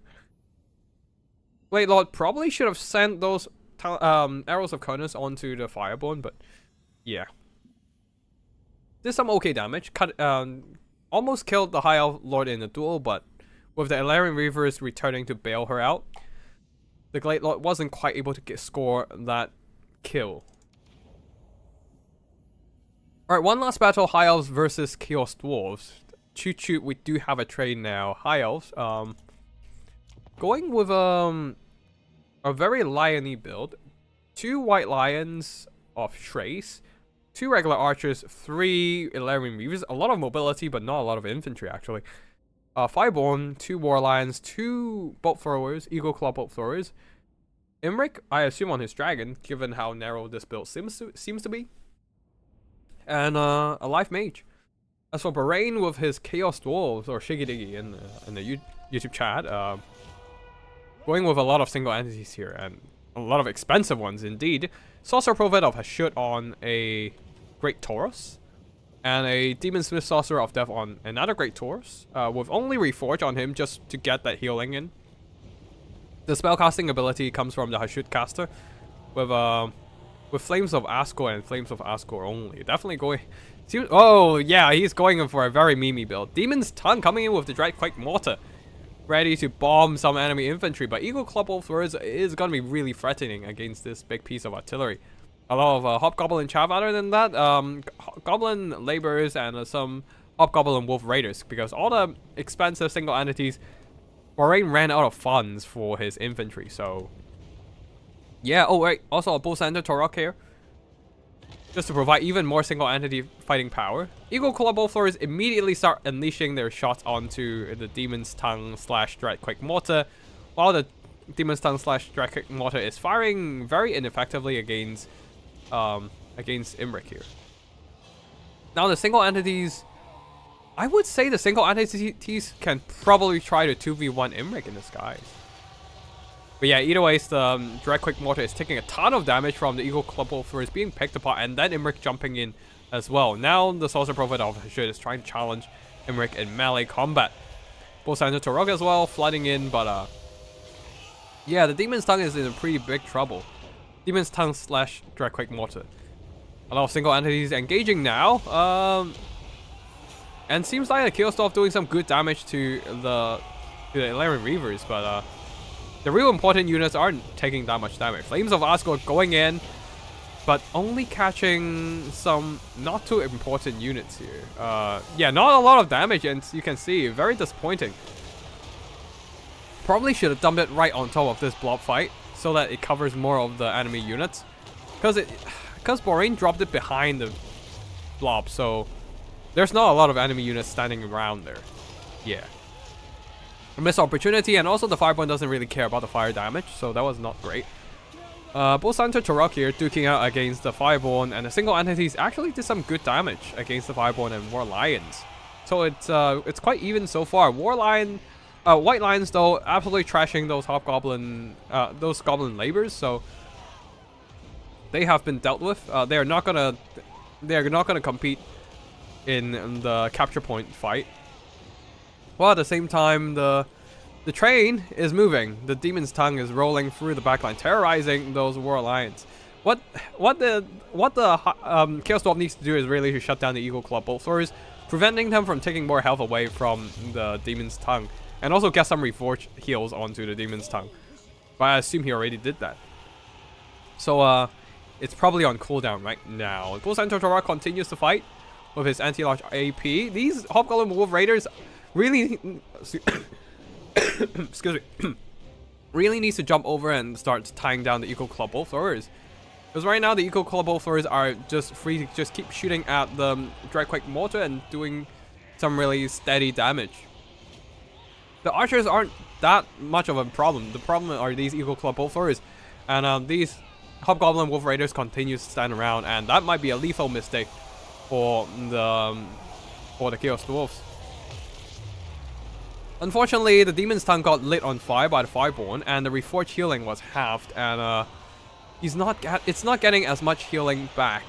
Blade Lord probably should have sent those arrows of Khorne onto the Fireborn, but yeah. Did some okay damage. Almost killed the High Elf Lord in the duel, but with the Laren Reavers returning to bail her out, the Glade Lord wasn't quite able to score that kill. Alright, one last battle, High Elves versus Chaos Dwarves. Choo-choo, we do have a trade now. High Elves, going with a very lion-y build. 2 White Lions of Trace, 2 regular archers, 3 Laren Reavers, a lot of mobility but not a lot of infantry actually. Fireborn, 2 War Lions, 2 Bolt Throwers, Eagle Claw Bolt Throwers. Imric, I assume on his dragon, given how narrow this build seems to be. And a Life Mage. As for Bahrain with his Chaos Dwarves, or Shiggy Diggy in the YouTube chat, going with a lot of single entities here, and a lot of expensive ones indeed. Sorcerer Prophet of Hashut on a Great Taurus, and a Demon Smith Sorcerer of Death on another Great Taurus, with only Reforge on him just to get that healing in. The spellcasting ability comes from the Hashut caster, with Flames of Asgore and Flames of Asgore only. Definitely going... Oh yeah, he's going in for a very memey build. Demon's Tongue coming in with the Dreadquake Mortar, ready to bomb some enemy infantry, but Eagle Club Bolt Throwers is going to be really threatening against this big piece of artillery. A lot of Hobgoblin Chav. Other than that, Goblin Laborers and some Hobgoblin Wolf Raiders, because all the expensive single entities, Bahrain ran out of funds for his infantry, so... Yeah, oh wait, also a Bull Center Torok here, just to provide even more single entity fighting power. Eagle Claw Bolt Throwers immediately start unleashing their shots onto the Demon's Tongue / Dreadquake Mortar, while the Demon's Tongue / Dreadquake Mortar is firing very ineffectively against Imric here. Now the single entities, I would say the single entities can probably try to 2v1 Imric in disguise. But yeah, either way, the Dreadquake Mortar is taking a ton of damage from the Eagle Club Bolt Throwers being picked apart, and then Imric jumping in as well. Now the Sorcerer Prophet of Hashut is trying to challenge Imric in melee combat. Bull Center Torok as well, flooding in, but yeah, the Demon's Tongue is in pretty big trouble. Demon's Tongue / Dreadquake Mortar. A lot of single entities engaging now. And seems like the Chaos Dwarf doing some good damage to the Laren Reavers, but the real important units aren't taking that much damage. Flames of Asgore going in, but only catching some not too important units here. Yeah, not a lot of damage, and you can see, very disappointing. Probably should have dumped it right on top of this blob fight, so that it covers more of the enemy units. Because Bahrain dropped it behind the blob, so there's not a lot of enemy units standing around there. Yeah. A missed opportunity, and also the Fireborn doesn't really care about the fire damage, so that was not great. Bull Center Torok here duking out against the Fireborn, and the single entities actually did some good damage against the Fireborn and War Lions. So it's quite even so far. White Lions though absolutely trashing those those goblin labors. So they have been dealt with. They are not gonna compete in the capture point fight. While at the same time, the train is moving. The Demon's Tongue is rolling through the backline, terrorizing those War Lions. What the Chaos Dwarf needs to do is really to shut down the Eagle Club Bolt Throwers, preventing them from taking more health away from the Demon's Tongue, and also get some Reforged heals onto the Demon's Tongue. But I assume he already did that. So it's probably on cooldown right now. Bull Centaur Torah continues to fight with his anti-launch AP. These Hobgoblin Wolf Raiders really excuse me really needs to jump over and start tying down the Eagle Club Bolt Throwers. Because right now the Eagle Club Bolt Throwers are just free to just keep shooting at the Dreadquake Mortar and doing some really steady damage. The archers aren't that much of a problem. The problem are these Eagle Club Bolt Throwers. And these Hobgoblin Wolf Raiders continue to stand around, and that might be a lethal mistake for the Chaos Dwarfs. Unfortunately, the Demon's Tongue got lit on fire by the Fireborn, and the Reforged healing was halved, and it's not getting as much healing back.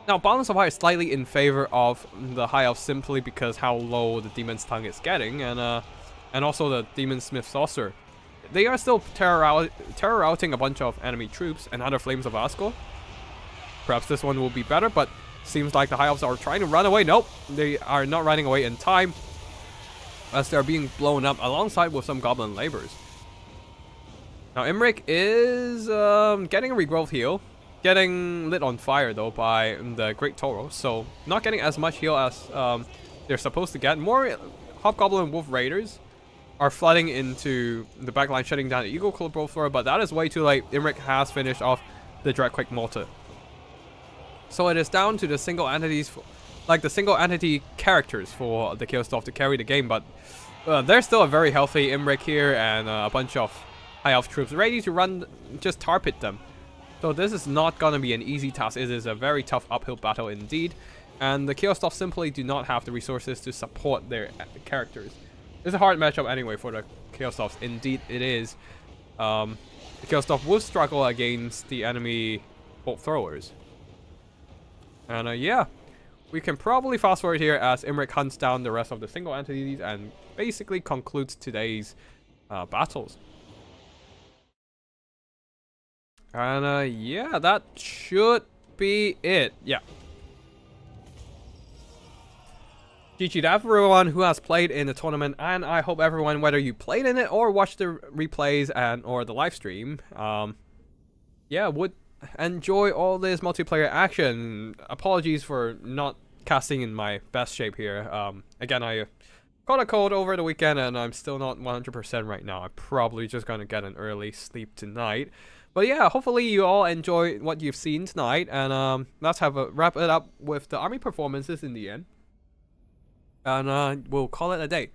Now, Balance of Fire is slightly in favor of the High Elf simply because how low the Demon's Tongue is getting, and also the Demon Smith Sorcerer. They are still terror routing a bunch of enemy troops and other Flames of Asgore. Perhaps this one will be better, but seems like the High Elves are trying to run away. Nope, they are not running away in time, as they're being blown up alongside with some Goblin Laborers. Now Imrik is getting a regrowth heal, getting lit on fire though by the Great Tauros, so not getting as much heal as they're supposed to get. More Hobgoblin Wolf Raiders are flooding into the backline, shutting down the Eagle Club Bolt Thrower, but that is way too late. Imrik has finished off the Dreadquake Mortar. So it is down to the single entities, the single entity characters for the Chaos Dwarf to carry the game, but there's still a very healthy Imrik here and a bunch of High Elf troops ready to run, just tar pit them. So this is not gonna be an easy task. It is a very tough uphill battle indeed, and the Chaos Dwarf simply do not have the resources to support their characters. It's a hard matchup anyway for the Chaos Dwarfs. Indeed it is. The Chaos Dwarf will struggle against the enemy Bolt Throwers. And yeah, we can probably fast forward here as Imrik hunts down the rest of the single entities and basically concludes today's battles. And yeah, that should be it. Yeah. GG to everyone who has played in the tournament, and I hope everyone, whether you played in it or watched the replays or the live stream, yeah, would enjoy all this multiplayer action. Apologies for not casting in my best shape here. Again, I caught a cold over the weekend and I'm still not 100% right now. I'm probably just gonna get an early sleep tonight. But yeah, hopefully you all enjoy what you've seen tonight, and let's wrap it up with the army performances in the end. And we'll call it a day.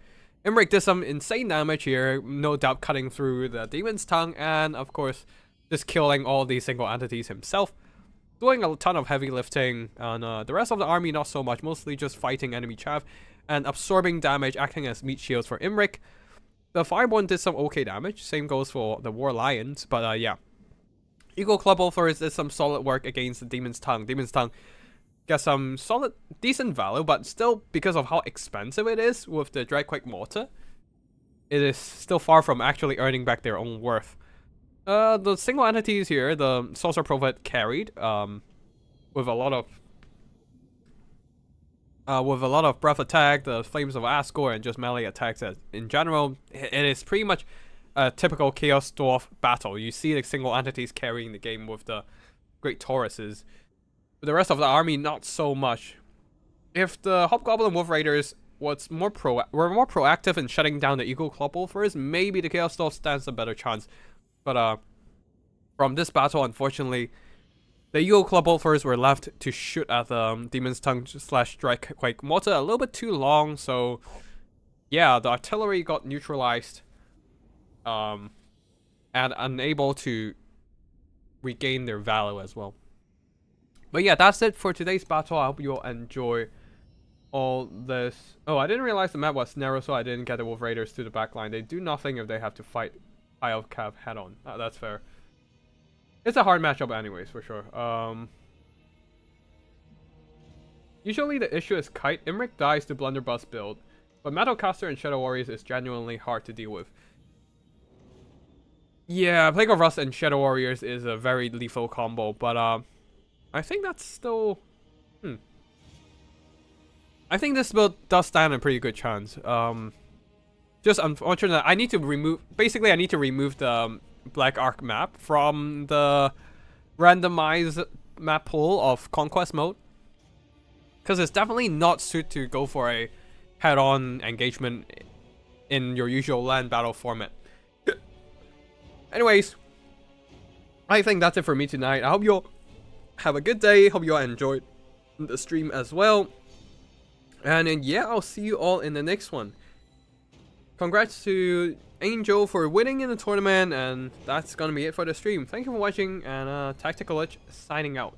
Imrik did some insane damage here, no doubt cutting through the Demon's Tongue, and of course just killing all these single entities himself, doing a ton of heavy lifting, and the rest of the army not so much, mostly just fighting enemy chaff and absorbing damage, acting as meat shields for Imrik. The Fireborn did some okay damage, same goes for the War Lions, but yeah. Eagle Club Bolt Throwers did some solid work against the Demon's Tongue. Demon's Tongue gets some solid, decent value, but still, because of how expensive it is with the Dreadquake Mortar, it is still far from actually earning back their own worth. The single entities here, the Sorcerer Prophet carried, with a lot of breath attack, the Flames of Asgore, and just melee attacks in general. It is pretty much a typical Chaos Dwarf battle. You see the single entities carrying the game with the Great Tauruses. But the rest of the army, not so much. If the Hobgoblin Wolf Raiders were more proactive in shutting down the Eagle Club Bolt Throwers, maybe the Chaos Dwarf stands a better chance. But from this battle, unfortunately, the Eagle Club Bolt Throwers were left to shoot at the Demon's Tongue / Dreadquake Mortar a little bit too long. So yeah, the artillery got neutralized, and unable to regain their value as well. But yeah, that's it for today's battle. I hope you all enjoy all this. Oh, I didn't realize the map was narrow, so I didn't get the Wolf Raiders to the back line. They do nothing if they have to fight High Elf Cav head on. That's fair. It's a hard matchup anyways, for sure. Usually the issue is Kite. Imric dies to Blunderbuss build, but Metalcaster and Shadow Warriors is genuinely hard to deal with. Yeah, Plague of Rust and Shadow Warriors is a very lethal combo, but I think that's still... I think this build does stand a pretty good chance. Just unfortunate, I need to remove... Basically, I need to remove the Black Ark map from the randomized map pool of Conquest Mode. Because it's definitely not suited to go for a head-on engagement in your usual land battle format. Anyways, I think that's it for me tonight. I hope you all have a good day. Hope you all enjoyed the stream as well. And yeah, I'll see you all in the next one. Congrats to Angel for winning in the tournament, and that's gonna be it for the stream. Thank you for watching, and Tactical Lich signing out.